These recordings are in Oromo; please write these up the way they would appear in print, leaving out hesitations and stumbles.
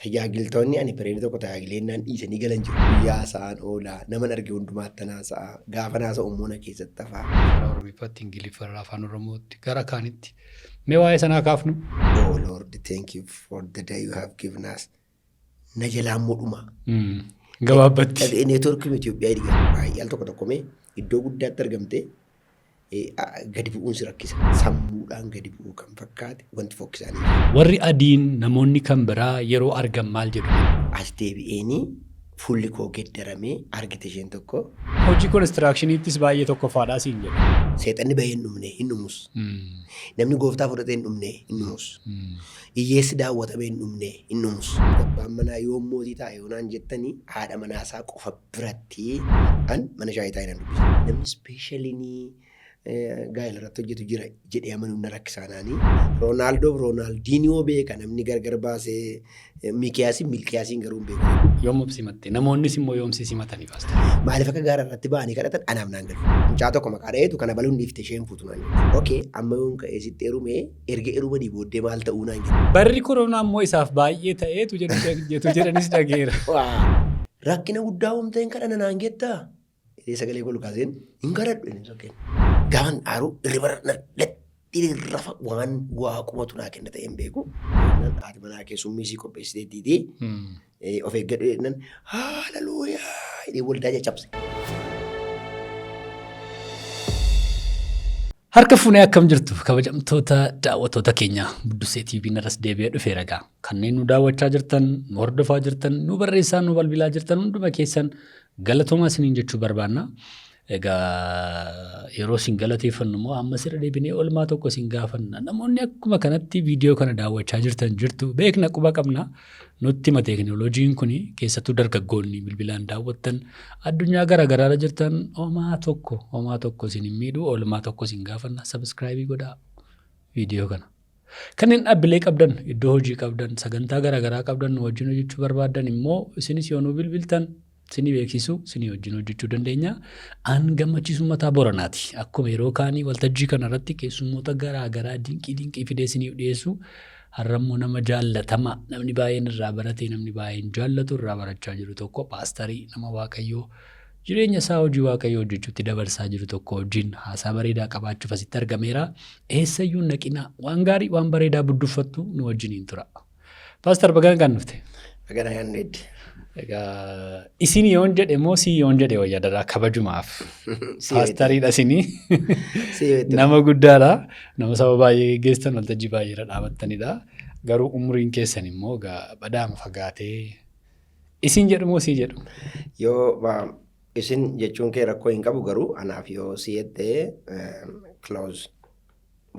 tajaajiltoonni ani bareeda tokko tajaajilennaan dhiisanii galan jiru. Guyyaa sa'aan oolaa naman arge hundumaatti naasa'a gaafa naasa uumuna keessatti hafaa. Karaa Oromiifaatti Ingiliffaa afaan Oromootti gara kaanitti mee waa'ee sanaa kaafnu. Oh Lord, thank you for the day you have given us. Na jalaan modhuma. Gabaabatti. Neetwoorkiin Itoophiyaa dhiga. Baay'ee al tokko mee iddoo guddaatti argamte gadi bu'uun si rakkisa. Sammuudhaan gadi bu'uu kan fakkaate wanti fokkisaanii. Warri adiin namoonni kan biraa yeroo argan maal jedhu? As deebi'eenii fuulli koo geddaramee argite isheen tokko. Hojii konistiraakshiniittis baay'ee tokkoffaadhaa siin jedhu. Seexanni bahee hin dhumne hin dhumus. Namni gooftaa fudhatee hin dhumne hin dhumus. Hiyyeessi daawwatamee hin dhumne hin dhumus. Abbaan manaa yoo mootii taa'e yoonaan jettanii haadha manaasaa qofa biratti an mana shaayii taa'ee nan dubbisa. Namni ispeeshalinii gaa'ela irratti hojjetu jira jedhee amanuun na rakkisaanaanii. Roonaaldiniyoo beeka namni gargar baasee milkiyaasiin garuu hin beeku. Yoom simatte namoonnis immoo yoomsi simatanii baaste. Maaliif akka gaara irratti ba'anii kadhatan anaaf naan galu. Mucaa tokko maqaa dhaheetu kana baluun dhiifte isheen fuutu naan jedhu. Okey amma yoon ka'ee sitti erumee erga erumanii booddee maal ta'uu naan jedhu. Barri koronaa immoo isaaf baay'ee ta'eetu jedhanis dhageera. Rakkina guddaa uumteen kadhana naan jettaa. Sagalee kolkaaseen hin kadhadhu inni sokkeen. Gaafa dhaaruu irribarra latti rafa waan waaqumatu naa kenna ta'een beeku. Haati manaa keessummii sii qopheessitee diitee of eeggadhu jedhan haaleluyyaa jedhee waldaa caccabse. Harka fuunee akkam jirtu kabajamtoota daawwattoota keenya Buddusee TV narras deebi'ee dhufeera gaa. Kanneen nu daawwachaa jirtan, nu hordofaa jirtan, nu barreessaa, nu bilbilaa jirtan hunduma keessan galatoomaa isiniin jechuu barbaanna. Egaa yeroo isin galateeffannu immoo ammas irra deebinee oolmaa tokko isin gaafanna. Namoonni akkuma kanatti viidiyoo kana daawwachaa jirtan jirtu beekna quba qabna. Nutti hima teekinooloojiin kun keessattuu dargaggoonni bilbilaan daawwattan addunyaa garaagaraarra jirtan homaa tokko isin hin miidhu oolmaa tokko isin gaafanna. Sabskraayibii godhaa viidiyoo kana. Kanneen dhaabbilee qabdan iddoo hojii qabdan sagantaa garaagaraa qabdan nu wajjin hojjechuu barbaaddan immoo isinis yoo nu bilbiltan sinii beeksisu sinii wajjin hojjechuu dandeenya. An gammachiisu mataa Boranaati. Akkuma yeroo kaanii waltajjii kanarratti keessummoota garaagaraa dinqii fidee siniif dhiyeessu. Har'ammoo nama jaallatama namni baay'een irraa barate namni baay'een jaallatu irraa barachaa jiru tokko paastarii nama Waaqayyoo jireenya isaa hojii Waaqayyoo hojjechuutti dabarsaa jiru tokko wajjin haasaa bareedaa qabaachuuf asitti argameera. Eessayyuu naqinaa waan gaarii waan bareedaa budduffattu nu wajjiniin tura. Paastar bagaan kan dhufte. Bagaan kan dhufte. Egaa isin yoon jedhe moo si yoon jedhe wayyadaraa kabajumaaf. Paastariidha isinii. Nama guddaadha. Nama saba baay'ee geessan waltajjii baay'eerra dhaabattanidha. Garuu umuriin keessan immoo badaama fagaatee isin jedhu moo si jedhu? Yoo isin jechuun kee rakkoo hin qabu garuu anaaf yoo si jettee close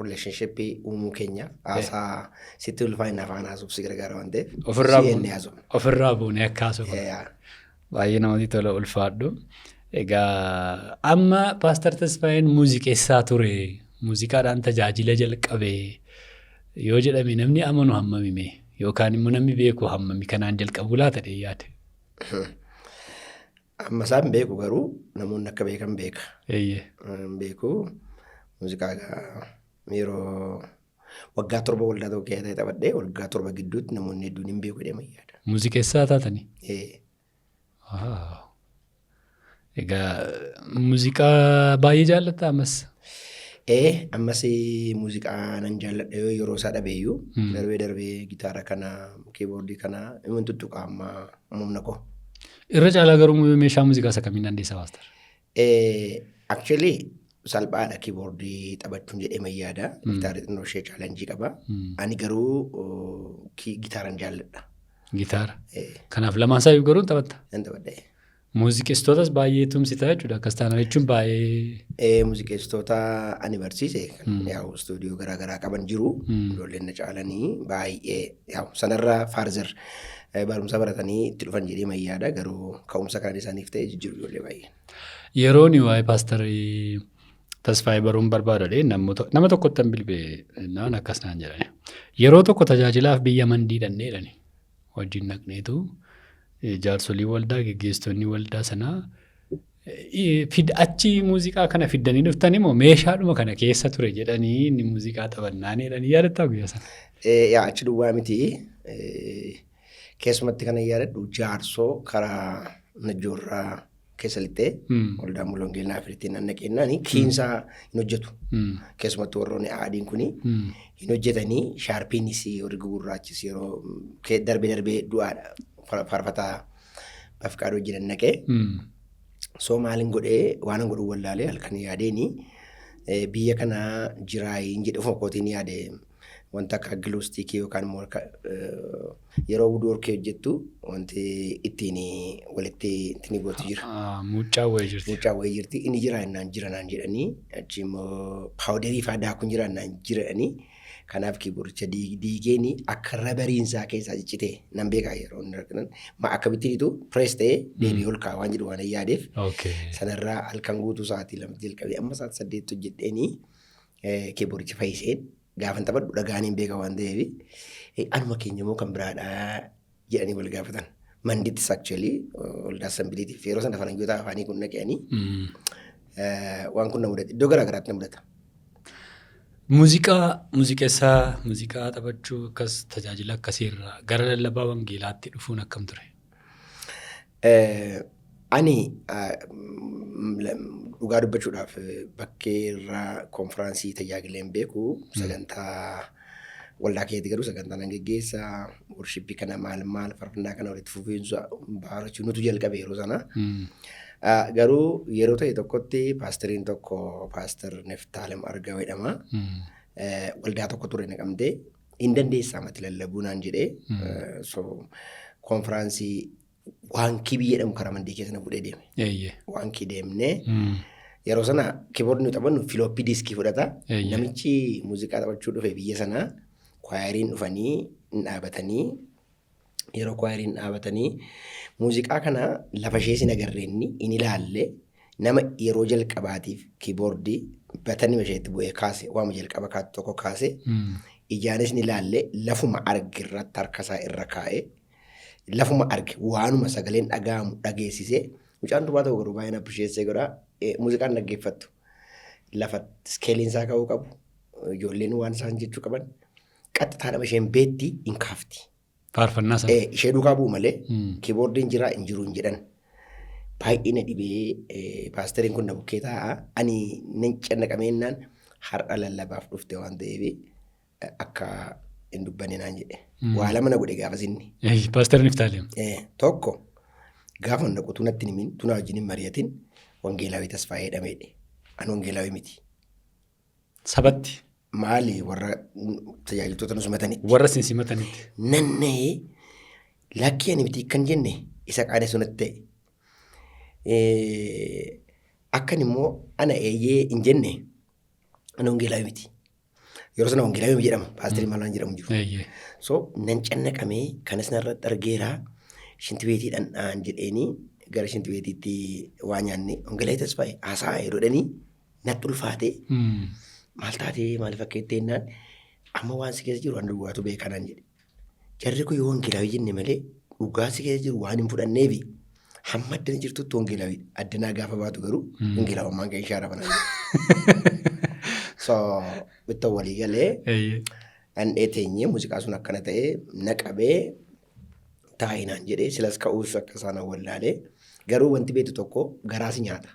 relationship uumuu keenya haasaa sitti ulfaa'ina afaan haasuuf si gargaara waan ta'eef ofirraa buunee akka haasuu baay'ee namatti tola ulfaadhu. Egaa amma Paastar Tasfaayeen muuziqeessaa ture muuziqaadhaan tajaajila jalqabee yoo jedhame namni amanu hammamime yookaan immoo namni beeku hammami kanaan jalqabu laata dhee yaade. Amma isaan beeku garuu namoonni akka beekan beeka. Beeku muuziqaa yeroo waggaa 7 waldaa tokko keessatti taphadhee waggaa 7 gidduutti namoonni hedduun hin beeku jedhama yaada. Muuziqeessaa taatanii? Egaa muuziqaa baay'ee jaallattaa ammas? Ammas muuziqaa nan jaalladha yeroo isaa dhabeeyyuu darbee gitaara kana kiiboordii kana hin tuttuqaa amma humna koo. Irra caalaa garuu meeshaa muuziqaa isa kamiin dandeessaa Paastar? Actually salphaadha kiiboordii taphachuun jedhee mayyaadha. Gitaarri xinnoo ishee chaalenjii qaba. Ani garuu gitaaran jaalladha. Gitaara? Kanaaf lamaan isaa garuu taphatta? Nan taphadha. Muuziqeessitootas baay'ee tumsita jechuudha. Akkas taana jechuun baay'ee. Muuziqeessitoota ani barsiise yaa'u istuudiyoo garaagaraa qaban jiru. Ijoolleen na caalanii baay'ee yaa'u sanarraa faarzir barumsa baratanii itti dhufan jedhee mayyaadha. Garuu ka'umsa kan isaaniif ta'e jiru ijoollee baay'ee. Yeroo ni waa'ee Paastarii Tasfaayee baruun barbaadadhe nama tokkotti bilbee naan akkas naan jedhani. Yeroo tokko tajaajilaaf biyya mandii dhanneedhani. Wajjin naqneetu jaarsolii waldaa geggeessitoonni waldaa sanaa achi muuziqaa kana fiddanii dhuftanii moo meeshaadhuma kana keessa ture jedhanii inni muuziqaa taphannaan jedhanii yaadattaa guyyaa sana. Achi duwwaa miti Keessumatti kana yaadadhu jaarsoo karaa Najjoorraa keessa lixxee waldaa mul'ongeelaa Afiriitiin nannaqeennaani kiinsaa hin hojjetu. Keessumatti warroonni aadiin kuni hin hojjetanii shaarpiinis warri gugurraachis yeroo darbee du'aadha. Faarfataa Bafqaaduu hojjetan naqee. So maalin godhee waan godhu wallaalee halkan yaadeeni biyya kanaa jiraayin jedhe ofuma kootiin yaade wanta akka giloostikii yookaan immoo yeroo wudoorkee hojjettu wanti ittiin walitti ittiin gootu jira. Muccaa wayii jirti. Inni jira naan jedhanii achi immoo paawudarii fa'aa daakuun jira naan jedhanii kanaaf kiiboordicha diigeeni akka rabariinsaa keessaa ciccitee nan beekaa yeroo inni arginan akka bittiitu pirees ta'ee deebii ol kaa'aa waan jedhu waan yaadeef sanarraa halkan guutuu sa'aatii lama jalqabee amma sa'aatii 8 hojjedheeni kiiboordicha fayyiseen gaafan taphadhu dhagaaniin beekaa waan ta'eef anuma keenya immoo kan biraadhaa jedhanii wal gaafatan. Mandittis actually waldaa assambiliitiif yeroo sana faranjoota afaanii kun naqeanii waan kun na mudate iddoo garaa garaatti na mudata. Muuziqaa taphachuu akkas tajaajila akkasiirraa gara lallabaa wangeelaatti dhufuun akkam ture? Ani dhugaa dubbachuudhaaf bakkeerraa konfiraansii tajaajileen beeku sagantaa waldaa keetti garuu sagantaa nan geggeessaa worshippii kana maal faarfannaa kana walitti fufiinsa baarachuu nutu jalqabe yeroo sana. Garuu yeroo ta'e tokkotti paastariin tokko paaster Neftaalem Argaa jedhama. Waldaa tokko ture naqamtee hin dandeessaa mati lallabuu naan jedhee so konfiraansii waankii biyya jedhamu karaa mandii keessa na fuudhee deeme. Waankii deemnee yeroo sana kiiboordii nu taphannu filooppii diiskii fudhata. Namichi muuziqaa taphachuu dhufe biyya sanaa kwaayiriin dhufanii hin dhaabatanii yeroo kwaayiriin dhaabatanii muuziqaa kana lafa ishee sin agarreenni in ilaalle nama yeroo jalqabaatiif kiiboordii batanii isheetti bu'ee kaase waama jalqaba kaatu tokko kaase ijaanis ni ilaalle lafuma arge irratti harkasaa irra kaa'ee lafuma arge waanuma sagaleen dhaga'amu dhageessisee mucaan durbaa ta'u garuu baay'een appisheessee godhaa muuziqaan dhaggeeffattu lafa iskeeliinsaa ka'uu qabu ijoolleen waan isaan jechuu qaban qaxxitaadhama isheen beetti hin kaafti. Faarfannaa sana. Ishee duukaa bu'u malee kiiboordiin jiraa hin jiru hin jedhan. Baay'ee na dhibee paasteriin kun na bukkee taa'a. Ani nan cannaqameennaan har'a lallabaaf dhufte waan ta'eef akka hin dubbanne naan jedhe. Waa lama na godhe gaafas inni. Paaster Neftaalem. Tokko gaafa naqu tunatti himin tuna wajjin hin mari'atin wangeelaawii Tasfaayee jedhameedhe. Ani wangeelaawii miti. Sabatti. Maali warra tajaajiltoota nu simatanitti. Warra sin simatanitti. Nannee lakkii ani miti kan jenne isa qaadee sunatti ta'e. Akkan immoo ana eeyyee hin jenne ana wangeelaawii miti. Yeroo sana wangeelaawii jedhama. Paasterii maalaan jedhamu jiru. So nan cannaqamee kanas narratti argeeraa shinti beetiidhaan dhaan jedheenii gara shinti beetiitti waa nyaanne wangeelaawii Tasfaayee haasaa yeroo natti ulfaatee. Maal taatee maal fakkeettee jennaan amma waan si keessa jiru waan dhugaatu beekanaan jedhe. Jarri kun yoo wangeelaawii jenne malee dhugaa si keessa jiru waan hin fudhanneefi hamma addana jirtutti wangeelaawii addanaa gaafa baatu garuu wangeelaawummaan kan ishee arabanaa. So bitta walii galee dhandhee teenyee muuziqaa sun akkana ta'ee naqabee taa'inaan jedhee silas ka'uus akka isaan wallaalee garuu wanti beektu tokko garaas nyaata.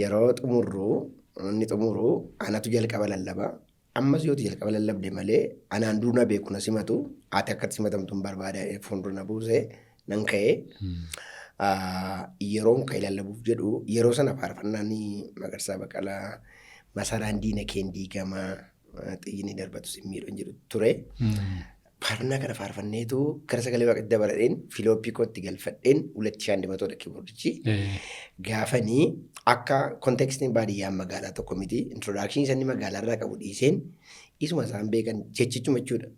Yeroo inni xumuru anatu jalqaba lallabaa. Ammas yoo jalqaba lallabde malee anaan duuna beeku na simatu ati akkatti simatamtu hin barbaada fuuldura na buusee nan ka'ee yeroon ka'e lallabuuf jedhu yeroo sana faarfannaan Magarsaa Baqqalaa masaraan diina keen diigamaa xiyyiin darbatu simmiidhaan jedhu ture. Faarfannaa kana faarfanneetu gara sagalee waaqatti dabaladheen filooppii kootti galfadheen ulatti shaan dhimatoodha kiiboordichi. Gaafanii akka kontekstiin baadiyyaan magaalaa tokko miti introdakshinii isaanii magaalaa irraa qabu dhiiseen isuma isaan beekan jechichuma jechuudha.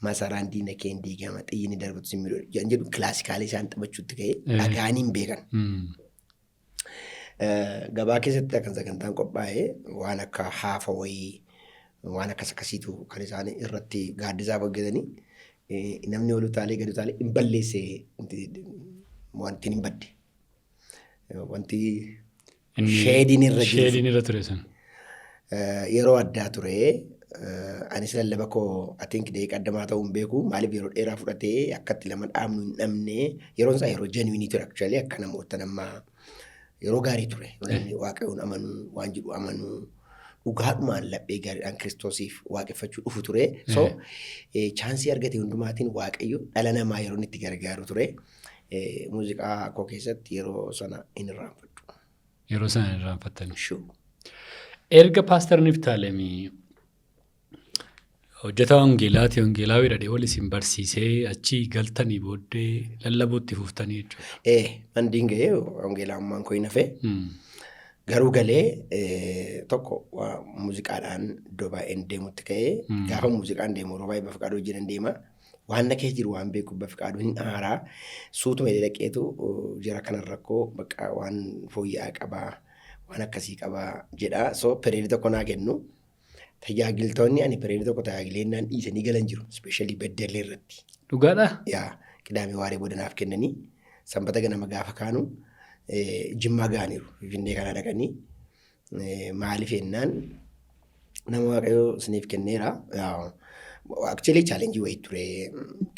Masaraan diina keen diigama xiyyiin darbatu simmiidhaan jedhu kilaasikaalee isaan taphachuutti ka'ee dhagaaniin beekan. Gabaa keessatti akkan sagantaan qophaa'ee waan akka haafa wayii waan akkas akkasiitu kan isaan irratti gaaddisaa hojjetanii namni ol utaalee gadi utaalee hin balleesse wanti hin badde. Wanti sheediin irra ture sun. Yeroo addaa ture Anis lallaba koo atiinki deeqaa addamaa ta'uu hin beeku maaliif yeroo dheeraa fudhatee akkatti lama dhaabnu hin dhabne yeroon isaa yeroo genuinii ture actually akka namoota nama yeroo gaarii ture waaqayyoon amanuu waan jedhu amanuu dhugaadhumaan laphee gaariidhaan kiristoosiif waaqeffachuu dhufu ture. So chaansii argate hundumaatiin waaqayyo dhala namaa yeroo itti gargaaru ture. Muuziqaa koo keessatti yeroo sana hin irraanfadhu. Yeroo sana hin irraanfattan. Shuu. Erga Paaster Niftaalemii hojjetaa wangeelaati wangeelaa jedhee wal isin barsiisee achii galtanii booddee lallabuutti fuuftanii jechuudha. Mandiin gahee wangeelaa koo hin hafe. Garuu galee tokko muuziqaadhaan iddoo baay'een deemutti ka'ee gaafa muuziqaan deemu yeroo baay'ee Bafqaaduu wajjin deema. Waan na kee jiru waan beekuuf Bafqaaduu hin aaraa suutuma dhaqeetu jara kanarra koo bakka waan fooyya'aa qabaa waan akkasii qabaa jedhaa. So pireedii tokko naa kennu. Tajaajiltoonni ani pireedii tokko tajaajilennaan dhiisanii galan jiru. Ispeeshaalii beddellee irratti. Dhugaadhaa? Yaa qidaamee waaree boodanaaf kennanii sanbata ganama gaafa kaanu Jimmaa ga'aniiru. Finfinnee kana dhaqanii maaliif jennaan nama waaqayyoo isiniif kenneera. Actually chaalenjii wayii ture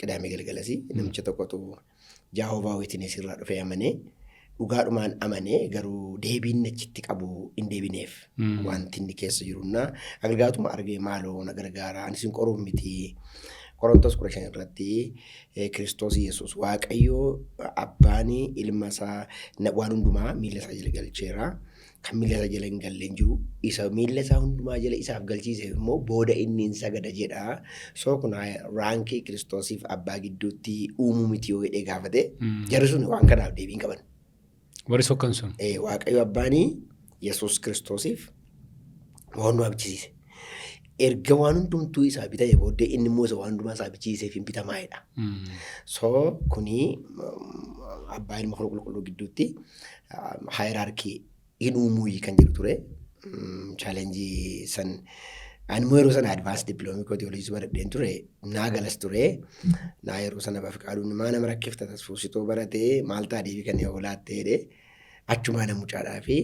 qidaamee galgalasii namicha tokkotu Jaahovaa Witness irraa dhufee amanee dhugaadhumaan amanee garuu deebiin achitti qabu hin deebineef wanti inni keessa jirunna agargaatuma argee maaloo na gargaara anis hin qoruuf miti. Qorontos 15 irratti Kiristoos Yesuus waaqayyoo abbaan ilma isaa waan hundumaa miila isaa jala galcheera. Kan miila isaa jala hin galle hin jiru. Isa miila isaa hundumaa jala isaaf galchiise immoo booda inni hin sagada jedha. So kun raankii Kiristoosiif abbaa gidduutti uumuu miti yoo jedhee gaafate jarri sun waan kanaaf deebii hin qaban. Warri sokkan sun? Waaqayyo abbaan Yesuus Kiristoosiif waan hundumaa bichisiise. Erga waan hundumtuu isaa bitame booddee inni immoo isa waan hundumaa isaa bichisiiseef hin bitamaa'edha. So kuni abbaa ilma qulqulluu gidduutti haayiraarkii hin uumuu kan jedhu ture. Chaalenjii san ani immoo yeroo sana advaans dippiloomaa teoloojii baradheen ture naa galas ture. Naa yeroo sana Bafqaaduun maa nama rakkifta tasfuusitoo baratee maal ta'a deebii kan yoo laattee jedhee achumaa namucaadhaa fi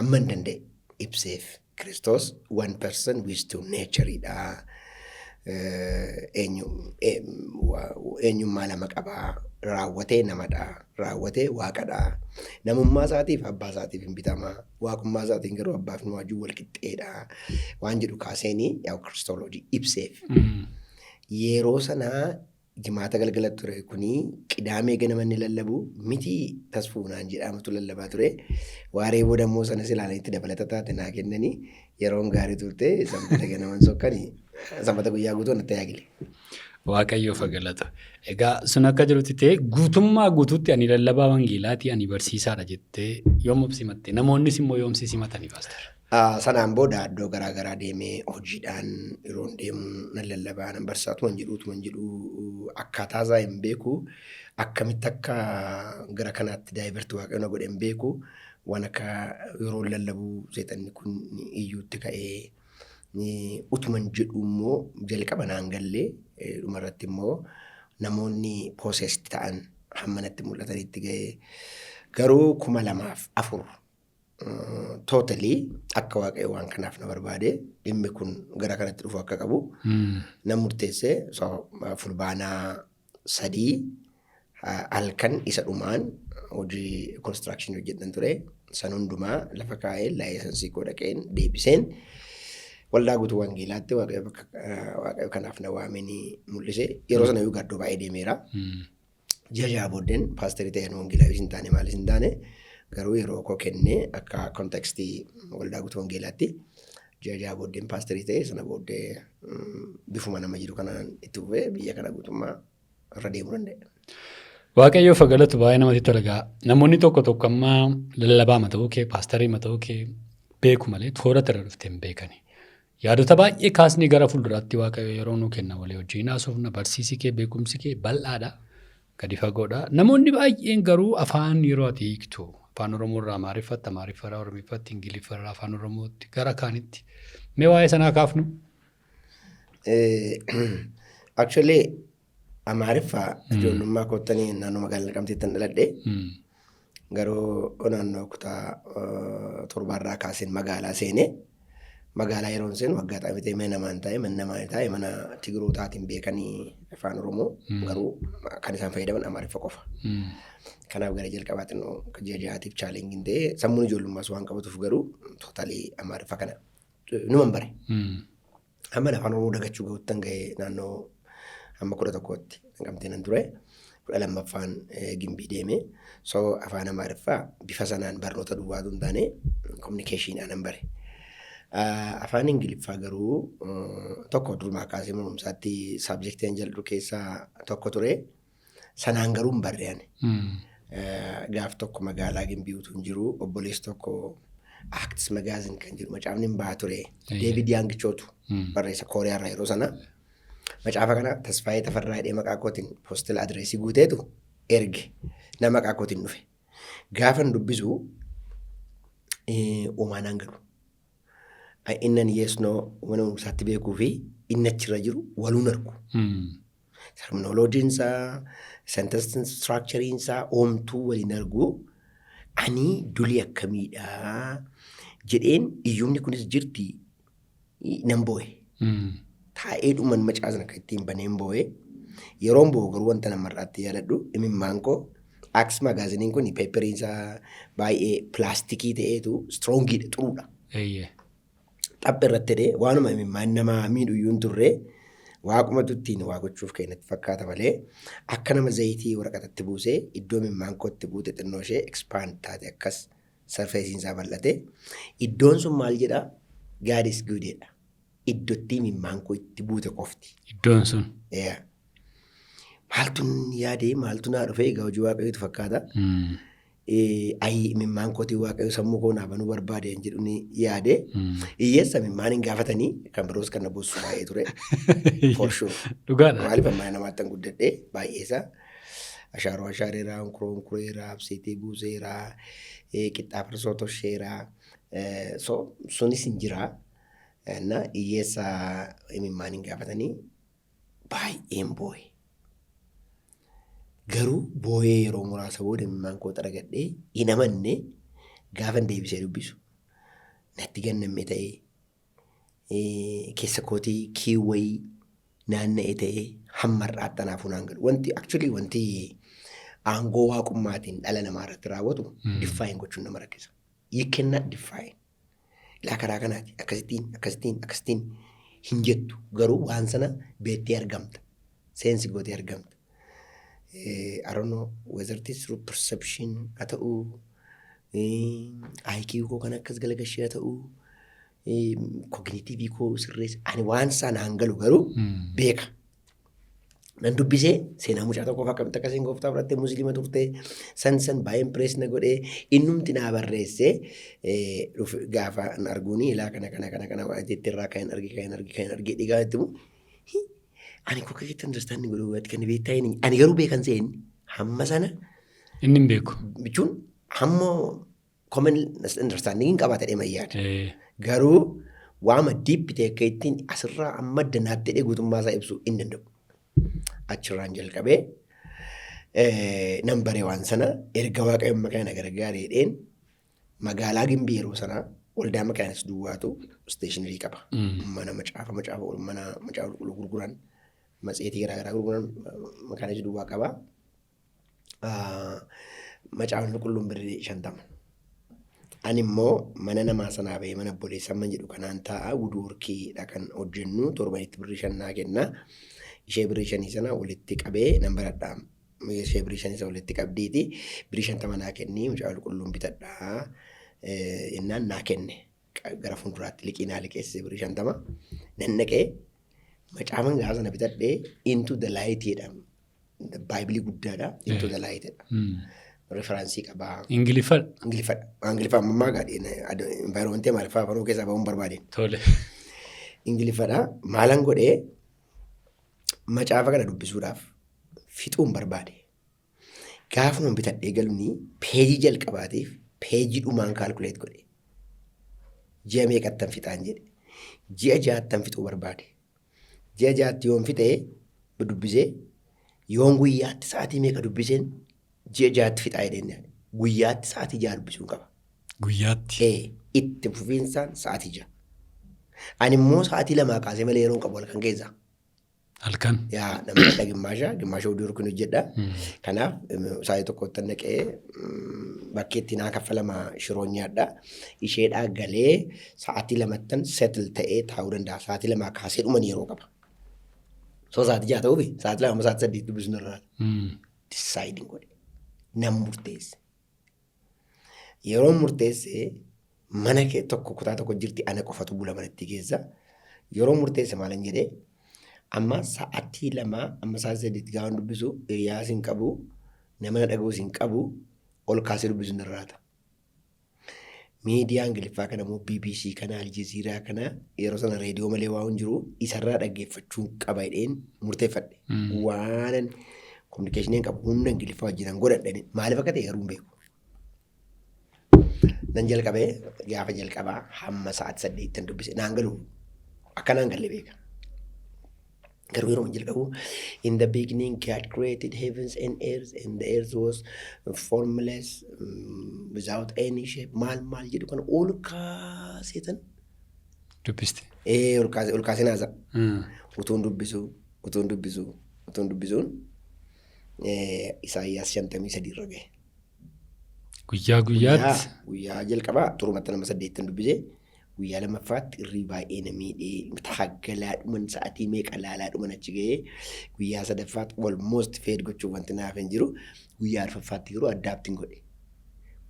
amma hin danda'e ibseef. Kiristoos one person with two natureidha. Eenyummaa lama qabaa. Raawwatee namadha. Raawwatee waaqadha. Namummaa isaatiif abbaa isaatiif hin bitama. Waaqummaa isaatiin garuu abbaaf nu wajjin wal qixxeedha. Waan jedhu kaaseenii yaa kiristooloojii ibseef. Yeroo sanaa jimaata galgala ture kuni qidaamee ganama inni lallabu miti tasfuunaan jedhamutu lallabaa ture. Waaree booda immoo sanas ilaalanitti dabalata taate naa kennanii yeroon gaarii turte sanbata ganaman sokkanii sanbata guyyaa guutuu natti tajaajile. Waaqayyoof galata. Egaa sun akka jirutti ta'e guutummaa guutuutti ani lallabaa wangeelaati ani barsiisaadha jettee yoom simatte namoonnis immoo yoom simatanii Paaster? Sanaan booda iddoo garaa garaa deemee hojiidhaan yeroo deemu nan lallabaa nan barsiisaatu man jedhu akkaataa isaa hin beeku akkamitti akka gara kanaatti daayibarti waaqayyo na godhe hin beeku waan akka yeroo lallabuu seexanni kun iyyuutti ka'ee utuman jedhu immoo jalqaba naan gallee dhumarratti immoo namoonni poosesti ta'an hammanatti mul'atanitti ga'ee garuu 2004 totally akka waaqayyo waan kanaaf na barbaade dhimmi kun gara kanatti dhufu akka qabu nan murteesse. Fulbaanaa 3 halkan isa dhumaan hojii construction hojjetan ture san hundumaa lafa kaa'ee laayisansii koo dhaqeen deebiseen waldaa guutuu wangeelaatti waaqayyo kanaaf na waamanii mul'ise. Yeroo sana iyyuu gaddoo baay'ee deemeera. Ji'a booddeen paasterii ta'een wangeelaa hin taane maalis hin taane garuu yeroo koo kennee akka kontekstii waldaa guutuu wangeelaatti ji'a booddeen paasterii ta'e sana booddee bifuma nama jiru kanaan itti fufee biyya kana guutummaa irra deemuu danda'e. Waaqayyoof galatu baay'ee namatti tola. Namoonni tokko ammaa lallabaa ta'uu kee paasterii ta'uu kee beeku malee toora irra dhuftee hin beekani. Yaadota baay'ee kaasnee gara fuulduraatti waaqayyo yeroo nu kenna walii wajjin haasofna barsiisi kee beekumsi kee bal'aadha. Gadi fagoodha. Namoonni baay'een garuu afaan yeroo ati hiiktu afaan Oromoo irraa Amaariffatti, Amaariffarraa Oromiffatti, Ingiliffarraa afaan Oromootti gara kaanitti mee waa'ee sanaa kaafnu? Actually Amaariffaa ijoollummaa koottanii naannoo magaalaa Naqamteettan dhaladhe garuu naannoo kutaa torbaarraa kaaseen magaalaa seenee magaalaa yeroon seenu waggaa xaamitee mana namaan taa'e mana namaa taa'e mana Tigirootaatiin beekanii afaan Oromoo garuu kan isaan fayyadaman Amaariffa qofa. Kanaaf gara jalqabaatiin ji'a jahaatiif chaalenjiin ta'ee sammuun ijoollummaas waan qabatuuf garuu tootaalii Amaariffa kana numan bare. Amma afaan Oromoo dagachuu ga'uttan ga'ee naannoo amma 11tti qabtee nan ture. 12ffaan gimbii deeme. So afaan Amaariffaa bifa sanaan barnoota duwwaatu hin taane kominikeeshiniidhaan bare. Afaan Ingiliffaa garuu tokko durumaa kaasee barumsaatti saabjektiin jalqabu keessaa tokko ture. Sanaan garuu hin barreeyane. Gaaf tokko magaalaa gimbii utuu hin jiru obboleessi tokko Acts Magazine kan jiru macaafni hin baha ture. David Yangichootu barreessa Kooriyaarraa yeroo sana. Macaafa kana Tasfaayee Tafarraa hidhee maqaa kootiin poostila adireesii guuteetu erge nama maqaa kootiin dhufe. Gaafan dubbisu uumaanaan galu. Innan yeesnoo mana barumsaatti beekuu fi inni achirra jiru waluun argu. Terminoloojiinsaa, sentence structureeinsaa oomtuu waliin argu. Ani dulii akkamiidhaa jedheen iyyumni kunis jirti nan boo'e. Taa'ee dhuman macaasna akka ittiin baneen boo'e. Yeroon boo'u garuu wanta namarraatti yaadadhu imimmaan koo Acts Magaziniin kun peeperiinsaa baay'ee pilaastikii ta'eetu strongidha xuruudha. Xaphi irratti hidhee waanuma imimmaan nama miidhuyyuu hin turre waaqumatu ittiin waa gochuuf keenyatti fakkaata malee akka nama zayitii waraqatatti buusee iddoo imimmaan kootti buute xinnoo ishee expand taate akkas sarfeesiinsaa bal'ate iddoon sun maal jedhaa gaadis guudeedha. Iddootti imimmaan koo itti buute qofti. Iddoon sun. Maaltu yaadee maaltu naa dhufee egaa hojii waaqayyootu fakkaata. Imimmaan kootii waaqayyo sammuu koo naa banuu barbaadeen jedhu ni yaade. Hiyyeessa imimmaan hin gaafatanii kan biroos kan na boossu baay'ee ture. For sure. Dhugaadha. Maaliif ammaa namaatti kan guddadhee baay'eesaa. Ashaaroo ashaareeraa, onkuroo onkureeraa, abseetii buuseeraa, qixxaa farsoo tosheeraa. Sunis hin jiraa. Na hiyyeessa imimmaan hin gaafatanii baay'een boo'e. Garuu boo'ee yeroo muraasa booda imimmaan koo xaragadhee hin amanne gaafa deebisee dubbisu. Natti gannamme ta'ee keessa kootii kiiwwayii naanna'e ta'ee hammarraa attanaafuu naan galu. Wanti aangoo waaqummaatiin dhala namaa irratti raawwatu diffaayin gochuun nama rakkisa. Yikkennaa diffaayin. Ilaa karaa kanaati akkasittiin hin jettu garuu waan sana beettee argamta. Seensi gootee argamta. I don't know whether it is through perception haa ta'uu IQ koo kan akkas galagashee haa ta'uu cognitive koo sirreessa ani waan sanaan galu garuu beeka. Nan dubbisee seenaa mucaa tokkoof akkamitti akkasiin gooftaa fudhattee musliima turtee san baay'ee impirees na godhee innumti naa barreessee gaafa hin arguuni ilaa kana waan jettirraa kan argee dhiigaa jettimu ani koo keessatti understanding godhuu baatti kan beektaa inni ani garuu beekan seen hamma sana inni hin beeku jechuun hamma common understanding hin qabaata dhema yaada garuu waama diippi ta'e akka ittiin asirraa amma danaatti dhee guutummaa isaa ibsuu hin danda'u. Achirraan jalqabee nan baree waan sana erga waaqayyoon makaana gargaareedheen magaalaa Gimbii yeroo sanaa waldaa makaanis duwwaatu isteeshinarii qaba. Mana macaafa qulqulluu gurguran matseetii garaagaraa gurguran makaanis duwwaa qaba. Macaafni qulqulluun birrii 50. Ani immoo mana namaa sanaa bahee mana obboleessa amma jedhu kanaan taa'a wuduu horkiidha kan hojjennu torbanitti birrii 5 naa kenna. Ishee birrii 5 sana walitti qabee nan baradhaa. Ishee birrii 5 sana walitti qabdiiti birrii 50 naa kennii mucaa qulqulluun bitadhaa innaan naa kenne gara fuulduraatti liqii naa liqeessee birrii 50 nan naqee macaafan gaafa sana bitadhee into the light jedhama. Baayibilii guddaadha into the light jedha. Referaansii qabaa. Ingiliffadha. Ingiliffaa ammaa gaadheen envaayiroomentii maaliifaa afanuu keessaa bahuun barbaadeen. Tole. Ingiliffadha maalan godhee macaafa kana dubbisuudhaaf fixuun barbaade. Gaafuma bitadhee galunii peejii jalqabaatiif peejii dhumaan kaalkuleet godhe. Ji'a meeqattan fixaan jedhe. Ji'a 6 fixuu barbaade. Ji'a 6 yoon fixee dubbisee yoon guyyaatti sa'aatii meeqa dubbiseen ji'a 6 fixaa jedheen guyyaatti sa'aatii 6 dubbisuu qaba. Guyyaatti? Itti fufiinsaan sa'aatii 6. Ani immoo sa'aatii lamaa kaasee malee yeroo qabu halkan keessa. Halkan. Yaa namni dhadha gimmaasha oduu kun hojjedha. Kanaaf sa'aatii tokkotti naqee bakkeetti naa kaffalama shiroon nyaadha. Isheedhaa galee sa'aatii lamattan settle ta'ee taa'uu danda'a. Sa'aatii lamaa kaasee dhuman yeroo qaba. Sa'aatii jaha ta'uufi sa'aatii lama sa'aatii saddeet dubbisuu irraa. Decide godhe. Nam murteesse. Yeroo murteessee mana kee tokko kutaa tokko jirti ana qofatu bula manatti keessa. Yeroo murteesse maalan jedhee amma sa'aatii lamaa amma sa'aatii saddeet gaafa dubbisu hiriyaa siin qabu nama dhaga'u siin qabu ol kaasee dubbisuu hin irraata. Miidiyaa Ingiliffaa kana immoo BBC kana Aljazeeraa kana yeroo sana reediyoo malee waan jiru isarraa dhaggeeffachuu qaba jedheen murteeffadhe. Waanan kominikeeshiniin qabu hunda Ingiliffaa wajjinan godhadhani maaliif akka ta'e garuu hin beeku. Nan jalqabee gaafa jalqabaa hamma sa'aatii saddeettan dubbise naan galu akkanaan galle beeka. Garuu yeroo jalqabu in the beginning God created heavens and earth and the earth was formless without any shape maal jedhu kana ol kaaseetan dubbiste. Ol kaasee naasa. Utuun dubbisuun Isaayyaas 53 irra gahe. Guyyaa jalqabaa turumatti nama 8 dubbise. Guyyaa lamaffaatti irrii baay'ee na miidhee taagalaadhuman sa'aatii meeqa laalaadhuman achi gahee guyyaa sadaffaatti almost feed gochuuf wanti naaf hin jiru guyyaa arfaffaatti garuu addaabtiin godhe.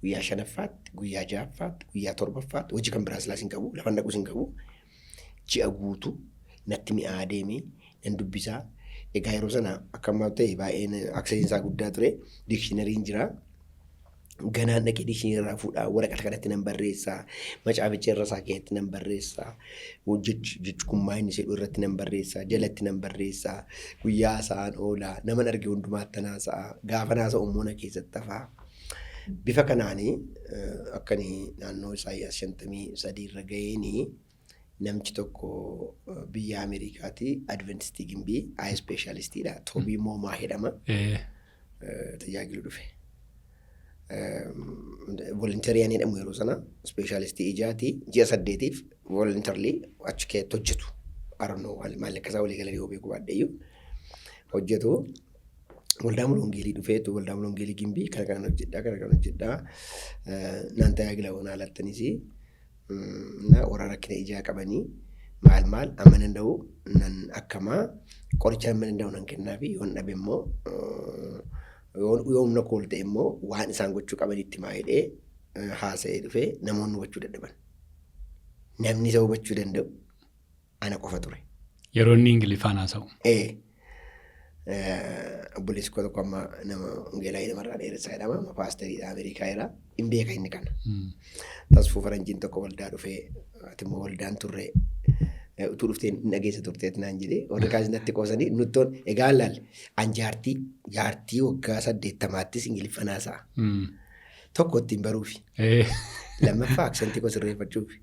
Guyyaa shanaffaatti, guyyaa jahaffaatti, guyyaa torbaffaatti hojii kan biraas laas hin qabu lafa naquus hin qabu. Ji'a guutuu natti mi'aa deemee nan dubbisaa. Egaa yeroo sana akka ammaa ta'e baay'een aksesiinsaa guddaa ture dikshinariin jira. Ganaan dhaqee dikshinii irraa fuudhaa waraqaa kanatti nan barreessaa macaaficha irra isaa keessatti nan barreessaa jechukummaa inni jedhu irratti nan barreessaa jalatti nan barreessaa guyyaa isaan oolaa naman arge hundumaatti naasa'a gaafa naasa'u immoo na keessatti hafaa. Bifa kanaanii akkanii naannoo Isaayyaas 53 irra ga'eenii namchi tokko biyya Ameerikaatti Adventistii Gimbii ayi ispeeshaalistiidha Toobii Moomaa jedhama tajaajilu dhufe. Volunteeriyaan jedhamu yeroo sana ispeeshaalistii ijaatii ji'a 8tiif volunteerlii achi keessatti hojjetu. Arnoo maallaqa isaa walii galanii yoo beeku baadheeyyuu hojjetu. Waldaa Mulongeelii dhufeetu waldaa Mulongeelii Gimbii kana hojjedhaa. Naan tajaajila waan haalattanis warra rakkina ijaa qabanii maal amma danda'u nan akkamaa qoricha amma danda'u nan kennaa fi yoon dhabe immoo yoo humna kool ta'e immoo waan isaan gochuu qaban itti maayidhee haasa'ee dhufee namoonni hubachuu dadhaban. Namni isa hubachuu danda'u ana qofa ture. Yeroo inni Ingiliffaan haasa'u. Obboleessi koo tokko amma nama Hongeelaa namarraa dheeressaa jedhama paastariidha Ameerikaa jira hin beeka inni kana. Tasfuu faranjiin tokko waldaa dhufee ati immoo waldaan turre utuu dhuftee hin dhageessa turteet naan jedhee warri kaas natti qoosanii nuttoon egaa laalle an jaartii waggaa 80ttis Ingiliffaan haasa'a. Tokko ittiin baruufi. Lammaffaa aksentii koo sirreeffachuufi.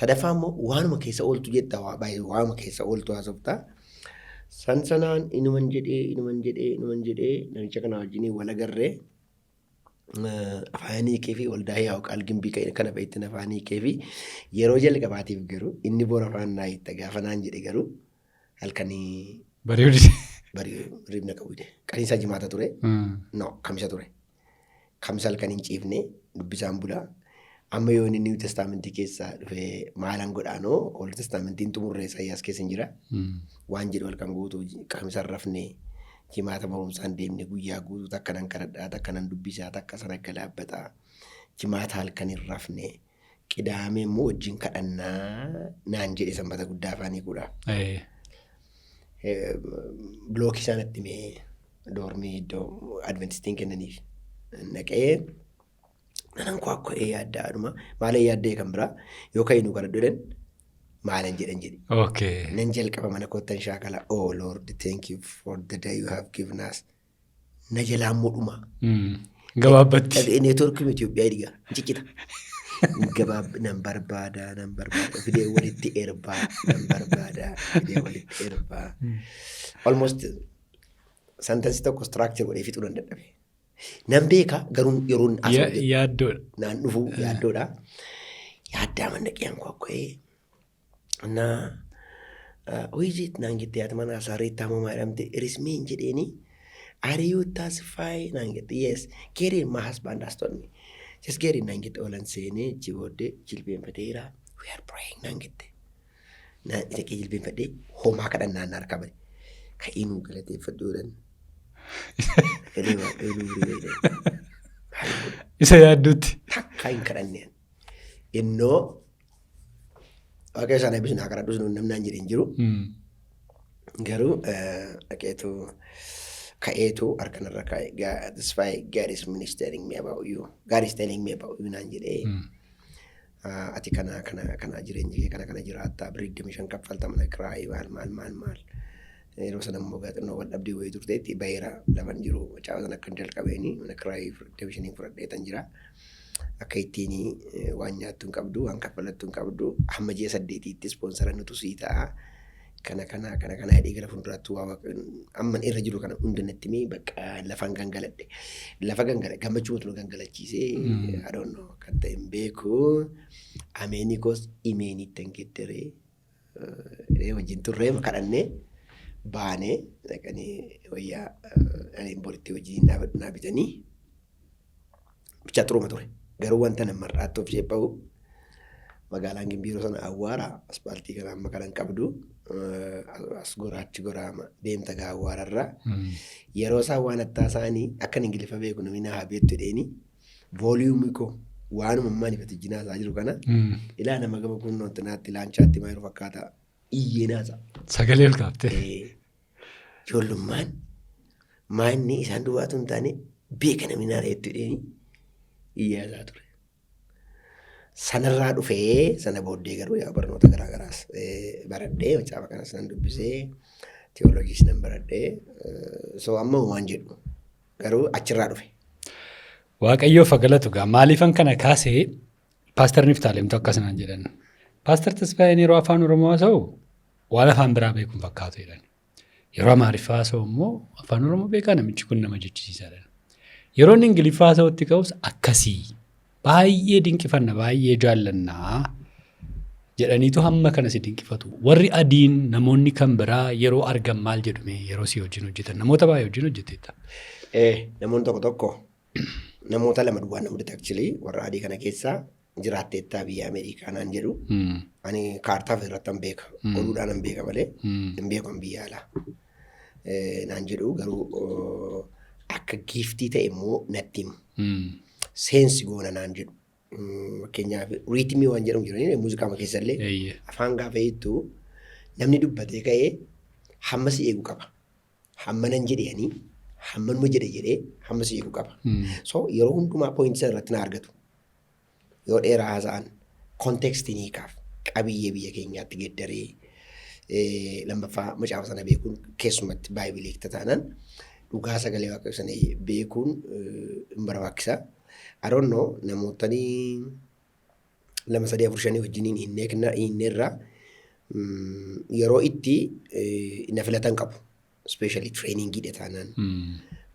Sadaffaa immoo waanuma keessa ooltu jetta waanuma keessa ooltu haasoftaa. Sansanaan inuman jedhee namicha kana wajjin wal agarree afaan hiikee fi waldaa yaa'u qaal Gimbii kana fa'iitti afaan hiikee fi yeroo jalqabaatiif garuu inni boora afaan naa hiitta gaafa naan jedhe garuu halkanii bari'uudina qabu qaniisaa jimaata ture kamisa ture kamisa halkanii hin ciifne dubbisaan bulaa. Amma yoo inni Niw Testaamentii keessaa dhufee maalan godhaanoo Old Testaamentiin xumurree Isaayyaas keessa hin jira. Waan jedhu halkan guutuu qamisaan rafnee jimaata barumsaan deemne guyyaa guutuu takka nan kadhadhaa takka nan dubbisaa takka sana galaabbataa jimaata halkan hin rafne qidaamee immoo wajjin kadhannaa naan jedhe sanbata guddaa afaanii godhaa. Bilookii isaanitti mee doormii iddoo Adventistiin kennaniif naqee. Nanan kwakka'ee yaaddaadhuma maalan yaaddee kan biraa yoo ka'e nu kadhadhuudhaan maalan jedhan jedhe. Nan jalqaba mana kottan shaakala oh Lord thank you for the day you have given us. Na jalaan modhuma. Gabaabbatti. Neetwoorkiin Itoophiyaa dhiga ciccita. Nan barbaada fidee walitti erbaa almost santansi tokko structure godhee fixuu nan dadhabe. Nan beeka garuu yeroo yaaddoodha. Naan dhufu yaaddoodha. Yaaddaa mannaqeen kwakka'ee Na hojiit naan jettee ati mana asaarreettaa moo maadhamte rismeen jedheeni are you satisfied naan jette yes get in my husband has told me just get in naan jette oolan seenee ichi booddee jilbeenfateera we are praying naan jette na isa kee jilbeenfadhee homaa kadhannaan harka bade ka'inuu galateeffadhuudhaan kadhee waaqayyoo hiriyee isa yaaddutti takka hin kadhanneen innoo waaqayyo isaan eebbisu naa kadhadhus namnaan jedheen jiru garuu dhaqeetu ka'eetu harkanarra kaa'e this why God is telling me about you God is telling me about you naan jedhee ati kana jireenya kee kana jiraattaa biriddami shan kaffalta mana kiraayii maal yeroo sana immoo gaaxinnoo wal dhabdee wayii turteetti bayeera laman jiru caawa sana akkan jalqabeeni mana kiraayii deebishanii fudhadheetan jira akka ittiin waan nyaattu hin qabdu waan kaffalattu hin qabdu hamma ji'a 8tti ispoonsara nutu sii ta'a kana hidhee gara fuulduraatti waa amman irra jiru kana hunda natti mee bakka lafaan gangaladhe lafa gammachuu mutu nu gangalachiisee I don't know kan ta'e hin beeku ameenii koos imeenitti hin geddaree wajjin turree kadhannee baanee dhaqanii wayyaa ani boritti wajjin naa bitanii bichaa xuruma ture garuu wanta nama mar'aatti of sheephaa'u magaalaan Gimbiiroo sana awwaara aspaaltii kana amma kanan qabdu as goraachi goraama deemta gaa awwaararra yeroo isaan waan attaa isaanii akkan ingiliffa beeku namni naa habeettu jedheeni vooliyuumii koo waanuma ammaan ifati jinaa isaa jiru kana ilaa nama gama kunnoonti naatti laanchaatti maa yeroo fakkaata iyyee naasa. Sagalee ol kaafte. Ijoollummaan maanni isaan duwwaatu hin taane beeka namni naa reettu jedheeni iyyaasaa ture. Sanarraa dhufee sana booddee garuu yaa barnoota garaagaraas baradhee macaafa kanas nan dubbisee teewooloojiis nan baradhee so amma waan jedhu garuu achirraa dhufe. Waaqayyoof galatu gaa maaliifan kana kaasee Paaster Niftaalemtu akkasanaan jedhan. Paaster Tasfaayeen yeroo afaan Oromoo haasa'u waan afaan biraa beekuun fakkaatu jedhan. Yeroo Amaariffaa haasa'u immoo afaan Oromoo beekaa namichi kun nama jechisiisaadha. Yeroo inni Ingiliffaa haasa'utti ka'us akkasii. Baay'ee dinqifanna baay'ee jaallannaa jedhaniitu hamma kana si dinqifatu. Warri adiin namoonni kan biraa yeroo argan maal jedhume yeroo si wajjin hojjetan namoota baay'ee wajjin hojjetteetta. Namoonni tokko namoota lama duwwaa namatti actually warra adii kana keessaa jiraatteettaa biyya Ameerikaa naan jedhu. Ani kaartaa irratti hin beeka oduudhaan hin beeka malee hin beekan biyya alaa naan jedhu garuu akka giiftii ta'e immoo natti himu. Seensi goona naan jedhu fakkeenyaaf riitimii waan jedhamu jiranii muuziqaama keessallee afaan gaafa hedduu namni dubbatee ka'ee hamma si eegu qaba. Hamma nan jedhanii hamma numa jedhee hamma si eegu qaba. So yeroo hundumaa pooyintii irratti na argatu. Yoo dheeraa haasa'an kontekstii ni kaaf qabiyyee biyya keenyaatti geddaree lammaffaa macaafa sana beekuun keessumatti baayibilii taanaan dhugaa sagalee waaqayyoo sana beekuun hin barbaachisaa. I don't know namootni 2-3-4 wajjiniin hinneerraa yeroo itti na filatan qabu. Especially trainingii taanaan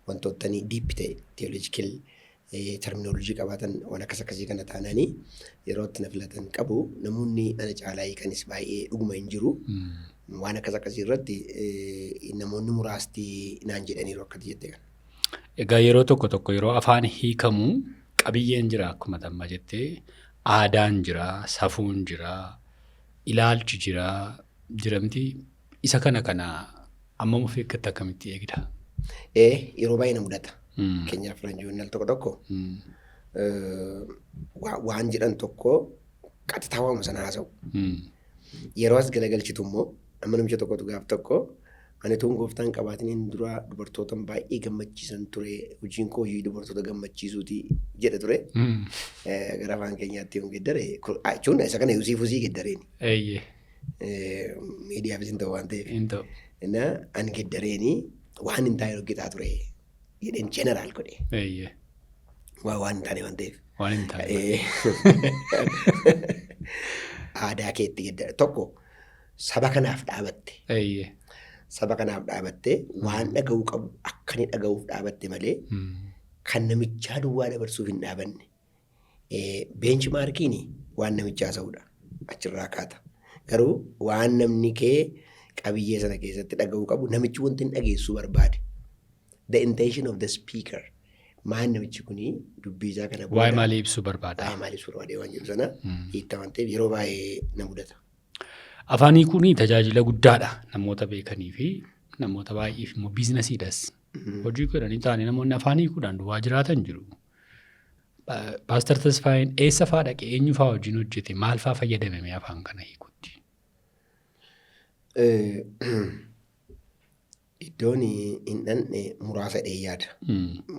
wantootni deep ta'e theological terminology qabaatan waan akkasii kana taanaanii yeroo itti na filatan qabu namoonni ana caalaa hiikanis baay'ee dhuguma hin jiru. Waan akkasii irratti namoonni muraasti naan jedhaniiru akkati jettee kana. Egaa yeroo tokko yeroo afaan hiikamu qabiyyeen jira akkuma tamma jettee aadaan jira safuun jira ilaalchi jira jiramti isa kana amma of eeggatti akkamitti eegda? Yeroo baay'ee na mudata. Keenyaaf Faranjoonni al tokko waan jedhan tokko qaxxitaa waamuu sana haasa'u. Yeroo as galagalchitu immoo amma namicha tokkotu gaaf tokko ani tuun gooftaan qabaatiin dura dubartootaan baay'ee gammachiisan ture hojiin koo hojii dubartoota gammachiisuuti jedha ture. Gara afaan keenyaatti hin geddare jechuun isa kana yuusiif hojii geddareeni. Miidiyaafis hin ta'u waan ta'eef. Ani geddareeni waan hin taane hojjetaa ture jedheen jeneraal godhe. Waan hin taane waan ta'eef. Waan hin taane. Aadaa keetti geddare tokko saba kanaaf dhaabatte. Saba kanaaf dhaabattee waan dhaga'uu qabu akka inni dhaga'uuf dhaabatte malee kan namichaa duwwaa dabarsuuf hin dhaabanne. Beenchi maarkiin waan namichaa haasa'uudha achirraa kaata. Garuu waan namni kee qabiyyee sana keessatti dhaga'uu qabu namichi wanti hin dhageessuu barbaade. The intention of the speaker. Maan namichi kuni dubbii isaa kana Waa'ee maalii ibsuu barbaada? Waa'ee maalii ibsuu barbaade waan jedhu sana hiikkaa waan ta'eef yeroo baay'ee na mudata. Afaanii kuni tajaajila guddaadha namoota beekanii fi namoota baay'eef immoo biizinasiidhas. Hojii godhanii ta'anii namoonni afaanii kudhaan duwwaa jiraatan jiru. Paaster Tasfaayeen eessa fa'aa dhaqee eenyu fa'aa wajjin hojjete maal fa'aa fayyadamee afaan kana hiikutti? Iddoon hin dhandhe muraasa yaada.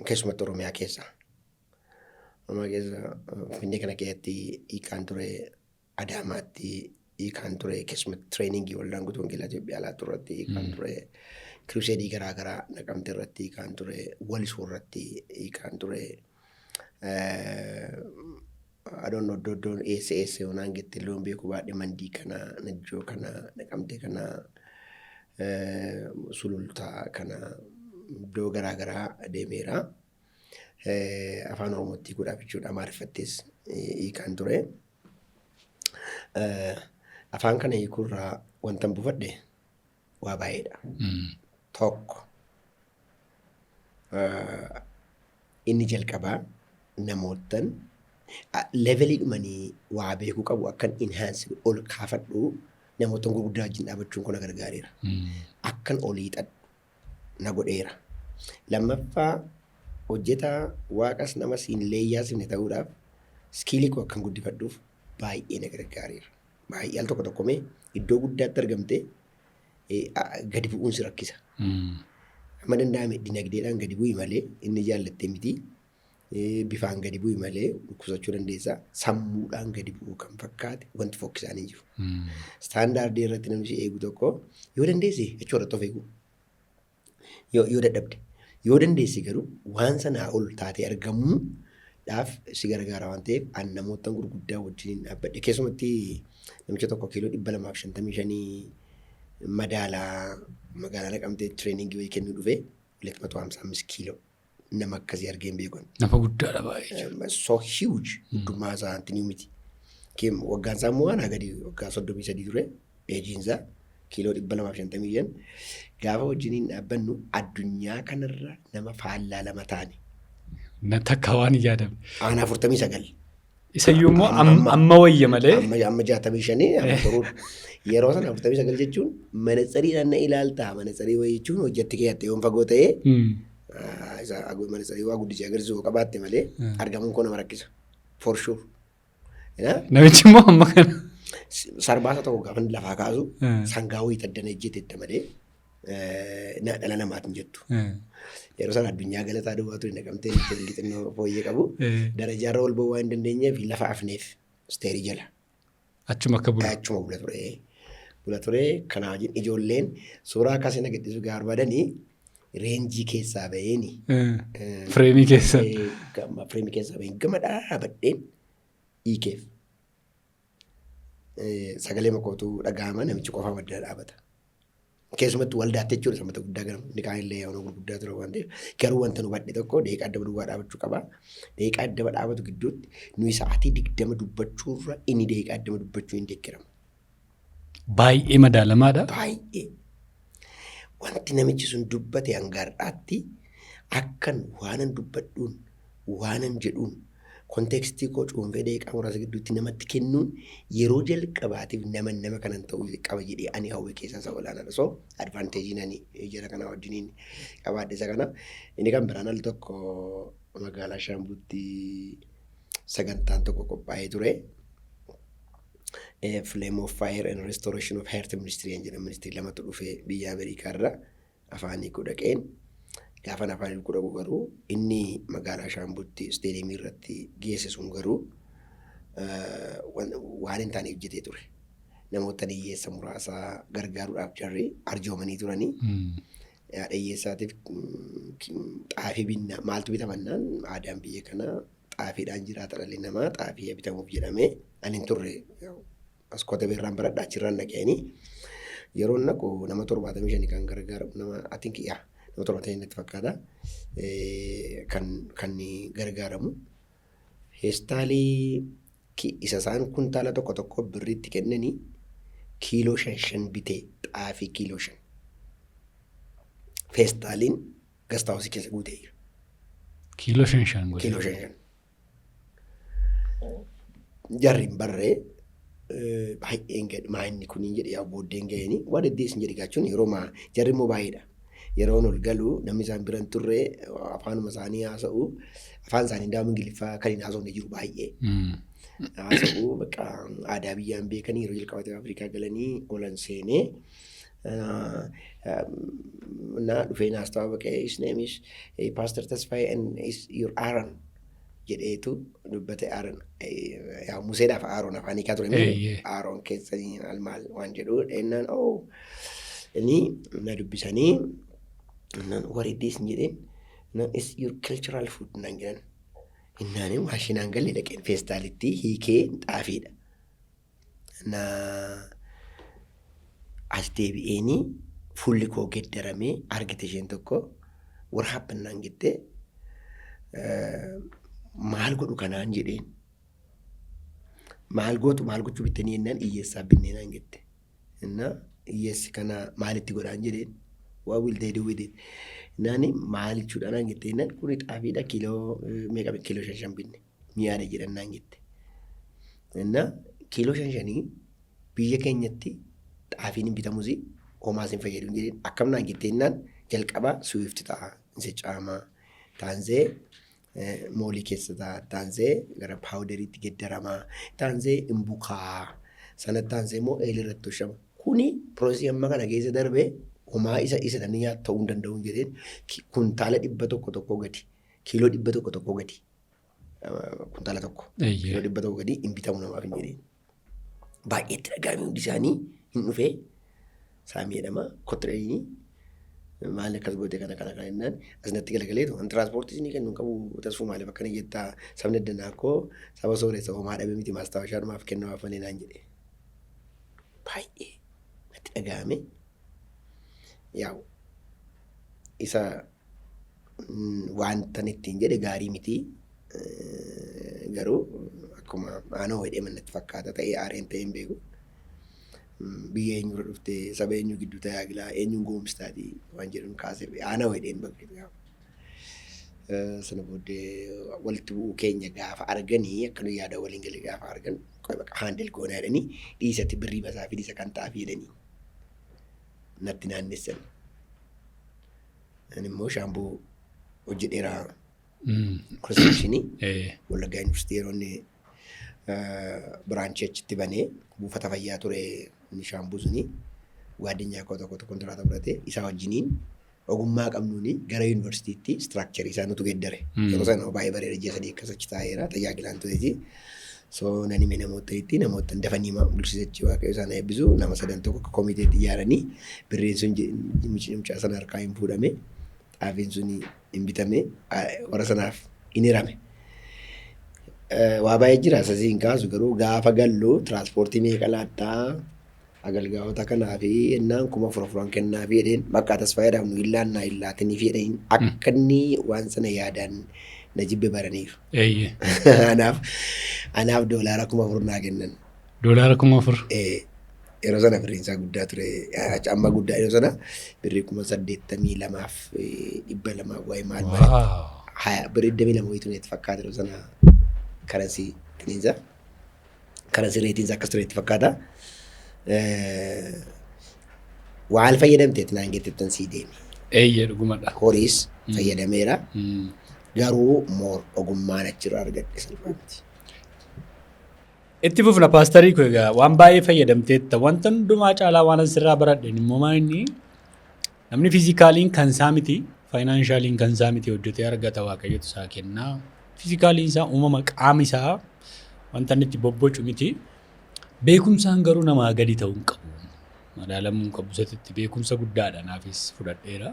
Keessumatti Oromiyaa keessa. Oromiyaa keessa Finfinnee kana keessatti hiikaan ture Adaamaatti hiikaan ture keessumatti tireeningii waldaan guutuu wangeelaa Itoophiyaa laatu irratti hiikaan ture kiruseedii garaa garaa Naqamtee irratti hiikaan ture Walisoo irratti hiikaan ture. Adoon oddoon eessa yoonaan getti loon beeku baadhee mandii kana najjoo kana Naqamtee kana sulultaa kana iddoo garaa garaa deemeera. Afaan Oromootti godhaaf jechuudha Amaariffattis hiikaan ture. Afaan kana hiikurraa wantan buufadhe waa baay'eedha. Tokko inni jalqabaa namootan levelii dhumanii waa beekuu qabu akkan inhaansi ol kaafadhu namootan gurguddaa wajjin dhaabachuun kun na gargaareera. Akkan olii xadhu na godheera. Lammaffaa hojjetaa waaqas namas hin leeyyaasifne ta'uudhaaf skiilii koo akkan guddifadhuuf baay'ee na gargaareera. Baay'ee al tokko tokkomee iddoo guddaatti argamtee gadi bu'uun si rakkisa. Amma danda'ame dinagdeedhaan gadi bu'i malee inni jaallattee miti. Bifaan gadi bu'i malee dhukkubsachuu dandeessa. Sammuudhaan gadi bu'uu kan fakkaate wanti fokkisaan hin jiru. Staandaardii irratti namni eegu tokko yoo dandeesse jechuu irratti of eegu. Yoo dadhabde. Yoo dandeesse garuu waan sanaa ol taatee argamuudhaaf si gargaara waan ta'eef an namoota gurguddaa wajjin dhaabbadhe. Keessumatti namicha tokko kiiloo 255 madaalaa magaalaa Naqamtee tireeningii wayii kennuu dhufee 255 kiiloo. Nama akkasii argeen beekon. Nama guddaadha baay'ee. So huge. Guddummaa isaa antinii miti. Waggaan isaa immoo waan gadi waggaa 33 ture. Eejiinsaa kiiloo 255. Gaafa wajjiniin dhaabbannu addunyaa kanarra nama faallaa lama taane. Na takka waan yaadame. Aanaa 49. Isayyuu immoo amma wayya malee. Amma 65 amma turuudha. Yeroo sana 49 jechuun manatsariidhaan na ilaaltaa. Manatsarii wayii jechuun hojjetti keeyatte yoon fagoo ta'ee. Manatsarii waa guddisee agarsiisuu qabaatte malee argamuun koo nama rakkisa. For sure. Namichi immoo amma kana. Sarbaasa tokko gaafa lafaa kaasu sangaa wayii taddana ejjetette malee dhala namaatiin jettu. Yeroo sana addunyaa galataa duwwaa ture Naqamtee xinnoo fooyyee qabu. Darajaarra ol ba'uu waan hin dandeenyeef lafa afneef isteerii jala. Achuma akka bula. Achuma bula ture. Bula ture kanaa wajjin ijoolleen suuraa akkasii na gadhiisuu barbaadanii reenjii keessaa ba'eeni. Fireemii keessaa. Fireemii keessaa ba'een gama dhaabadheen hiikeef. Sagalee makootuu dhaga'ama namichi qofaa maddana dhaabata. Keessumatti waldaatti jechuudha sammata guddaa gara inni kaanillee yaa'u gurguddaa ture waan ta'eef garuu wanta nu badhe tokko deeqaa adda duwwaa dhaabachuu qaba. Deeqaa adda dhaabatu gidduutti nuyi sa'aatii 20 dubbachuurra inni deeqaa adda dubbachuu hin deekkiramu. Baay'ee madaalamaadha. Baay'ee. Wanti namichi sun dubbate hangaar'aatti akkan waanan dubbadhuun waanan jedhuun kontekstii koo cuunfee deeqaa muraasa gidduutti namatti kennuun yeroo jalqabaatiif nama kanan ta'uu qaba jedhee ani hawwee keessaa isa olaanaadha. So advaanteejiin ani jara kanaa wajjiniin qabaadhe isa kana. Inni kan biraan al tokko magaalaa Shaambuutti sagantaan tokko qophaa'ee ture. Flame of Fire and Restoration of Health Ministry jedhamu ministirii lamatu dhufee biyya Ameerikaa irraa afaanii dhaqeen. Gaafa afaan godhamu garuu inni magaalaa Shaambuutti isteediyeemii irratti geessisuun garuu waan hin taane hojjetee ture. Namoota hiyyeessa muraasaa gargaaruudhaaf jarri arjoomanii turanii. Hiyyeessaatiif xaafii binna maaltu bitamannaan aadaan biyya kanaa xaafiidhaan jiraata dhalli namaa xaafii bitamuuf jedhamee ani hin turre as kotee irraan baradhaa achirraan dhaqeeni yeroo naqu nama 75 kan gargaaru nama atinki yaa. Nama 70 natti fakkaata kan gargaaramu. Heestaalii isa isaan kuntaala tokko birriitti kennanii kiiloo 5 bitee xaafii kiiloo 5 feestaaliin gastaawusii keessa guutee jira. Kiiloo 5 godhe. Kiiloo 5. Jarriin barree baay'een gadi maayinni kuniin jedhe yaa booddeen ga'eenii waan deddeessin jedhe gaachuun yeroo jarri immoo baay'eedha. Yeroon ol galu namni isaan biran turre afaanuma isaanii haasa'u afaan isaanii daa'ima Ingiliffaa kan hin haasofne jiru baay'ee. Haasa'u bakka aadaa biyyaan beekanii yeroo jalqabatee Afrikaa galanii olan seenee na dhufee naas ta'aa baqee his name is Pastor Tasfaayee and is your Aaron jedheetu dubbate Aaron yaa Museedhaaf Aaron afaan hiikaa ture Aaron keessanii almaal waan jedhu ennaan inni na dubbisanii what it is jedheen is your cultural food naan jedhan innaan maashinaan galee dhaqeen feestaalitti hiikee xaafiidha na as deebi'eenii fuulli koo geddaramee argite isheen tokko warhaabbannaan jettee maal godhu kanaan jedheen maal gochuu bittanii jennaan hiyyeessaa binnee naan jette inna hiyyeessi kana maalitti godhaan jedheen what will they do with it naani maal jechuudha naan jette jennaan kuni xaafiidha kiiloo meeqa kiiloo 5 binne miyaada jedhan naan jette inna kiiloo 5 biyya keenyatti xaafiin hin bitamuusi homaas hin fayyadu jedheen akkam naan jette jennaan jalqaba suwifti ta'a inse caamaa taanzee moolii keessa taanzee gara paawuderiitti geddaramaa taanzee imbukaa sana taanzee immoo eelirratti toshama kuni piroosii amma kana keessa darbee homaa isa namni nyaatu ta'uu hin danda'u jedheen kuntaala 100 gadi kiiloo 100 gadi kuntaala tokko kiiloo 100 gadi hin bitamu namaaf hin jedheen baay'eetti dhagaame hundi isaanii hin dhufee saamii jedhama kottireenii maal akkas goote kana jennaan asnatti galagaleetu an tiraanspoortii isinii kennu qabu tasfuu maaliif akkana jettaa sabni addanaa koo saba sooressa homaa dhabe miti maastaawashaa dhumaaf kennawaaf malee naan jedhe baay'ee natti dhagaame yaa'u isa waantan ittiin jedhe gaarii miti garuu akkuma aanoo hedhee mannatti fakkaata ta'ee aareen ta'ee hin beeku. Biyya eenyurra dhufte saba eenyu gidduu tajaajilaa eenyuun goomstaati waan jedhuun kaasee aanaa hedheen bakka sana booddee walitti bu'uu keenya gaafa arganii akka nu yaada waliin galee gaafa argan haandel goonaa jedhanii dhiisatti birrii basaa fi dhiisa kan taa'aaf jedhanii natti naannessan. Ani immoo shaamboo hojjedheeraa konstrukshinii Wallaggaa Yuunivarsiitii yeroo inni biraanchii achitti banee buufata fayyaa ture inni shaambuu suni waadinyaa koo tokko kontiraata fudhate isaa wajjiniin ogummaa qabnuuni gara yuunivarsiitiitti istiraakcharii isaa nutu geddare. Yeroo sana baay'ee bareeda ji'a 3 akkas achi taa'eera tajaajilaan tureeti. So nani mee namoota dafanii bulchisechi waaqayyo isaan eebbisu nama 3 tokko komiteetti ijaaranii birriin sun mucaa sana harkaa hin fuudhame xaafiin suni hin bitame warra sanaaf hin hirame. Waa baay'ee jira asasiin kaasu garuu gaafa gallu tiraanspoortii meeqa laattaa agalgaa'ota kanaa fi ennaan 4,000 kennaa fi jedheen bakka Tasfaayeedhaaf nu illaannaa illaatinii fi jedheen akka inni waan sana yaadaan na jibbe baraniiru. Anaaf doolaara 4,000 naa kennan. Doolaara 4,000? Yeroo sana birriinsaa guddaa ture. Amma guddaa yeroo sana birrii 82,200 waa'ee maal birrii 22 wayitu neetti fakkaata yeroo sana. Karansi kiniinsa karansi reetiinsa akkas tureetti fakkaata. Waan fayyadamteet naan jettettan sii deemi. Dhugumadha. Horiis fayyadameera. Garuu moor ogummaan achirraa argadhe salphaatti. Itti fufna paastarii koo egaa waan baay'ee fayyadamteetta wanta hundumaa caalaa waan asirraa baradheen immoo maanni namni fiizikaaliin kan isaa miti faayinaanshaaliin kan isaa miti hojjetee argata waaqayyotu isaa kennaa. Fiizikaaliin isaa uumama qaama isaa wanta inni itti bobbocu miti. Beekumsaan garuu namaa gadi ta'uu hin qabu. Madaalamuu hin qabu isatti beekumsa guddaadha naafis fudhadheera.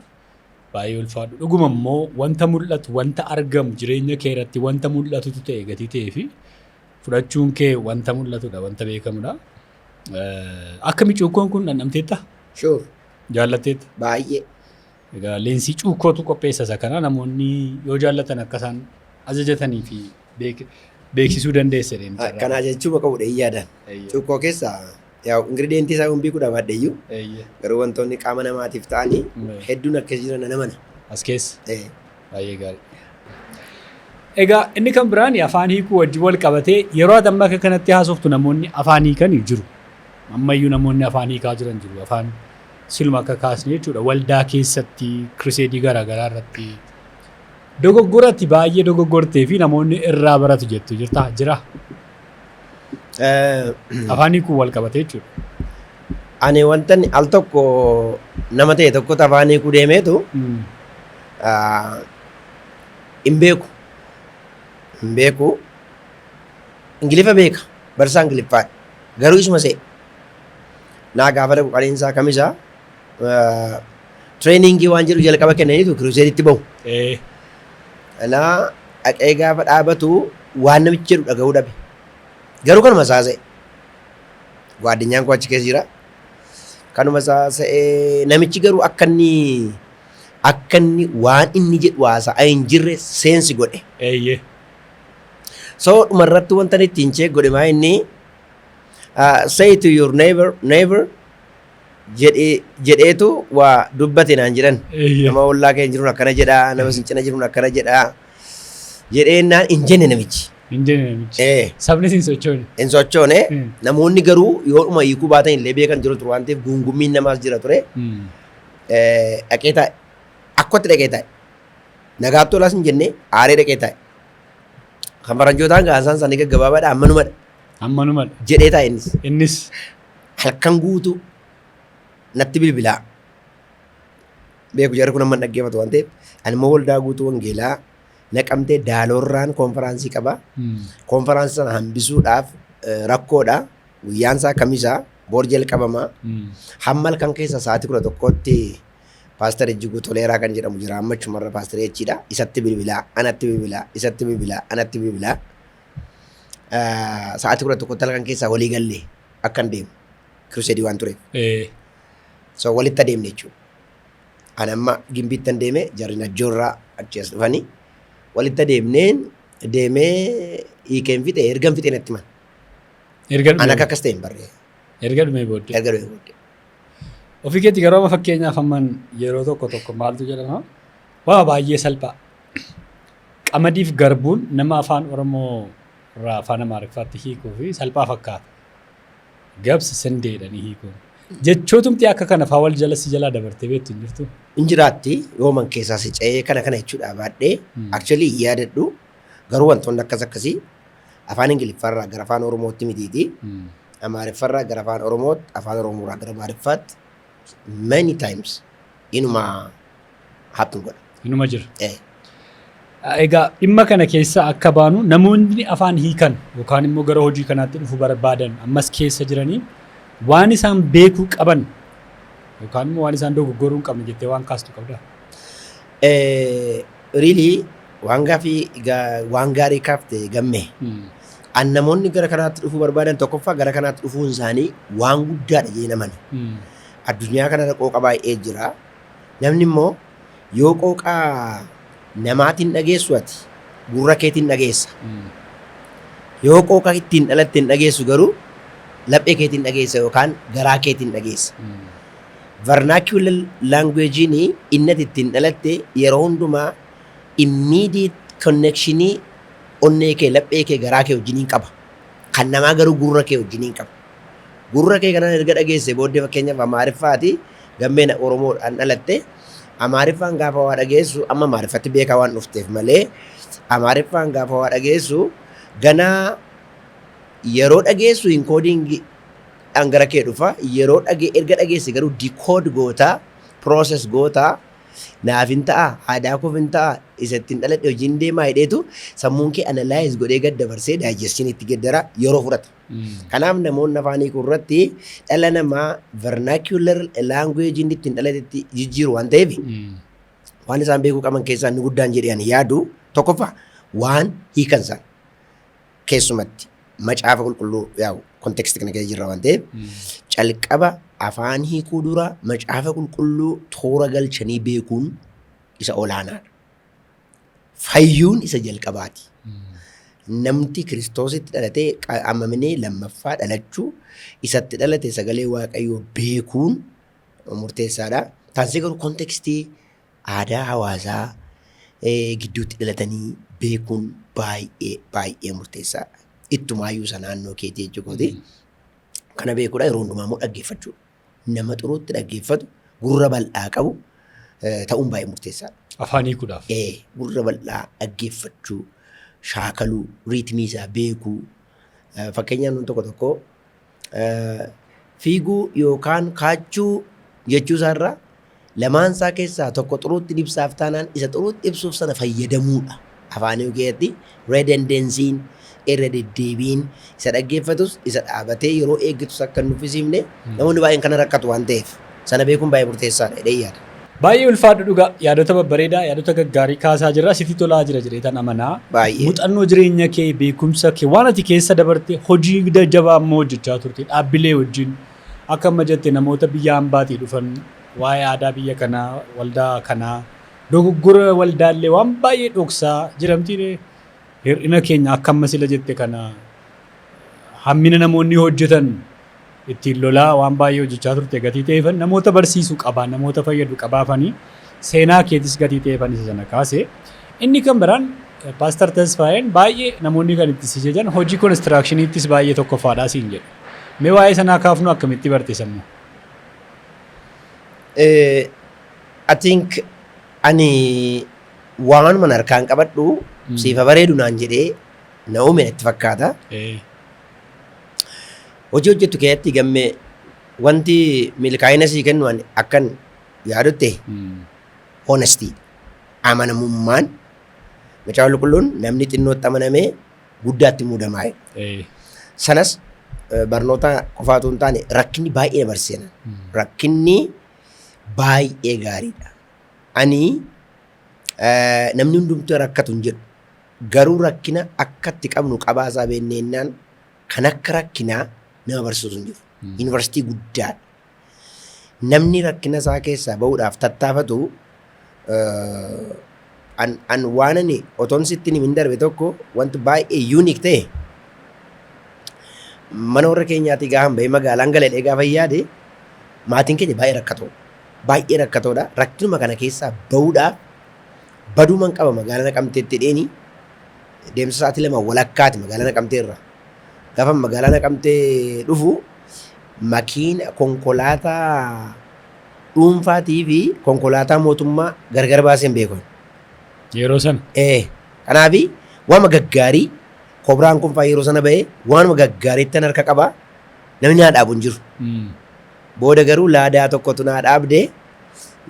Baay'ee ulfaadhu. Dhuguma immoo wanta mul'atu wanta argamu jireenya kee irratti wanta mul'atutu ta'e gatii ta'ee fi fudhachuun kee wanta mul'atudha wanta beekamudha. Akkami cuukkoon kun dhandhamteetta? Sure. Jaallatteetta? Baay'ee. Egaa leensii cuukkootu qopheessa isa kana namoonni yoo jaallatan akkasaan ajajatanii fi beeksisuu dandeesse. Kanaa jechuun bakka bu'ee yaadaan. Cuukkoo keessaa Yaa ingiridiyentii isaa hin beekuu dhabaadheeyyuu garuu wantoonni qaama namaatiif ta'anii hedduun akkas jiran nama na. As keessa. Baay'ee gaarii. Egaa inni kan biraan afaan hiikuu wajjin wal qabatee yeroo amma akka kanatti haasoftu namoonni afaan hiikan jiru. Ammayyuu namoonni afaan hiikaa jiran jiru. Afaan silma akka kaasne jechuudha. Waldaa keessatti kiriseedii garaagaraa irratti dogoggoratti baay'ee dogoggortee fi namoonni irraa baratu jettu jira. Afaan hiikuu wal qabatee jechuudha. Ani wantan al tokko nama ta'e tokkotu afaan hiikuu deemeetu hin beeku ingilifa beeka barsaa ingiliffaa garuu isuma se'e naa gaafa dhaqu qaliinsaa kamisaa tireeningii waan jedhu jalqaba kennaniitu kiruuseeditti bahu. Anaa dhaqee gaafa dhaabatu waan namichi jedhu dhaga'uu dhabe. Garuu kanuma saasa'e. Gwaaddinyaan koo achi keessa jira. Kanuma saasa'e namichi garuu akka inni waan inni jedhu haasa'aa hin jirre seensi godhe. So dhumarratti wanta ittiin cheek godhe maa inni say to your neighbor jedheetu waa dubbate naan jedhan. Nama ollaa keenya jiruun akkana jedhaa nama sincina jiruun akkana jedhaa jedheennaan hin jenne namichi. Sabni hin sochoone. Hin sochoone namoonni garuu yoodhuma hiikuu baatan illee beekan jiru ture waan ta'eef guungummiin namaas jira ture. Dhaqee taa'e akkatti dhaqee taa'e nagaatti tolaas hin jenne aaree dhaqee taa'e. Kan faranjootaan gaasaan isaanii gaggabaabaadha ammanumadha jedhee taa'e innis halkan guutuu natti bilbilaa beeku jarri kun amma dhaggeeffatu waan ta'eef ani immoo waldaa guutuu wangeelaa naqamtee daaloorraan konferaansii qaba. Konferaansii sana hambisuudhaaf rakkoodha. Guyyaan isaa kamisaa boor jalqabamaa. Hamma halkan keessa sa'aatii 11tti Paaster Ejjiguu Toleeraa kan jedhamu jira. Amma achumarra Paaster Echiidha. Isatti bilbilaa, anatti bilbilaa, isatti bilbilaa, anatti bilbilaa. Sa'aatii 11tti halkan keessaa walii gallee akkan deemu. Kiruseedii waan tureef. So walitti adeemne jechuudha. Ani amma gimbiitti deeme jarri najjoorraa achi as dhufanii. Walitti deemee hiikeen fixe ergan fixe natti himan. Ani akka akkas ta'e hin barree. Erga dhumee booddee. Ofii keetti garuu amma fakkeenyaaf amman yeroo tokko maaltu jedhama waa baay'ee salphaa. Qamadiif garbuun nama afaan Oromoo irraa afaan Amaariffaatti hiikuu fi salphaa fakkaata. Gabsi sindeedhanii hiikuun. Jechootumti akka kana faa wal jalaa dabartee beektu hin jirtu. Injiraatti yooman keessaa si ce'ee kana jechuudha baadhee actually yaadadhu garuu wantoonni akkasii afaan Ingiliffaarraa gara afaan Oromootti mitiiti. Amaariffaarraa gara afaan Oromootti afaan Oromoorraa gara Amaariffaatti many times inuma happen godha. Inuma jira. Egaa dhimma kana keessa akka baanu namoonni afaan hiikan yookaan immoo gara hojii kanaatti dhufuu barbaadan ammas keessa jiranii waan isaan beekuu qaban yookaan immoo waan isaan dogoggoruu hin qabne jettee waan kaastu qabdaa? Really waan gaarii kaafte gammee. An namoonni gara kanaatti dhufuu barbaadan tokkoffaa gara kanaatti dhufuun isaanii waan guddaadha jee namani. Addunyaa kanarra qooqa baay'ee jira. Namni immoo yoo qooqaa namaatiin dhageessu ati gurra keetiin dhageessa. Yoo qooqa ittiin dhalatte hin dhageessu garuu laphee keetiin dhageessa yookaan garaa keetiin dhageessa. Vernacular language'n inni ittiin dhalatte yeroo hundumaa immediate connectionii onnee kee laphee kee garaa kee wajjiniin qaba. Kan namaa garuu gurra kee wajjiniin qaba. Gurra kee kanaan erga dhageesse booddee fakkeenyaaf Amaariffaati gammeen Oromoodhaan dhalatte Amaariffaan gaafa waa dhageessu amma Amaariffatti beekaa waan dhufteef malee Amaariffaan gaafa waa dhageessu ganaa yeroo dhageessu inkoodingi dhangara kee dhufa yeroo erga dhageesse garuu dikood gootaa process gootaa naaf hin ta'a aadaa koof hin ta'a isattiin dhaladhe hojiin deemaa hidheetu sammuun kee analyze godhee gad dabarsee digestion itti geddara yeroo fudhata. Kanaaf namoonni afaan hiikuu irratti dhala namaa vernacular language inni ittiin dhalatetti jijjiiru waan ta'eef waan isaan beekuu qaban keessaa inni guddaan jedhee ani yaadu tokkoffaa waan hiikan isaan keessumatti macaafa qulqulluu yaa'u kontekstii kana keessa jirra waan ta'eef calqaba afaan hiikuu dura macaafa qulqulluu toora galchanii beekuun isa olaanaadha. Fayyuun isa jalqabaati. namti Kiristoositti dhalatee amaminee lammaffaa dhalachuu isatti dhalate sagalee Waaqayyoo beekuun murteessaadha. Taasisee garuu kontekstii aadaa hawaasaa gidduutti dhalatanii beekuun baay'ee murteessaadha. Ittumaayyuu isa naannoo keetii jechuudha. Kana beekuudha yeroo hundumaa immoo dhaggeeffachuudha. Nama xuruutti dhaggeeffatu gurra bal'aa qabu ta'uun baay'ee murteessaadha. Afaan hiikuudhaaf. Gurra bal'aa dhaggeeffachuu, shaakaluu, riitmii isaa beekuu. Fakkeenyaaf nun tokko fiiguu yookaan kaachuu jechuu isaarraa lamaan isaa keessaa tokko xuruutti ibsaaf taanaan isa xuruutti ibsuuf sana fayyadamuudha. Afaan keessatti redundansiin irra deddeebiin isa dhaggeeffatus isa dhaabatee yeroo eeggatus akka hin nuffisiifne namoonni baay'een kana rakkatu waan ta'eef sana beekuun baay'ee murteessaadha jedhee yaada. Baay'ee ulfaadhu dhugaa yaadota babbareedaa yaadota gaggaarii kaasaa jirra sitti tolaa jira jedheetan amanaa. Baay'ee. Muuxannoo jireenya kee beekumsa kee waan ati keessa dabarte hojii jajjabaa ammoo hojjechaa turte dhaabbilee wajjin akka amma jette namoota biyya hambaatii dhufan waa'ee aadaa biyya kanaa waldaa kanaa dogoggora waldaallee waan baay'ee dhoksaa jiramtiin hir'ina keenya akka amma sila jette kana hammina namoonni hojjetan ittiin lolaa waan baay'ee hojjechaa turte gatii ta'eefan namoota barsiisuu qabaa namoota fayyadu qabaafanii seenaa keetis gatii ta'eefan isa sana kaase inni kan biraan Paastar Tasfaayeen baay'ee namoonni kan itti si jejan hojii konistiraakshiniittis baay'ee tokkoffaadhaa siin jedhu. Mee waa'ee sanaa kaafnu akkamitti barte sammuu? I think ani waan mana harkaan qabadhu siifa bareedu naan jedhee na uume natti fakkaata. Hojii hojjettu keessatti gammee wanti milkaa'ina sii kennu akkan yaadutte honestii amanamummaan macaafa qulqulluun namni xinnootti amanamee guddaatti muudamaa. Sanas barnoota qofaatu hin taane rakkinni baay'ee barsiisan. Rakkinni baay'ee gaariidha. Ani namni hundumtuu rakkatu hin jedhu. Garuu rakkina akka itti qabnu qabaasaa beenneenyaan kan akka rakkinaa nama barsiisu hin jiru. Yuunivarsiitii guddaadha. Namni rakkina isaa keessaa bahuudhaaf tattaafatu an waan ani otoon sitti hin darbe tokko wanti baay'ee yuunik ta'e mana warra keenyaatti gaafa bahee magaalaan galee gaafa yaade maatiin keenya baay'ee rakkatoo. Baay'ee rakkatoodha. Rakkinuma kana keessaa bahuudhaaf baduuman qaba magaalaa Naqamteetti dheeni deemsa sa'aatii lama walakkaati magaalaa Naqamtee irraa. Gaafa magaalaa Naqamtee dhufu makiina konkolaataa dhuunfaatii fi konkolaataa mootummaa gargar baaseen beekan. Yeroo sana? Kanaafi waanuma gaggaarii kobraan kun fa'aa yeroo sana bahee waanuma gaggaariitti harka qabaa namni naa dhaabu hin jiru. Booda garuu laadaa tokkotu naa dhaabdee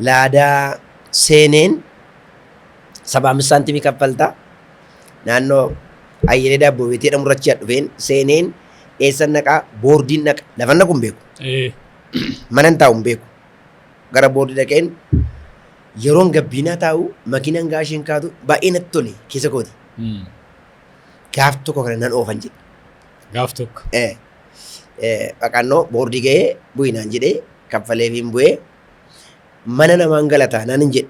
laadaa seeneen 75 saantimii kaffaltaa naannoo ayyalee daabboo beetee dhamurrachaa dhufeen seeneen eessan naqaa boordiin naqa lafan naqu hin beeku. Mana hin taa'u hin beeku. Gara boordii dhaqeen yeroon gabbiinaa taa'u makiinaan gaashiin kaatu baay'ee natti tole keessa kooti. Gaaf tokko kana nan oofan jedhe. Gaaf tokko. Dhaqannoo boordii ga'ee bu'inaan jedhee kaffalee fi bu'ee mana namaan galataa naan hin jedhe.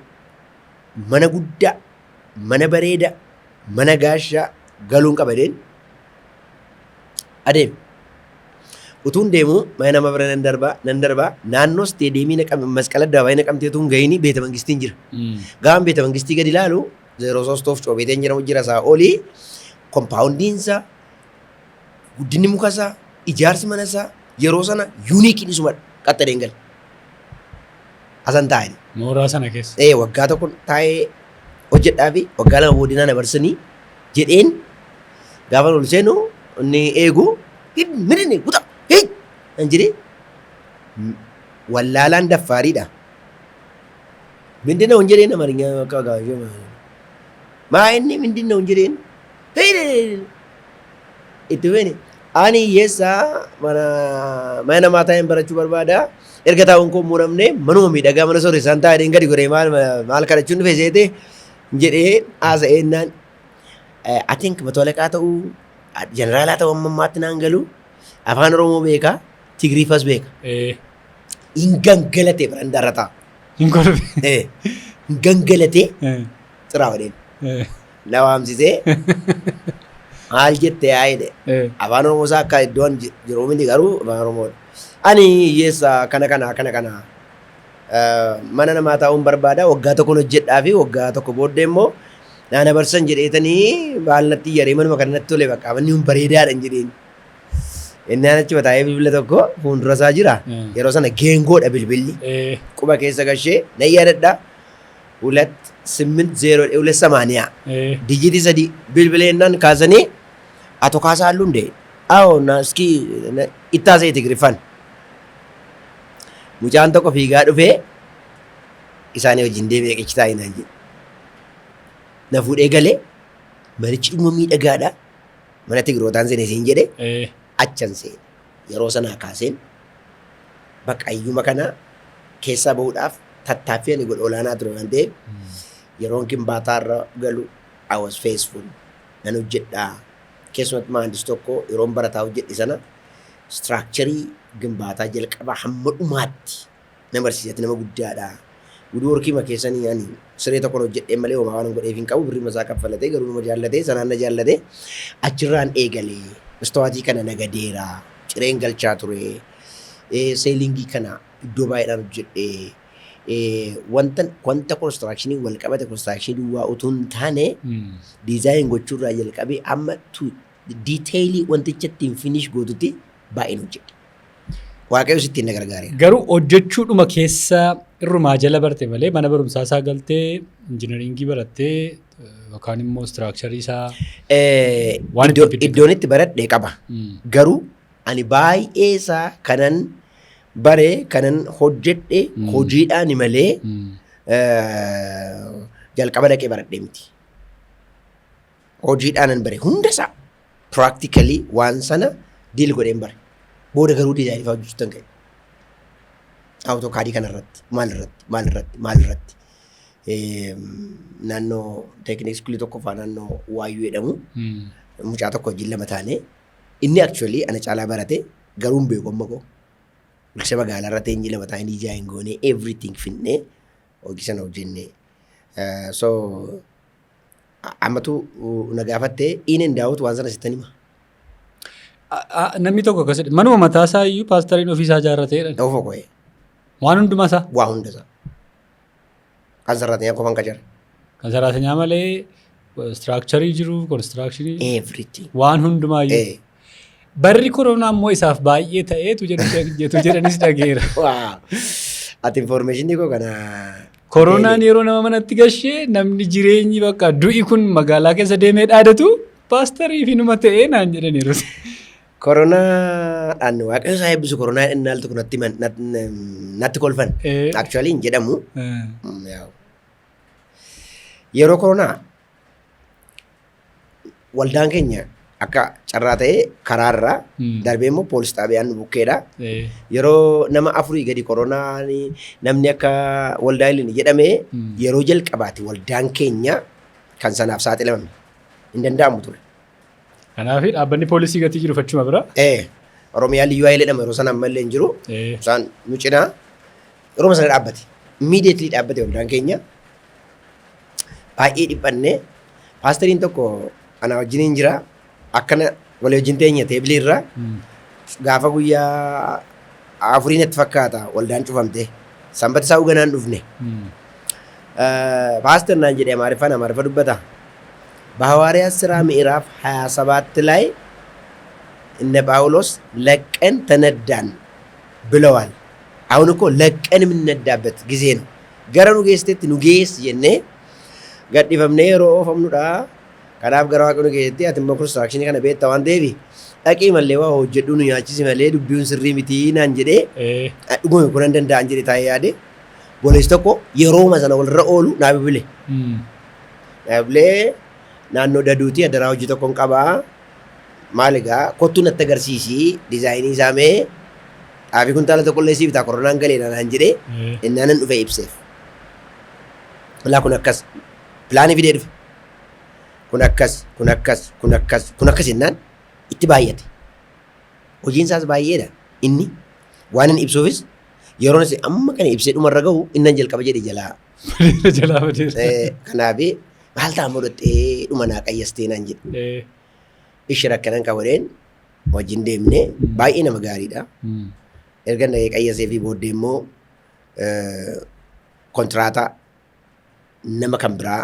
Mana guddaa, mana bareedaa, mana gaashaa galuun qabadeen adeeme. Utuun deemu mana nama bira nan darbaa naannoo isteediyeemii masqala Addabaayii Naqamteetu hin gahiin beeta mangistiin jira. Gaafa beeta mangistii gadi ilaalu 03 coobeeteen jedhamu jira isaa olii kompaawundiinsaa guddinni mukasaa ijaarsi mana isaa yeroo sana yuuniikiin isuma qaxxadeen gala. Asan taa'e. Mooraa sana keessa. Waggaa tokko taa'ee hojjedhaa fi waggaa lama boodinaa na barsanii jedheen gaafa ol seenu inni eegu midhine kutaa an jedhee wallaalaan daffaariidha. Mindina hin jedheen amarinya akka gaafii maa inni mindina hin jedheen itti feene ani hiyyeessaa mana namaa taa'een barachuu barbaada. Erga taa'uun koo muramne manuma miidhagaa mana sooressaan taa'een gadi goree maal kadhachuun dhufe seete jedhee haasa'eennaan I think matolaqaa ta'uu jeneraalaa ta'uu ammammaatti naan galu afaan Oromoo beekaa Tigriifas beeka. Hin gangalatee barandaarra ta'a. Hin kolfe. Hin gangalatee xiraa wadeen. Na waamsisee maal jettee yaa'edhe afaan oromoo isaa akka iddoon jiru miti garuu afaan oromoo ani hiyyeessa kana mana namaa taa'uun barbaada waggaa tokko hojjedhaa fi waggaa tokko booddee immoo naana barsan jedheetanii baalnatti yaree manuma kanatti tole bakka manni kun bareedaadha jedheen. Innaan achi bataa'ee bilbila tokko fuuldura isaa jira. Yeroo sana geengoodha bilbilli. Quba keessa gashee na yaadadha. 280 dijiti 3 bilbileennaan kaasanii ato kaasaa halluu awo naaskii ittaasee tigriffan. Mucaan tokko fiigaa dhufee isaanii wajjin deemee qeechitaa hinaan jedhe. Na fuudhee galee manichi dhuma miidhagaadha. Mana Tigrootaan seenee siin jedhe achan seene. Yeroo sanaa kaaseen baqayyuma kana keessaa bahuudhaaf tattaaffii ani godha olaanaa ture waan ta'eef yeroon Gimbaataarra galu I was faithful nan hojjedhaa. Keessumatti maandis tokko yeroon barataa hojjedhe sana structurii Gimbaataa jalqabaa hamma dhumaatti nama barsiisatti nama guddaadha. Guduu horkiima keessanii ani siree tokkoon hojjedhee malee homaa waan godheef hin qabu birrii masaa kaffalatee garuu nama jaallatee sanaan na jaallatee achirraan eegalee mastawaatii kana nagadeera cireen galchaa ture seelingii kana iddoo baay'eedhaan hojjedhee wanta konistirakshinii wal qabate konistirakshinii duwwaa utuu hin taane diizaayin gochuurraa jalqabee amma diiteeyilii wanticha ittiin finish gootutti baay'een hojjedhe. Waaqayyo sitti na gargaare. Garuu hojjechuudhuma keessa irrumaa jala barte malee mana barumsaa isaa galtee injinaringii barattee yookaan immoo istiraakcharii isaa iddoon itti baradhe qaba. Garuu ani baay'ee isaa kanan bare kanan hojjedhe hojiidhaan malee jalqaba dhaqee baradhee miti. Hojiidhaanan bare hunda isaa practically waan sana diil godheen bare. Booda garuu diizaayinii fa'aa hojjechuutan ka'e. Awutokaadii kanarratti maalirratti naannoo teekniik iskuulii tokko fa'aa naannoo waayyuu jedhamu mucaa tokko wajjin lama taane inni actually ana caalaa barate garuu hin beeku amma koo bulcha magaalaa irratti eenyi lama taane diizaayin goonee everything finnee hojii sana hojjennee so ammatu na gaafattee inni daawwatu waan sana sittan hima. Namni tokko akkasidha. Manuma mataasaa iyyuu paastariin ofiisaa ijaarrateedha. Dhufa qo'ee. Waan hundumasaa? Waa hundasaa. Kan sararatenyaa qofan qacara. Kan sararatenyaa malee istiraakcharii jiru, konistiraakshanii. Everything. Waan hundumaa iyyuu. Barri koronaa immoo isaaf baay'ee ta'eetu jedhanis dhageera. Ati informaashinii koo kana. Koronaan yeroo nama manatti gashee namni jireenyi bakka du'i kun magaalaa keessa deemee dhaadatu paastarii fi numa ta'ee naan jedhaniiru. Koronaadhaan waaqayyo isaa eebbisu koronaa innaaltu kun natti kolfan. Actually hin jedhamu. Yeroo koronaa waldaan keenya akka carraa ta'ee karaarraa darbee immoo poolis xaabiyaan bukkeedha. Yeroo nama 4 gadi koronaan namni akka waldaa illee jedhamee yeroo jalqabaati waldaan keenya kan sanaaf saaxilamame hin danda'amu ture. Kanaaf dhaabbanni poolisii gatii jiru fachuma bira. Oromiyaa liyyuu hayilee jedhama yeroo sana ammallee hin jiru. Isaan nu cinaa yeroo sana dhaabbate. Immediately dhaabbate waldaan keenya. Baay'ee dhiphannee paastariin tokko ana wajjiniin jira. Akkana walii wajjin teenya teebiliirra gaafa guyyaa 4 natti fakkaata waldaan cufamte. Sanbata isaa uganaan dhufne. Paastar naan jedhee Amaariffa dubbata. በሐዋርያት ሥራ ምዕራፍ 27 ላይ እነ ጳውሎስ ለቀን ተነዳን ብለዋል። አሁን እኮ ለቀን የምንነዳበት ጊዜ ነው። ገረኑ ጌስቴት ኑጌስ የኔ ገዲፈምኔ ሮኦፈምኑዳ ከናፍ ገራው አቀኑ ጌቴ አትመ ኮንስትራክሽን ከነ ቤት ታዋን ዴቢ አቂ መሌዋ ሆጀዱኑ ያቺስ መሌ ዱቢውን ስሪ ሚቲና እንጀዴ ዱጎ ኩን እንደንዳ እንጀዴ ታያዴ ቦሌስ ተኮ የሮ መሰነ ወልረ ኦሉ ናብብሌ ናብብሌ naannoo daduuti adaraa hojii tokkoon qabaa maal egaa kottuu natti agarsiisii diizaayinii isaa mee xaafii kuntaala tokkollee sii bitaa koronaan galee naan jedhee innaanan dhufe ibseef. Laa kun akkas pilaanii fidee dhufe kun akkas jennaan itti baay'ate. Hojiin isaas baay'eedha inni waan inni ibsuufis yeroon isa amma kana ibsee dhumarra gahu innan jalqaba jedhe jalaa. Kanaaf maal ta'a mudhattee dhuma naa qayyastee naan jedhe. ishee rakkanan qabareen wajjin deemnee baay'ee nama gaariidha. Erga dhaqee qayyasee fi booddee immoo kontiraataa nama kan biraa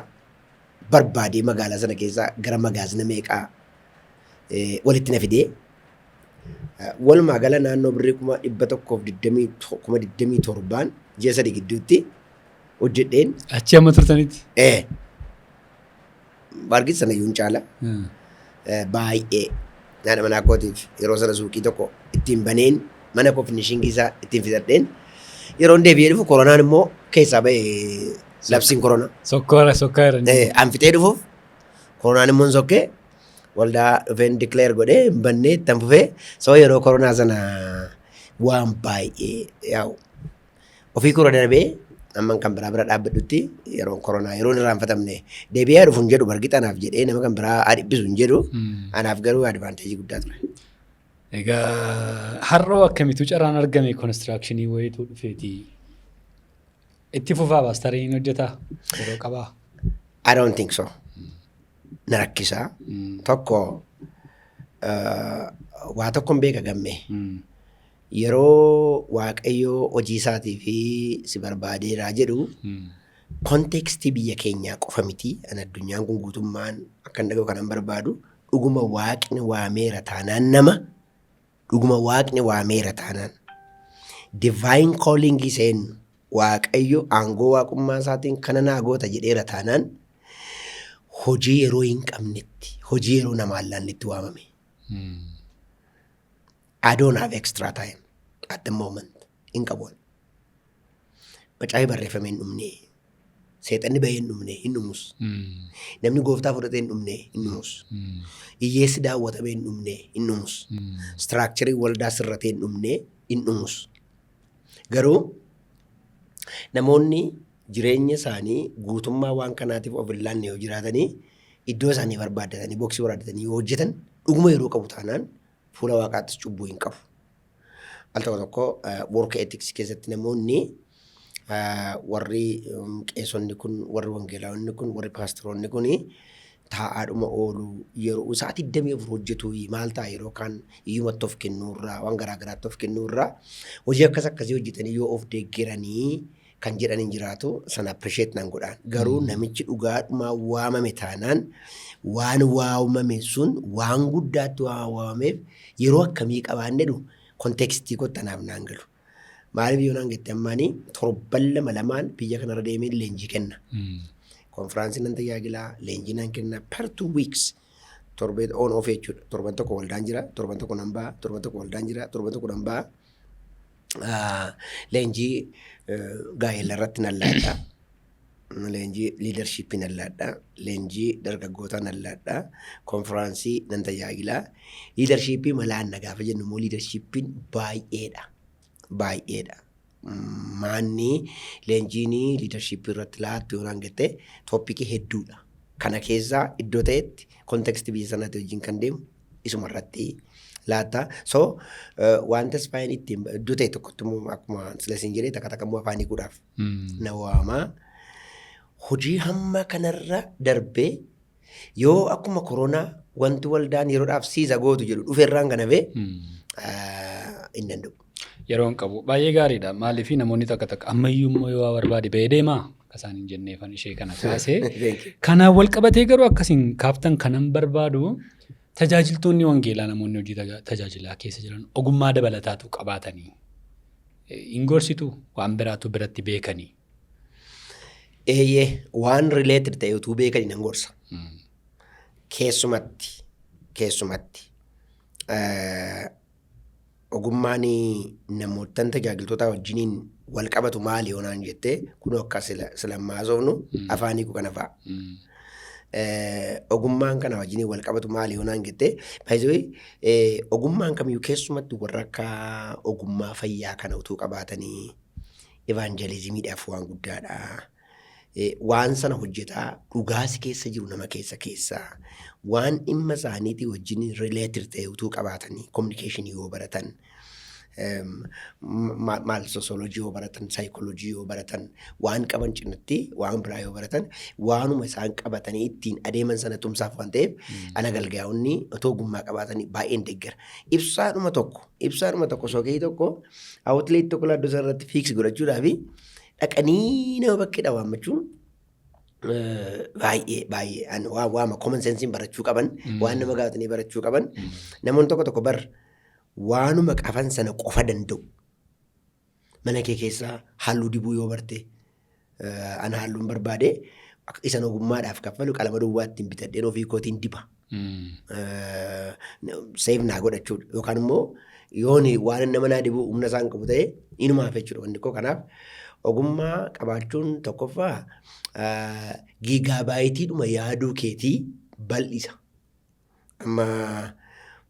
barbaadee magaalaa sana keessaa gara magaazina meeqaa walitti na fidee walumaa gala naannoo birrii 127 ji'a 3 gidduutti hojjedheen. Achi amma turtanitti? Baargii sana iyyuu hin caala. Baay'ee naannoo manaa kootiif yeroo sana suuqii tokko ittiin baneen mana koo finishingii isaa ittiin fixadheen yeroo deebi'ee dhufu koronaan immoo keessaa ba'e labsiin koronaa. Sokkaara. An fixee dhufuuf koronaan immoo hin sokkee waldaa dhufeen dikleer godhee hin bannee ittiin fufee soo yeroo koronaa sana waan baay'ee yaa'u ofii kora darbee amman kan biraa bira dhaabbadhutti yeroo koronaa yeroo irraanfatamne deebi'ee dhufu hin jedhu bargita anaaf jedhee nama kan biraa adibbisu hin jedhu anaaf garuu advaanteejii guddaa ture. Egaa har'oo akkamitu carraan argame konistiraakshanii wayiitu dhufeeti itti fufaa baastariin hojjetaa yeroo qabaa? I don't think so. Na rakkisaa. Tokko waa tokkoon beeka gamme. Yeroo waaqayyoo hojii isaatii fi si barbaadeeraa jedhu kontekstii biyya keenyaa qofa miti. An addunyaan kun guutummaan akkan dhaga'u kanan barbaadu dhuguma waaqni waameera taanaan nama dhuguma waaqni waameera taanaan divine calling iseen waaqayyo aangoo waaqummaa isaatiin kana naa goota jedheera taanaan hojii yeroo hin qabnetti hojii yeroo namaan laannetti waamame. I don't have extra time at the moment. In qabuun. Macaafni barreeffamee hin dhumne. Seexanni bahee hin dhumne hin dhumus. Namni gooftaa fudhatee hin dhumne hin dhumus. Hiyyeessi daawwatamee hin dhumne hin dhumus. Istiraakcharii waldaa sirratee hin dhumne hin dhumus. Garuu namoonni jireenya isaanii guutummaa waan kanaatiif of hin laanne yoo jiraatanii iddoo isaanii barbaaddatanii booksii waraaddatanii yoo hojjetan dhuguma yeroo qabu taanaan fuula waaqaattis cubbuu hin qabu. Al tokko tokko work ethics keessatti namoonni warri qeesonni kun warri wangeelaawonni kun warri paastoroonni kun taa'aadhuma oolu yeroo sa'aatii 24 hojjetu maal ta'a yeroo kaan iyyumatti of kennuurraa waan garaa garaatti of kennuurraa hojii akkasii hojjetanii yoo of deeggaranii kan jedhan hin jiraatu sana appreciate nan godhaan. Garuu namichi dhugaadhumaa waamame taanaan waan waamame sun waan guddaatti waan waamameef yeroo akkamii qabaanne dhu kontekstii kottanaaf naan galu. Maaliif yoo naan jette ammaanii torban lamaan biyya kanarra deemee leenjii kenna. Konfiraansiin nan tajaajilaa leenjii nan kenna per 2 weeks. Torbee on off jechuudha. Torban tokko waldaan jira, torban tokko nan ba'a, torban tokko waldaan jira, torban tokko nan ba'a. Leenjii gaa'ela irratti nan laadhaa. Leenjii liidarshiippii nan laadhaa. Leenjii dargaggootaa nan laadhaa. Konfiraansii nan tajaajilaa. Liidarshiippii malaan na gaafa jennu immoo liidarshiippiin baay'eedha. Baay'eedha. Maanni leenjiin liidarshiippii irratti laattu yoo naan jette tooppikii hedduudha. Kana keessaa iddoo ta'etti kontekstii biyya sanaatti wajjin kan deemu isuma irratti laata. So wanta spaayin ittiin iddoo ta'e tokkotti akkuma silasiin jedhee takka takka immoo afaanii godhaaf na waamaa. Hojii hamma kanarra darbee yoo akkuma koronaa wanti waldaan yeroodhaaf siisa gootu jedhu dhufeerraan kanafee hin danda'u. Yeroo hin qabu baay'ee gaariidha. Maaliif namoonni takka ammayyuu immoo yoo barbaade bahee deemaa akka isaan hin jenneefan ishee kana kaasee. Kanaan wal qabatee garuu akkasiin kaaftan kanan barbaadu tajaajiltoonni wangeelaa namoonni hojii tajaajilaa keessa jiran ogummaa dabalataatu qabaatanii hin gorsitu waan biraatu biratti beekanii. Eeyyee waan related ta'e utuu beekanii nan gorsa. Keessumatti ogummaan namootaan tajaajiltoota wajjiniin wal qabatu maali yoo naan jettee kun akka silammaa soofnu afaanii kana fa'a. Ogummaan kana wajjiniin wal qabatu maali yoo naan jettee ogummaan kamiyyuu keessumatti warra akka ogummaa fayyaa kana utuu qabaatanii evaanjeliizimiidhaaf waan guddaadha. Waan sana hojjetaa dhugaasi keessa jiru nama keessaa waan dhimma isaaniitii wajjin related ta'e utuu qabaatanii communication yoo baratan maal soosiyoolojii yoo baratan, saayikoolojii yoo baratan, waan qaban cinatti waan biraa yoo baratan, waanuma isaan qabatanii ittiin adeeman sana tumsaaf waan ta'eef ana galgaa'onni otoo ogummaa qabaatanii baay'een deeggara. Ibsaadhuma tokko sookee tokko awutleet tokko laaddoo isaa irratti fiiksi godhachuudhaaf dhaqanii nama bakkeedha waammachuun baay'ee waama common sense barachuu qaban, waan nama gaafatanii barachuu qaban. Namoonni tokko bar waanuma qaban sana qofa danda'u. Mana kee keessaa halluu dibuu yoo barte ana halluun barbaade isan ogummaadhaaf kaffalu qalama duwwaattiin bitadheen ofii kootiin diba. Seef naa godhachuudha. Yookaan immoo yoon waan nama naa dibu humna isaan qabu ta'e inumaaf jechuudha wanti koo. Kanaaf ogummaa qabaachuun tokkoffaa giigaabaayitiidhuma yaaduu keetii bal'isa. Amma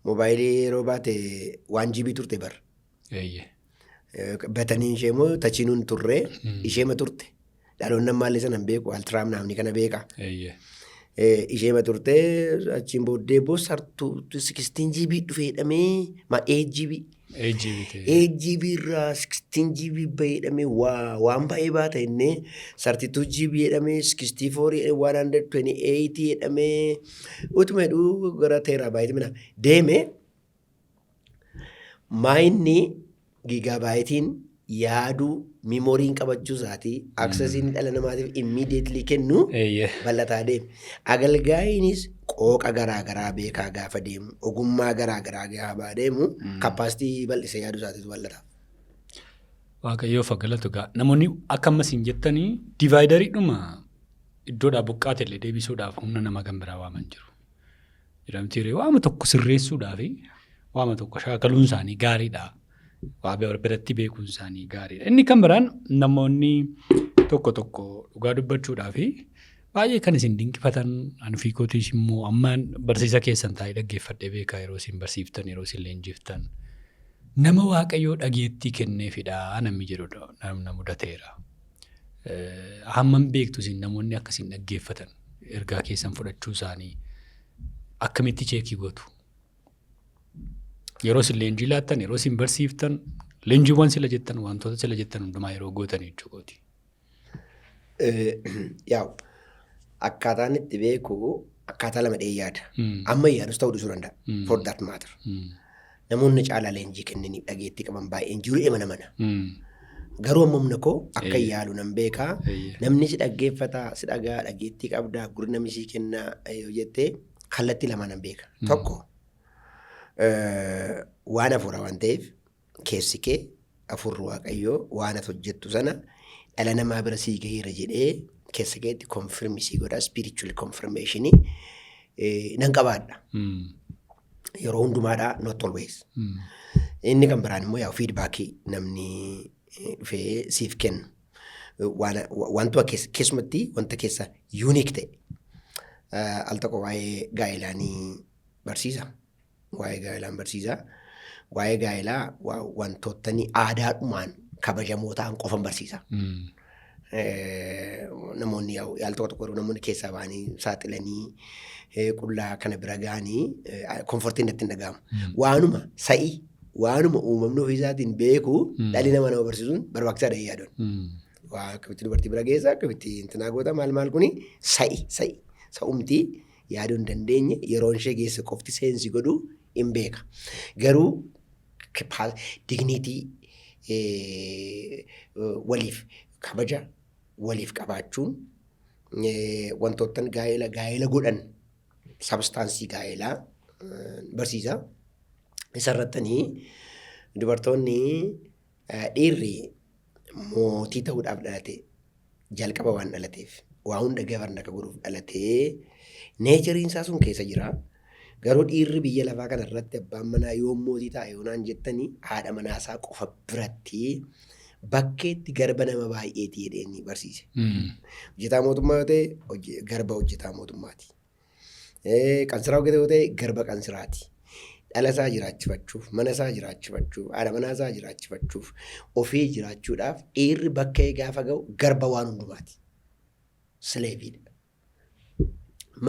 moobaayilii yeroo baate 1GB turte bar. Bataniin ishee immoo tachiinuun turre isheema turte. Dhaloonni ammaallee sana hin beeku altiraam naamni kana beeka. Isheema turte achiin booddee boosartuu 16GB dhufeedhamee 8GB. 8GB irraa 16GB bahedhamee waan baay'ee baata innee 32GB jedhamee 64 128 jedhamee utuma heduu gara teeraabaayiti mina deeme maayinni giigaabaaytiin yaaduu miimooriin qabachuu isaatii aksesiin dhala namaatiif immediately kennu bal'ataa deeme. Agalgaayinis qooqa garaagaraa beekaa gaafa deemu ogummaa garaagaraa gaafa deemu kappaasitii bal'isee yaaduu isaatiitu bal'ata. Waaqayyoof galatu gaa namoonni akka ammasiin jettanii divaayidariidhuma iddoodhaa buqqaate illee deebisuudhaaf humna nama kan biraa waaman jiru. Jedhamtiiree waama tokko sirreessuudhaaf waama tokko shaakaluun isaanii gaariidha. Waa biratti beekuun isaanii gaariidha. Inni kan biraan namoonni tokko dhugaa dubbachuudhaaf baay'ee kan isin dinqifatan anfii kootiis immoo ammaan barsiisa keessan taa'ee dhaggeeffadhee beekaa yeroo isin barsiiftan yeroo isin leenjiftan nama waaqayyoo dhageettii kenneefidha namni jedhudha namna mudateera. Hammam beektu isin namoonni akkasiin dhaggeeffatan ergaa keessan fudhachuu isaanii akkamitti cheekii gootu? Yeroo isin leenjii laattan yeroo isin barsiiftan leenjiiwwan sila jettan wantoota sila jettan hundumaa yeroo gootan jechuudha. Akkaataan itti beeku akkaataa lama yaada. Amma yaadus ta'uu dhiisuu danda'a. For that matter. Namoonni caalaa leenjii kennaniif dhageettii qaban baay'een jiru mana. Garuu ammamna koo akka yaalu nan beekaa. Namni si dhaggeeffataa, si dhagaa, dhageettii qabdaa, gurra namni si kennaa yoo jettee kallattii lama nan beeka. Tokko waan hafuura waan ta'eef keessi kee hafuurri waaqayyoo waan ati hojjettu sana dhala namaa bira sii gaheera jedhee keessa keetti confirm sii godha spiritual confirmation nan qabaadha. Yeroo hundumaadhaa not always. Inni kan biraan immoo feedbackii namni dhufee siif kennu wantoota keessumatti wanta keessa unique ta'e al tokko waa'ee gaa'ilaanii barsiisa. Waa'ee gaa'ilaan barsiisa. Waa'ee gaa'ilaa wantootni aadaadhumaan kabajamoo ta'an qofan barsiisa. Namoonni yaal tokko namoonni keessaa ba'anii saaxilanii qullaa kana bira ga'anii komfortiin natti hin dhaga'amu. Waanuma sa'i waanuma uumamni ofiisaatiin beeku dhalli nama barsiisuun barbaachisaadha yaaduun. Akkamitti dubartii bira geessa akkamitti intinaa goota maal kuni sa'i sa'umti yaaduu hin dandeenye yeroon ishee geesse qofti seensi godhu hin beeka. Garuu digniitii waliif kabaja waliif qabaachuun wantoottan gaa'ela godhan sabstaansii gaa'elaa barsiisa. Isarrattanii dubartoonni dhiirri mootii ta'uudhaaf dhalate jalqaba waan dhalateef waa hunda gafarna akka godhuuf dhalatee neechariin isaa sun keessa jira. Garuu dhiirri biyya lafaa kana irratti abbaan manaa yoo mootii taa'e yoonaan jettanii haadha manaa isaa qofa biratti bakkeetti garba nama baay'eeti jedheenii barsiise. Hojjetaa mootummaa yoo ta'e garba hojjetaa mootummaati. Qansiraa hojjetaa yoo ta'e garba qansiraati. Dhala isaa jiraachifachuuf, mana isaa jiraachifachuuf, haadha manaa isaa jiraachifachuuf, ofii jiraachuudhaaf dhiirri bakkee gaafa ga'u garba waan hundumaati. Sileefiidha.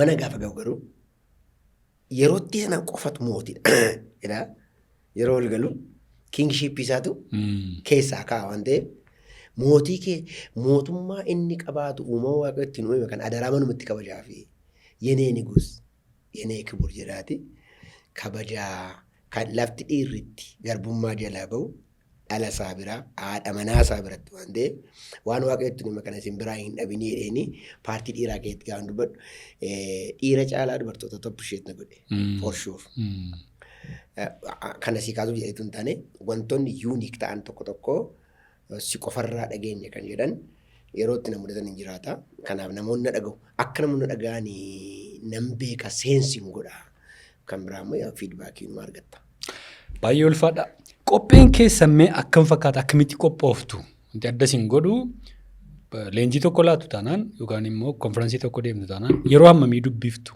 Mana gaafa ga'u garuu yerootti sana qofatu mootiidha. Yeroo ol galu kiingship isaatu keessaa ka'a waan ta'eef mootummaa inni qabaatu uumama waaqa ittiin uumame kan adaraa manumatti kabajaa fi yenee nigus yenee kibur jedhaati kabajaa kan lafti dhiirritti garbummaa jalaa bahu dhala isaa biraa haadha manaa isaa biratti waan ta'eef waan waaqa ittiin uumame kana isin biraa hin dhabinii jedheenii paartii dhiiraa keessatti gaafa dubbadhu dhiira caalaa dubartoota appreciate na godhe for sure. Kan asii kaasuu jedhetu hin taane wantoonni yuuniik ta'an tokko si qofarraa dhageenya kan jedhan yeroo itti na mudatan hin jiraata. Kanaaf namoonni na dhaga'u akka namoonni dhaga'an nan beeka seensiin godha. Kan biraa immoo fiidbaakii numa argatta. Baay'ee ulfaadha. Qopheen keessan mee akkam fakkaata akkamitti qophooftu? Wanti adda isin godhu leenjii tokko laatu taanaan yookaan immoo konfiraansii tokko deemtu taanaan yeroo hammamii dubbiftu?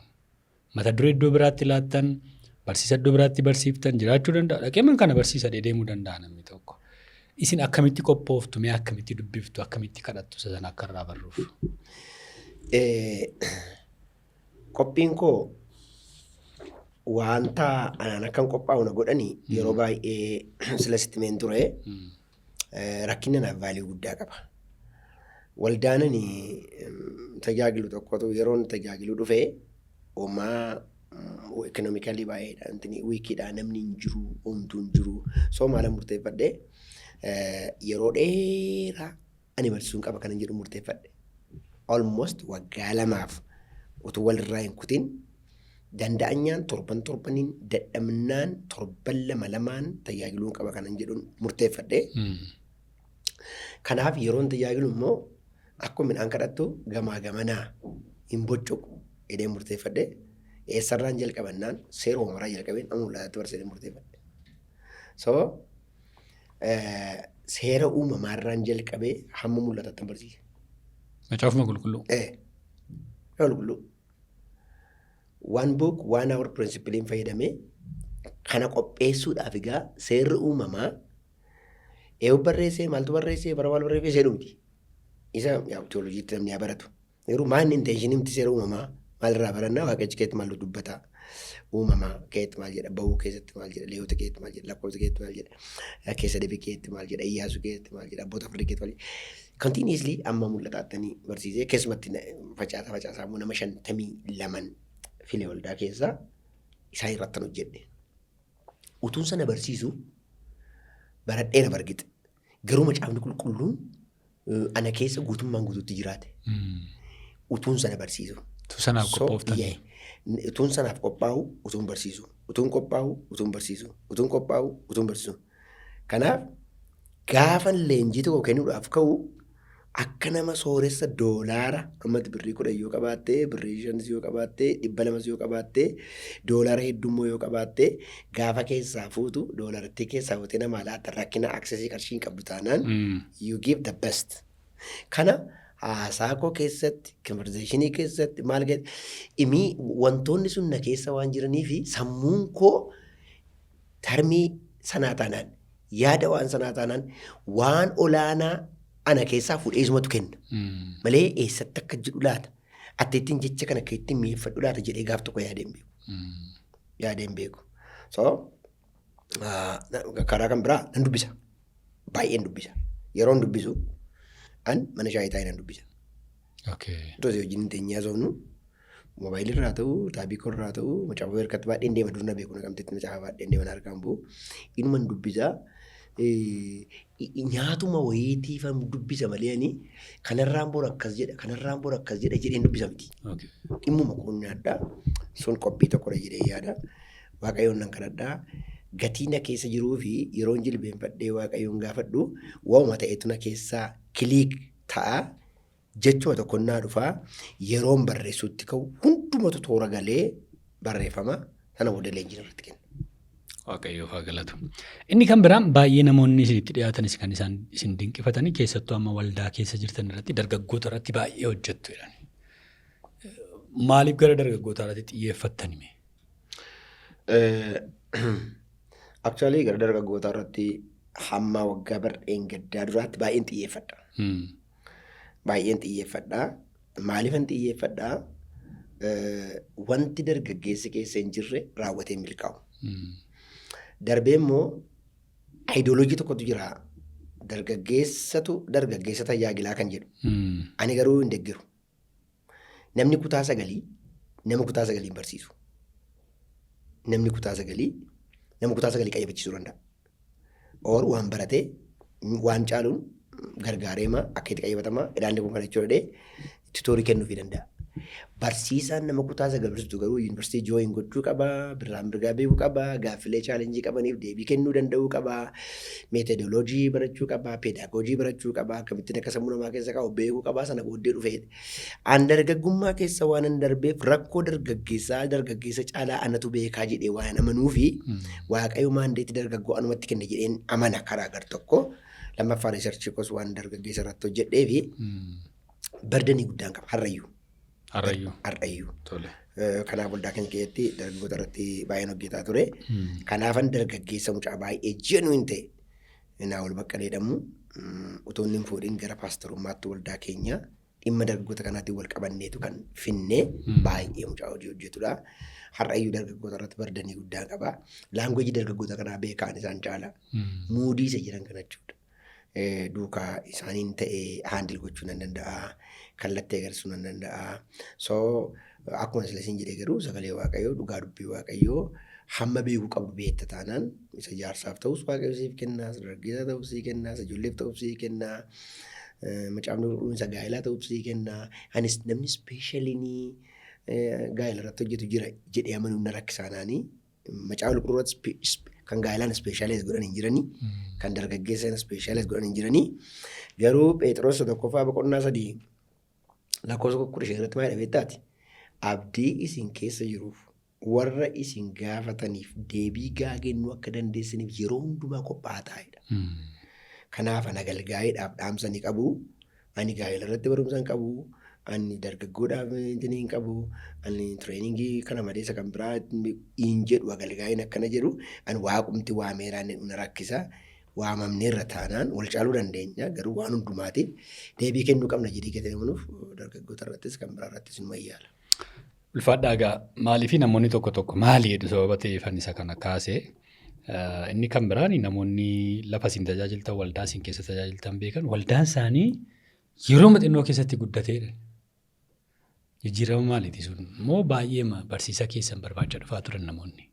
Mata duree iddoo biraatti laattan barsiisa iddoo biraatti barsiiftan jiraachuu danda'a. Dhaqeeman kana barsiisa deemuu danda'a namni tokko. Isin akkamitti qophooftu mee akkamitti dubbiftu akkamitti kadhattu sana akka irraa barruuf? Qophiin koo wanta anaan akkan qophaa'u na godhanii yeroo baay'ee sila sitimeen ture rakkina naaf vaalii guddaa qaba. Waldaanani tajaajilu tokkotu yeroon tajaajilu dhufee homaa ekonomikaalii baay'eedha. Wiikiidhaa namni hin jiru, homtuu hin jiru. Soo maalan murteeffadhee yeroo dheeraa ani barsiisuun qaba kanan jedhu murteeffadhe. Almost waggaa 2 utuu walirraa hin kutin danda'anyaan torbaniin dadhabnaan 7 tajaajiluun qaba kanan jedhuun murteeffadhe. Kanaaf yeroon tajaajilu immoo akkuma midhaan kadhattu gamaa gamanaa hin boccoqu jedhee murteeffadhe. Eessarraan jalqabannaan seera uumaraa jalqabeen amma mul'ataatti barsiisee murteeffadhe. So seera uumamaarraan jalqabee hamma mul'ataatti barsiise. Macaafuma qulqulluu. Qulqulluu. One book, 1 hour principaliin fayyadamee kana qopheessuudhaaf egaa seerri uumamaa eewu barreessee maaltu barreessee bara maal barreessee dhumti. Isa teolojiitti namni haa baratu. Yeroo maanni intenshiniimti seera uumamaa maalirraa barannaa waaqachi keetti maal dubbata uumamaa keetti maal jedha bahuu keessatti maal jedha leewwota keetti maal jedha lakkoofsa keetti maal jedha keessa deebii keetti maal jedha iyyaasu keetti maal jedha abboota firii keetti maal jedha continuously amma mul'ataatti barsiisee keessumatti facaasaa immoo nama 52 filee waldaa keessaa isaan irratti hojjedhe. Utuun sana barsiisu baradheera bargite garuu macaafni qulqulluun ana keessa guutummaan guutuutti jiraate. Utuun sana barsiisu. Sanaaf qophooftan. Utuun sanaaf qophaa'u utuun barsiisu. Utuun qophaa'u utuun barsiisu. Utuun qophaa'u utuun barsiisu. Kanaaf gaafa leenjii tokko kennuudhaaf ka'u akka nama sooressa doolaara ammatti birrii 10 yoo qabaattee birrii 5 yoo qabaattee 200 yoo qabaattee doolaara heddummoo yoo qabaattee gaafa keessaa fuutu doolaaratti keessaa fuutee nama laata rakkina aksesii qarshiin qabdu taanaan you give the best. Kana haasaa koo keessatti conversationii keessatti maal imii wantoonni sun na keessa waan jiranii fi sammuun koo tarmii sanaa taanaan yaada waan sanaa taanaan waan olaanaa ana keessaa fuudheesumatu kenna. Malee eessatti akka jedhu laata atteettiin jecha kana keetti mi'eeffadhu laata jedhee gaaf tokko yaadeen beeku. Yaadeen beeku. So karaa kan biraa nan dubbisa. Baay'een dubbisa. Yeroon dubbisu an mana shaayii taa'ee nan dubbisa. Tosi hojiin teenyaa soofnu moobaayilirraa ta'uu taabiikorraa ta'uu macaafa harkatti baadheen deema durna beeku naqamteetti macaafa baadheen deeman harkaan bu'u inuman dubbisaa. Nyaatuma wayiitiifam dubbisa malee ani kanarraan boora akkas jedha jedheen dubbisa miti. Dhimmuma kun nyaadhaa sun qophii tokkodha jedhee yaada. Waaqayyoon nan kadhadhaa gatii na keessa jiruu fi yeroon jilbeenfadhee waaqayyoon gaafadhu waa'uma ta'etu na keessaa kiliik ta'a jechuma tokko naa dhufaa yeroon barreessuutti ka'u hundumatu toora galee barreeffama sana booda leenjiin irratti kenna. Waaqayyoof haa galatu. Inni kan biraan baay'ee namoonni isinitti dhiyaatanis kan isaan isin dinqifatanii keessattuu amma waldaa keessa jirtan irratti dargaggoota irratti baay'ee hojjettu jedhani. Maaliif gara dargaggoota irratti xiyyeeffattani? Actually gara dargaggoota irratti hamma waggaa bardheen gaddaa duraatti baay'een xiyyeeffadha. Baay'een xiyyeeffadha. Maaliifan xiyyeeffadha? Wanti dargaggeessi keessa hin jirre raawwatee milkaa'u. Darbee immoo Ayidooloojii tokkotu jira. Dargaggeessa tajaajilaa kan jedhu. Ani garuu hin deeggaru. Namni kutaa 9 nama kutaa 9 hin barsiisu. Namni kutaa 9 nama kutaa 9 qayyabachiisuu danda'a. Or waan baratee waan caaluun gargaareema akka itti qayyabatamaa ilaallee kun kana jechuudha tutoorii kennuufii danda'a. Barsiisaan nama kutaa 9 barsiisu garuu yuunivarsiitii jooyin gochuu qabaa, birraan birgaa beekuu qabaa, gaaffilee chaalenjii qabaniif deebii kennuu danda'uu qabaa, meetodooloojii barachuu qabaa, peedaagoojii barachuu qabaa, akkamittiin akka sammuu namaa keessa kaa'u beekuu qabaa sana booddee dhufee. An dargaggummaa keessa waan hin darbeef rakkoo dargaggeessa caalaa anatu beekaa jedhee waan amanuu fi waaqayyo maandeetti dargaggoo anumatti kenna jedheen amana karaa gar tokko. Lammaffaa riisarchii kos waan dargaggeessa irratti hojjedhee fi bardanii guddaan qaba har'ayyuu. Kanaaf waldaa kan keessatti dargaggoota irratti baay'een hojjetaa ture. Kanaafan dargaggeessa mucaa baay'ee genuine ta'e naa ol baqqalee jedhamu utuu inni hin fuudhin gara paastorummaatti waldaa keenya dhimma dargaggoota kanaatiin wal qabanneetu kan finnee baay'ee mucaa hojii hojjetudha. Har'ayyuu dargaggoota irratti bardanii guddaan qaba. Laangweejii dargaggoota kanaa beekaan isaan caala. Muudii isa jiran kana jechuudha. Duukaa isaaniin ta'ee haandil gochuu nan danda'a. Kallattii agarsiisuu nan danda'a. So akkuma isin jedhee garuu sagalee waaqayyoo dhugaa dubbii waaqayyoo hamma beekuu qabdu beekta taanaan isa jaarsaaf ta'us waaqayyo siif kennaa, dargaggeessa ta'us siif kennaa, ijoolleef ta'us siif kennaa, macaafni qulqulluun isa gaa'elaa ta'us siif kennaa. Anis namni ispeeshaliinii gaa'ela irratti hojjetu jira jedhee amanuun na rakkisaanaanii macaafni qulqulluu irratti kan gaa'elaan ispeeshaalees godhan hin jiranii, kan dargaggeessan ispeeshaalees godhan hin jiranii. Garuu Phexros 1:3 lakkoofsa 15 irratti maal dhabeettaati? Abdii isin keessa jiruuf warra isin gaafataniif deebii gaagennuu akka dandeessaniif yeroo hundumaa qophaa'aa taa'edha. Kanaaf ana galgaa'eedhaaf dhaamsa ni qabu. Ani gaa'ela irratti barumsa hin qabu. Ani dargaggoodhaaf hin qabu. Ani tireeningii kana maleessa kan biraa hin jedhu galgaa'een akkana jedhu. Ani waaqumti waameeraan na rakkisa. Waamamnee irra taanaan wal caaluu dandeenya. Garuu waan hundumaatiif deebii kennuu qabna jedhee gatee amanuuf dargaggoota irrattis kan biraa irrattis nu wayyaala. Ulfaadhaa egaa maaliif namoonni tokko maali jedhu sababa ta'eef isa kana kaasee inni kan biraan namoonni lafa isin tajaajiltan waldaa isin keessa tajaajiltan beekan waldaan isaanii yeroo xinnoo keessatti guddateedha. Jijjiirama maaliiti sun moo baay'ee barsiisa keessan barbaacha dhufaa turan namoonni?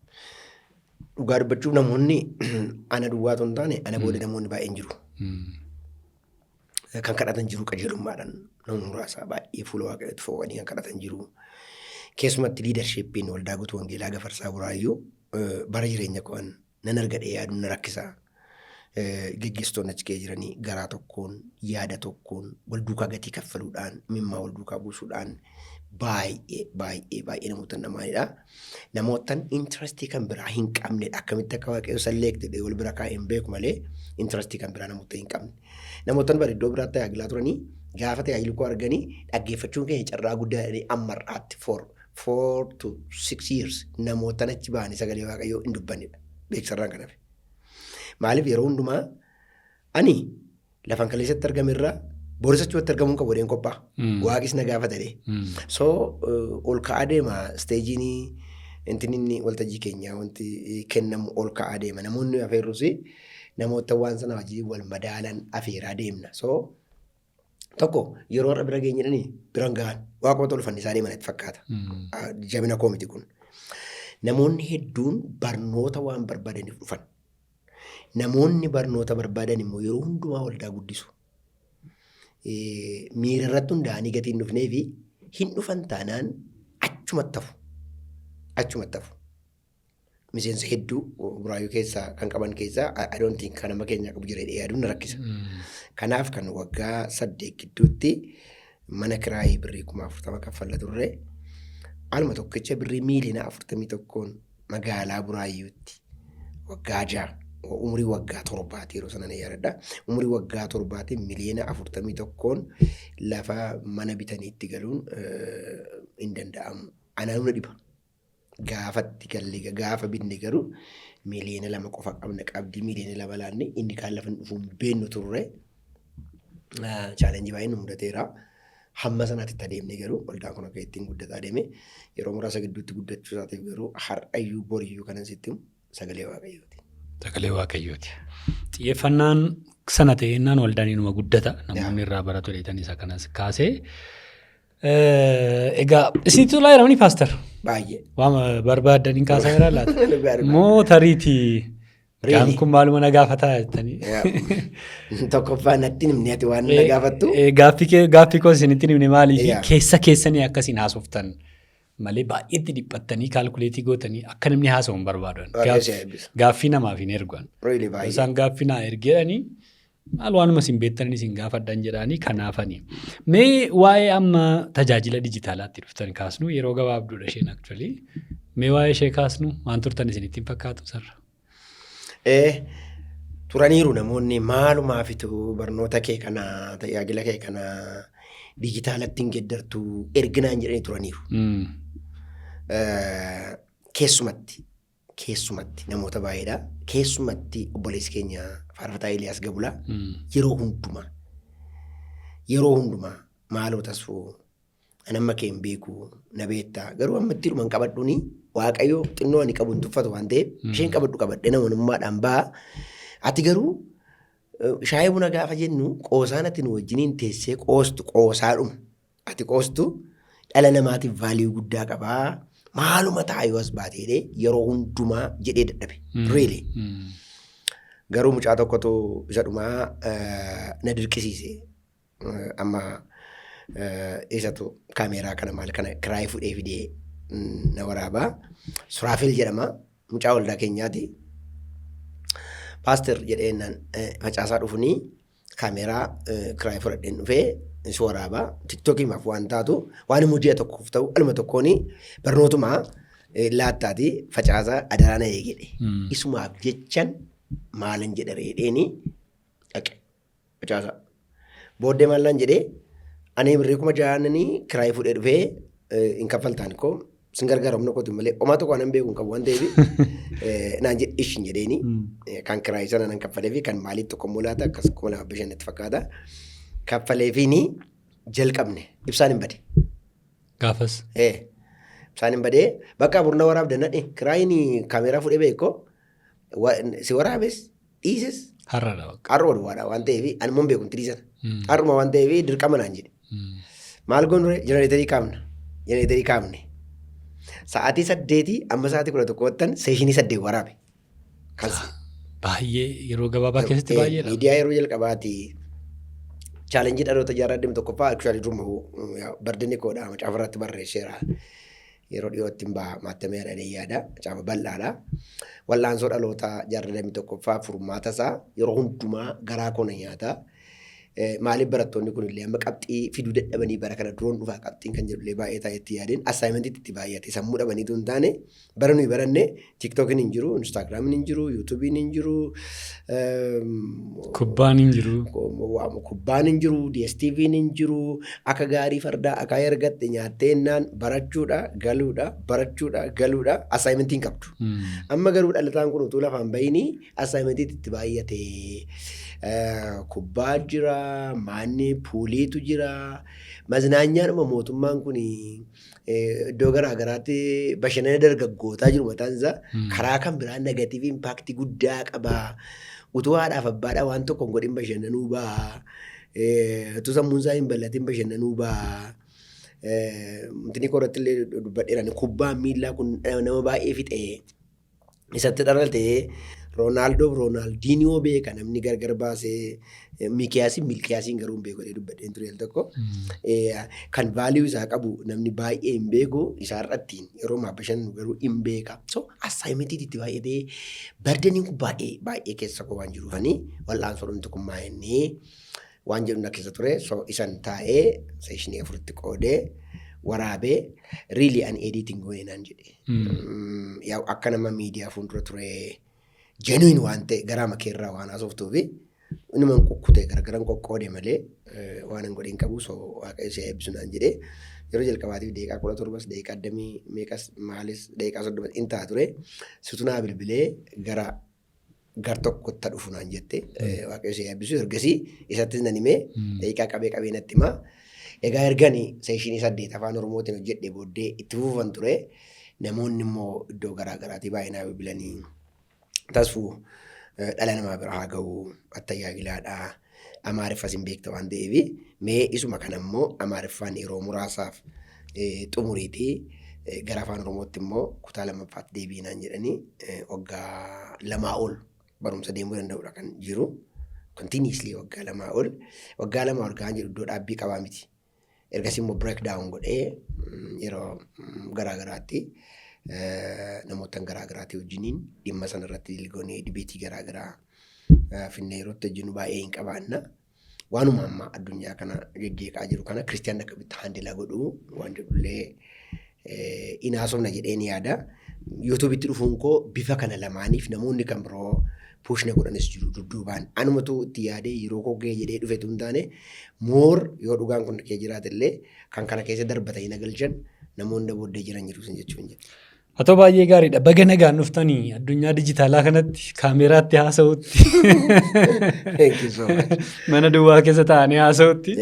Dhugaa dubbachuuf namoonni ana duwwaatu hin taane ana booda namoonni baay'een jiru. Kan kadhatan jiru qajeelummaadhaan namni muraasa baay'ee fuula waaqayyootti fo'anii kan kadhatan jiru. Keessumatti liidarshiippiin waldaa guutuu wangeelaa Gafarsaa Buraayyuu bara jireenya ko'an nan argadhee yaaduun na rakkisa. Geggeessitoonni achi kee jiranii garaa tokkoon yaada tokkoon wal duukaa gatii kaffaluudhaan mimmaa wal duukaa buusuudhaan baay'ee namoota namaanidha. Namootaan intarastii kan biraa hin qabnedha. Akkamitti akka waaqayyo salleektedhe wal bira kaa'ee hin beeku malee intarastii kan biraa namoota hin qabne. Namootaan bara iddoo biraatti tajaajilaa turanii gaafa tajaajila koo arganii dhaggeeffachuun keenya carraa guddaa ammarraatti 4 to 6 years namootaan achi ba'anii sagalee waaqayyoo hin dubbannedha. Beeksisarraan kan hafe. Maaliif yeroo hundumaa ani lafan kaleessatti argame irraa boorisachuutti argamuun qabu wadeen qophaa'a. Waaqis na gaafatadhe. So ol ka'aa deema isteejiin inni waltajjii keenyaa wanti kennamu ol ka'aa deema. Namoonni afeerrus namoota waan sana wajjin wal madaalan afeeraa deemna. So tokko yeroo har'a bira geenyedhanii biraan gahan waaqota ol fannisaa deeman itti fakkaata. Jabina koo miti kun. Namoonni hedduun barnoota waan barbaadaniif dhufan. Namoonni barnoota barbaadan immoo yeroo hundumaa waldaa guddisu. Miira irratti hundaa'anii gatiin dhufnee fi hin dhufan taanaan achumatti hafu. Miseensa hedduu Buraayyuu keessaa kan qaban keessaa adoontiin kan nama keenya qabu jira yaaduun na rakkisa. Kanaaf kan waggaa 8 gidduutti mana kiraayii birrii 40,000 kaffalla turre alma tokkicha birrii miiliyoona 41 magaalaa Buraayyuutti waggaa 6. Umurii waggaa 7 yeroo sana na yaadadha. Umurii waggaa 7 miliyoona 41 lafa mana bitaniitti galuun hin danda'amu. Anaan na dhiba. Gaafatti gallee gaafa binne garuu miliyoona 2 qofa qabdi miliyoona 2 laanne inni kaan lafa dhufuun beennu turre chaalenjii baay'ee nu mudateera. Hamma sanaatti adeemne garuu waldaan kun akka ittiin guddataa deeme yeroo muraasa gidduutti guddachuu isaatiif garuu har'ayyuu boriyyuu kanan sitti sagalee waaqayyooti. Sagalee waaqayyooti. xiyyeeffannaan sana ta'ennaan waldaan inuma guddata namoonni irraa baratu dheetan isa kanas kaasee. Egaa isinitti tolaa jedhamanii paaster. Baay'ee. Waan barbaadaniin kaasaa jira laata? Moo tariitii gaan kun maaluma na gaafataa jettanii? Tokkoffaa natti himni ati waan na gaafattu. Gaaffii koo isinitti himni maaliif keessanii akkasiin haasoftan malee baay'eetti dhiphattanii kaalkuleetii gootanii akka namni haasa'u hin barbaadan. Gaaffii namaaf hin ergan. Isaan gaaffii naa ergeedhanii maal waanuma isin beektanii isin gaafadhan jedhanii kanaafanii. Mee waa'ee amma tajaajila dijitaalaatti dhuftan kaasnu yeroo gabaabduudha isheen actually. Mee waa'ee ishee kaasnu waan turtan isinitti hin fakkaatu sarara. Turaniiru namoonni maalumaafitu barnoota kee kana tajaajila kee kana dijitaalatti hin geeddartu erginaan jedhanii turaniiru. Keessumatti namoota baay'eedha. Keessumatti obboleessi keenya Faarfataa Eeliyaas Gabulaa yeroo hundumaa maaloo tasfuu anamma kee hin beeku na beektaa garuu ammatti dhuman qabadhuuni waaqayyo xinnoo ani qabu hin tuffatu waan ta'eef isheen qabadhe namoonummaadhaan ba'a. Ati garuu shaayii buna gaafa jennu qoosaan ati nu wajjiniin teessee qoosaadhuma. Ati qoostu dhala namaatiif vaaliyuu guddaa qabaa. Maaluma taa'ee as baatee yeroo hundumaa jedhee dadhabe. Really. Garuu mucaa tokkotu isa dhumaa na dirqisiise. Amma isatu kaameeraa kana maal kana kiraayii fuudhee fidee na waraabaa. Suraafel jedhama. Mucaa waldaa keenyaati. Paaster jedheennan facaasaa dhufanii kaameeraa kiraayii fudhadheen dhufee si waraabaa. Tiktookiimaaf waan taatu waan immoo ji'a tokkoof ta'u alma tokkoon barnootumaa laattaati facaasaa adaraana eegedhe. Isumaaf jechan maalan jedha reedheeni dhaqe facaasaa. Booddee maallaan jedhee ani birrii 6,000 kiraayii fuudhee dhufee hin kaffaltaan koo sin gargaaramna kootu malee homaa tokko anan beeku hin qabu waan ta'eef naan jedhe ishin jedheeni kan kiraayii sana nan kaffalee fi kan maaliif tokko mulaata akkas 2,500 fakkaata. Kaffaleefiini jalqabne ibsaan hin bade. Gaafas. Ibsaan hin badee bakka burna waraabdannadhe kiraayiin kaameeraa fuudhee beekoo si waraabes dhiises har'aadha. Qarroo duwwaadha waan ta'eef ani mun beeku tirii sana. Har'uma waan ta'eef dirqama naan jedhe. Maal goonure jenereetarii kaamne. Sa'aatii 8 amma sa'aatii 11 wattan seeshinii 8 waraabe. Baay'ee yeroo gabaabaa keessatti baay'eedha. Miidiyaa yeroo jalqabaati. Chaalenjii dhaloota jaarraa deemu tokkoffaa actually dhuma bardinni koodha macaafa irratti barreesseera. Yeroo dhiyootti hin baha maattamee yaadanii yaada macaafa bal'aadha. Wallaansoo dhaloota jaarraa deemu tokkoffaa furmaata isaa yeroo hundumaa garaa koona nyaata. Maaliif barattoonni kunillee amma qabxii fiduu dadhabanii bara kana duroon dhufaa qabxiin kan jedhullee baay'ee taa'etti yaadeen assaayimentii itti baay'ate sammuu dhabaniitu hin taane bara nuyi baranne tiktookiin hin jiru, instaagiraamiin hin jiru, yuutuubiin hin jiru, kubbaan hin jiru, DSTV'n hin jiru. Akka gaarii fardaa akka ergatte nyaattee innaan barachuudha galuudha assaayimentiin qabdu. Amma garuu dhalataan kun utuu lafaan bahinii assaayimentii itti baay'ate. Kubbaa jira, manni puuliitu jira. Maznaanyaadhuma mootummaan kun iddoo garaa garaatti bashannana dargaggootaa jiru mataan isaa karaa kan biraan negatiivii impaaktii guddaa qaba. Utuu haadhaaf abbaadhaa waan tokko hin godhin bashannanuu ba'a. Utuu sammuun isaa hin bal'atiin bashannanuu ba'a. Wanti koratti illee dubbadheerani kubbaan miillaa kun nama baay'ee fixee isatti dhalatee. Roonaaldiniyoo beeka namni gargar baasee milkiyaasiin garuu hin beeku dubbadheen ture tokko kan vaaliyuu isaa qabu namni baay'ee hin beeku isaarrattiin yeroo bashannanu garuu hin beeka. So assaayimentii baay'atee bardaniin kun baay'ee keessa koo waan jiruufanii wal'aansoo dhumti kun maa'ennee waan jedhu na keessa ture. So isan taa'ee seeshinii 4tti qoodee waraabee really an editing goone naan jedhe. Akka nama miidiyaa fuuldura ture. Genuine waan ta'e garaa makeerraa waan haasoftuufi inni man kukkutee gargaran qoqqoodee malee waan hin godhin qabu so waaqayyo si eebbisu naan jedhee yeroo jalqabaatiif daqiiqaa 17 daqiiqaa 20 meeqas maalis daqiiqaa 30 in ta'a ture situnaa bilbilee gar tokkotti dhufu naan jette waaqayyo si eebbisu ergasii isattis nan himee daqiiqaa qabee natti himaa. Egaa erganii seeshinii 8 afaan Oromootiin hojjedhee booddee itti fufan ture namoonni immoo iddoo garaa garaatii baay'inaa bilbilanii. Tasfuu dhala namaa bira haa ga'u attayaagilaadha. Amaariffas hin beekta waan ta'eef mee isuma kanammoo Amaariffaan yeroo muraasaaf xumuriitii gara afaan Oromootti immoo kutaa lammaffaatti deebiinaan jedhanii waggaa 2 ol barumsa deemuu danda'udha kan jiru. Continuously waggaa 2 ol. Waggaa 2 ol kan jedhu iddoo dhaabbii qabaa miti. Ergasii immoo breakdown godhee yeroo garaagaraatti namoota garaagaraatti wajjiniin dhimma sanarratti dilgoonee dibeetii garaagaraa finnee yeroo hojjennu baay'ee hin qabaanna. Waanuma amma addunyaa kana geggeeqaa jiru kana Kiristiyaan akkamitti handila godhu waan jedhullee inaasofna jedheen yaada. Yuutuubitti dhufuun koo bifa kana lamaaniif namoonni kan biroo puushna godhanis jiru dudduubaan. Anumatu itti yaadee yeroo koggee jedhee dhufetu hin taane moor yoo dhugaan kun kee jiraatellee kan kana keessa darbatanii nagalchan namoonni booddee jiran jiru jechuun jedhu. Haa ta'u baay'ee gaariidha. Baga nagaan dhuftanii addunyaa dijitaalaa kanatti kaameraatti haasa'utti mana duwwaa keessa taa'anii haasa'utti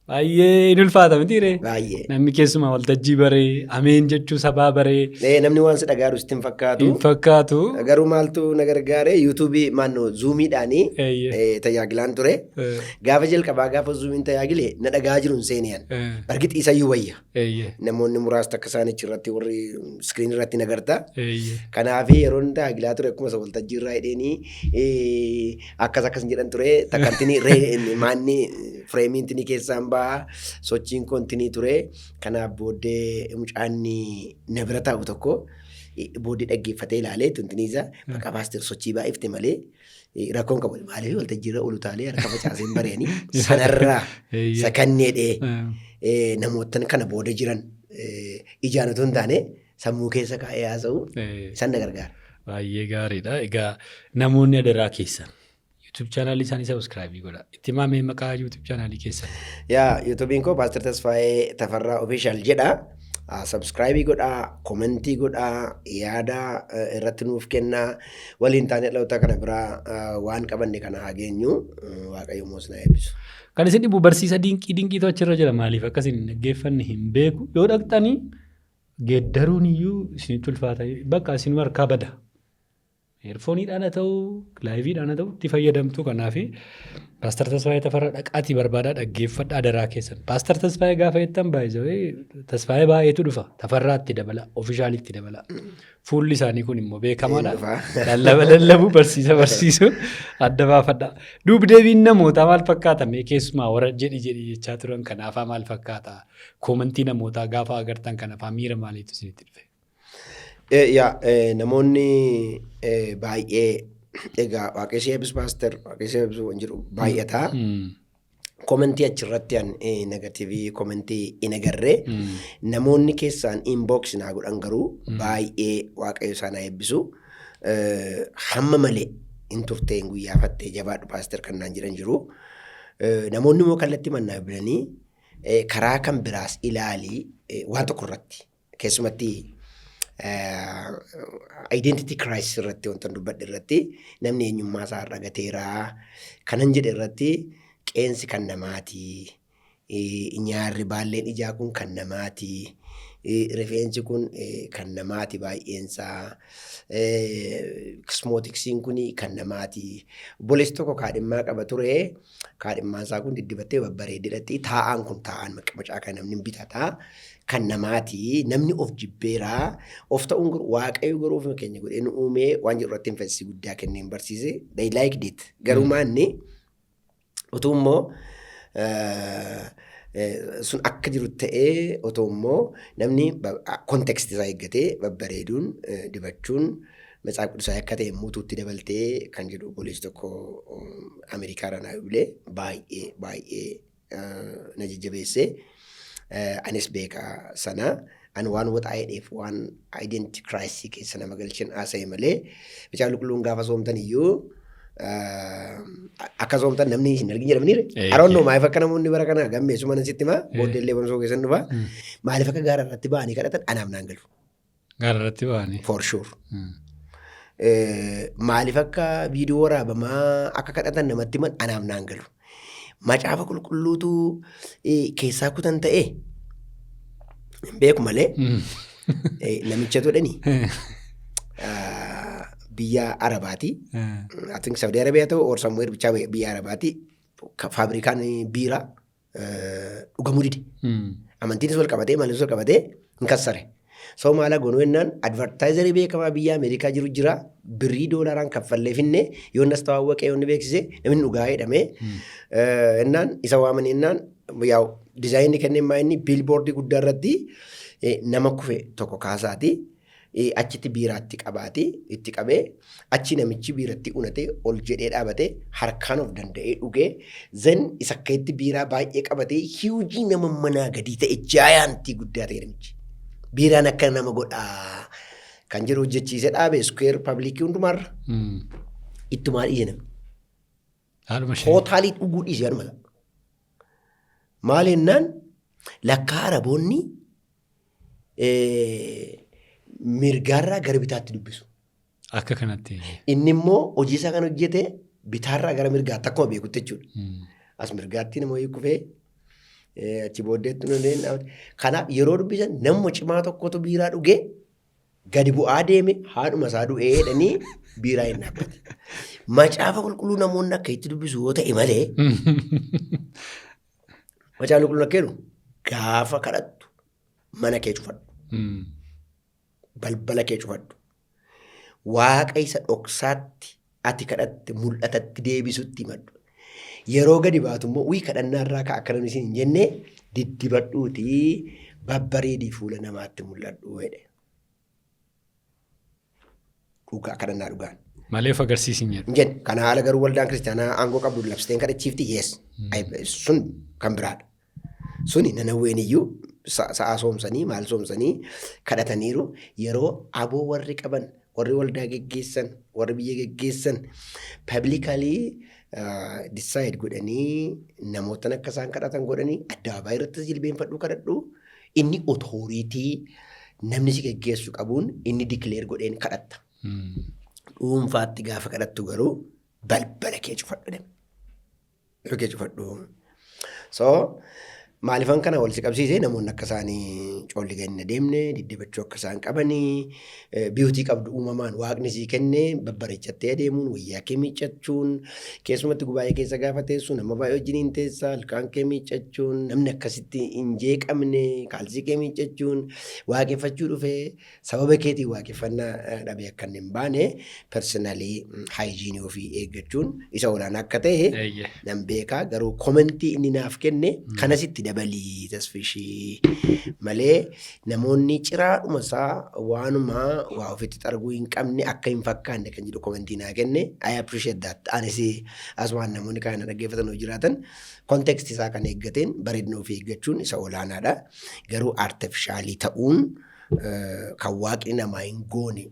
baay'ee hin ulfaata miti ree. Baay'ee. Namni keessumaa waltajjii baree ameen jechuu sabaa baree. Namni waan si dhagaaru sitti hin fakkaatu. Hin fakkaatu. Garuu maaltu na gargaare yuutuubii maannoo zuumiidhaanii tajaajilaan ture. Gaafa jalqabaa gaafa zuumiin tajaajile na dhagaa jiruun seeniyaan. Bargixi isayyuu wayya. Namoonni muraasni akka isaan achirratti warri iskiriin irratti nagarta. Kanaaf yeroo inni tajaajilaa ture akkuma isa waltajjii irraa hidheeni akkas jedhan ture takkantinii maanni fireemiintinii keessaan sochiin kontinii ture. Kanaaf booddee mucaanni na bira taa'u tokko booddee dhaggeeffatee ilaalee tuntiniisa bakka paaster sochii baay'ifte malee rakkoon qabu. Maaliif waltajjiirra olu taalee harka facaaseen bareeni sanarraa sakanneedhee namoota kana booda jiran ijaan otoo hin taane sammuu keessa kaa'ee haasa'u isaan na gargaara. Baay'ee gaariidha. Egaa namoonni adaraa keessan YouTube channel isaanii subscribe godha. Itti maamee maqaa YouTube channel keessan. YouTubein koo Pastor Tasfaayee Tafarraa Official jedha. Subscribe godha, commentii godha, yaada irratti nuuf kenna. Waliin taanee dhaloota kana biraa waan qabanne kana haa geenyu. Waaqayyo moos na eebbisu. Kan isin dhibu barsiisa dinqiitu achirra jira. Maaliif akkasiin hin dhaggeeffanne hin beeku. Yoo dhaqxanii geeddaruun iyyuu isinitti ulfaata. Bakka isin harkaa bada. Eerfooniidhaan haa ta'u, laayiviidhaan haa ta'u itti fayyadamtu. Kanaaf Pastor Tasfaayee Tafarraa dhaqaatii barbaadaa dhaggeeffadhaa adaraa keessan. Pastor Tasfaayee gaafa jettan baay'ee Tasfaayee baay'eetu dhufa. Tafarraatti dabala, ofishaalitti dabala. Fuulli isaanii kun immoo beekamaadha. Lallabu barsiisu adda baafadha. Dubdeebiin namootaa maal fakkaata? Mee keessumaa warra jedhi jechaa turan kanaafaa maal fakkaata? Koomentii namootaa gaafa agartan kanaafaa miira maaliitu isinitti dhufe? Namoonni baay'ee egaa waaqayyo eebbisu paaster waaqayyo eebbisu waan jedhu baay'ataa. Koomentii achirratti negatiivii koomentii hin agarree namoonni keessaan inbox naa godhan garuu baay'ee waaqayyo isaan eebbisu. Hamma malee hin turteen guyyaa fattee jabaadhu paaster kan naan jedhan jiru. Namoonni immoo kallattii mannaa bilanii karaa kan biraas ilaalii waan tokko irratti keessumatti identity crisis irratti wanta dubbadhe irratti namni eenyummaa isaa argateera kanan jedhe irratti qeensi kan namaati, nyaarri baalleen ijaa kun kan namaati, rifeensi kun kan namaati baay'eensaa, kismootiksiin kun kan namaati. Obboleessi tokko kaadhimmaa qaba ture. Kaadhimmaan isaa kun diddibattee babbareeddeedhatti taa'aan kun taa'aan maqamacaa kan namni bitataa kan namaati. Namni of jibbeeraa of ta'uun waaqayyo garuu ofuma keenya godhee nu uumee waan jedhu irratti emphasis guddaa kenneen barsiise. They liked it. Garuu maanni utuu immoo sun akka jiru ta'ee otoo immoo namni konteksti isaa eeggatee babbareeduun dibachuun Matsaaf Qudus akka ta'e muutuutti dabaltee kan jedhu obboleessi tokko Ameerikaadhaan haa'uulee baay'ee na jajjabeesse. Anis beekaa sana ani waan waxaa'eef waan identity crisis keessa nama galchan haasa'e malee Macaafa Qulqulluun gaafa soomtan iyyuu akka soomtan namni hin argin jedhamaniire. Aroonnoo maaliif akka namoonni bara kana gammeessu mana sitti maa booddeellee barumsoo keessan dhufa maaliif akka gaara irratti ba'anii kadhatan anaaf naan galu. Gaara irratti ba'anii. For sure. Maaliif akka viidiyoo waraabamaa akka kadhatan namatti himan anaaf naan galu. Macaafa Qulqulluutu keessaa kutan ta'e beeku malee namicha todhanii biyya Arabaati. I think Saudi Arabia ta'u or somewhere bichaa biyya Arabaati. Faabrikaan biiraa dhugamuu dide. Amantiinis wal qabatee maalis wal qabatee hin kassare. So maala goonuu jennaan advartaayizarii beekamaa biyya Ameerikaa jiru jira birrii doolaaraan kaffalleefinne yoo innas tawaawwaqee yoo inni beeksise namni dhugaa jedhamee jennaan isa waamanii jennaan yaa dizaayinii kenneen maa inni biilboordii guddaa irratti nama kufe tokko kaasaati. Achitti biiraatti qabaati itti qabee achi namichi biiratti unatee ol jedhee dhaabatee harkaan of danda'ee dhugee zan isa akkatti biiraa baay'ee qabatee hiwujii nama manaa gadii ta'e jaayaantii guddaa ta'e namichi. Biiraan akka nama godhaa kan jiru hojjechiisee dhaabee square publikii hundumaarra ittumaa dhiise namni. Tootaalii dhuguu dhiise harmala. Maal jennaan lakkaa Araboonni mirgaarraa gara bitaatti dubbisu. Akka kanatti. Inni immoo hojii isaa kan hojjete bitaarraa gara mirgaatti akkuma beekutti jechuudha. As mirgaatti nama wayii kufee achi booddeetti nu kanaaf yeroo dubbisan nama cimaa tokkotu biiraa dhugee gadi bu'aa deeme haadhuma isaa du'ee jedhanii biiraa hin dhaabbate. Macaafa qulqulluu namoonni akka itti dubbisu yoo ta'e malee macaafa qulqulluu akka jedhu gaafa kadhattu mana kee cufadhu. Balbala kee cufadhu. Waaqa isa dhoksaatti ati kadhatte mul'atatti deebisutti himadhu. Yeroo gadi baatu immoo wii kadhannaa irraa ka'a akka namni hin jenne diddibadhuuti babbareedii fuula namaatti mul'adhu jedhe. Dhugaa kadhannaa dhugaan. Malee of agarsiisin jedhu. Jenne kana haala garuu waldaan kiristaanaa aangoo qabdu labsiteen kadhachiifti yes. Sun kan biraadha. Suni nanawween iyyuu sa'a soomsanii maal soomsanii kadhataniiru yeroo aboo warri qaban warri waldaa geggeessan warri biyya geggeessan publicly decide godhanii namoota akka isaan kadhatan godhanii addaabaa irratti jilbeenfadhu kadhadhu inni otooriitii namni si geggeessu qabuun inni declare godheen kadhatta. Dhuunfaatti gaafa kadhattu garuu balbala kee cufadhu. Kee cufadhu. So Maalifan kana wal si qabsiisee namoonni akka isaanii coolli ganna deemne diddibachuu akka isaan qabanii biyyootii qabdu uumamaan waaqni sii kenne babbareechattee adeemuun wayyaa kee miiccachuun keessumatti gubaa'ee keessa gaafa teessu nama baay'ee wajjiniin teessa ilkaan kee miiccachuun namni akkasitti hin jeeqamne kaalsii kee miiccachuun waaqeffachuu dhufee sababa keetiin waaqeffannaa dhabee akka hin baane personalii haayijiinii ofii eeggachuun isa olaanaa akka ta'e nan beekaa garuu komentii inni naaf kenne kanasitti dabalii tasfishii malee namoonni ciraadhuma isaa waanuma waa ofitti arguu hin qabne akka hin fakkaanne kan jedhu komentii naa kenne I appreciate that. Anis asumaan namoonni kana dhaggeeffatan yoo jiraatan kontekstii isaa kan eeggateen bareedina ofii eeggachuun isa olaanaadha. Garuu artifishaalii ta'uun kan waaqni namaa hin goone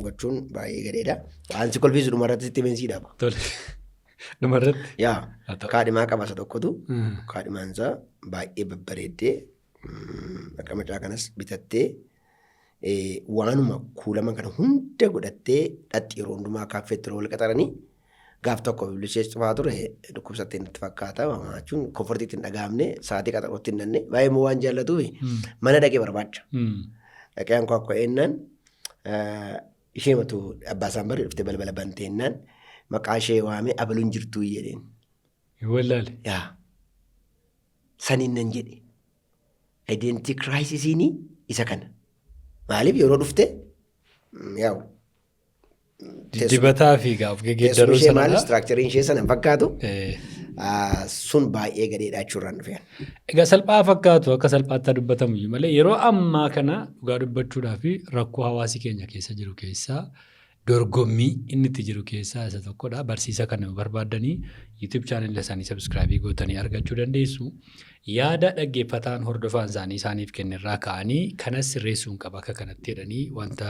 gochuun baay'ee gadheedha. Waan si kolfiisu dhumarratti sitti mensiidhaaf. Dhumarratti? Yaa kaadhimaa qabasa tokkotu kaadhimaansaa baay'ee babbareeddee akka macaa kanas bitattee waanuma kuulama kana hunda godhattee dhatti yeroo hundumaa kaaffeetti wal qaxaranii gaaf tokko bilishees cufaa ture dhukkubsattee natti fakkaata jechuun komfortiitti hin dhagahamne sa'aatii qaxarootti hin nanne baay'ee immoo waan jaallatuuf mana dhaqee barbaacha. Dhaqee hankoo akka eenyaan ishee matu abbaa isaan bari dhuftee balbala banteennaan maqaa ishee waamee abaluun jirtuu jedheen. Wallaale. Yaa saniin nan jedhe identity crisisiin isa kana maaliif yeroo dhufte yaa'u. Dibataa fi gaaf geggeeddaruu sana maal istiraakchariin ishee sana hin fakkaatu sun baay'ee gadheedhaa jechuurraan dhufeen. Egaa salphaa fakkaatu akka salphaatti dubbatamu malee yeroo ammaa kana dhugaa dubbachuudhaa fi rakkoo hawaasi keenya keessa jiru keessaa dorgommii inni itti jiru keessaa isa tokkodha. Barsiisa kana barbaadanii YouTube channel isaanii subscribe gootanii argachuu dandeessu. Yaada dhaggeeffataan hordofaan isaaniif kennirraa ka'anii kanas sirreessuun qaba akka kanatti jedhanii wanta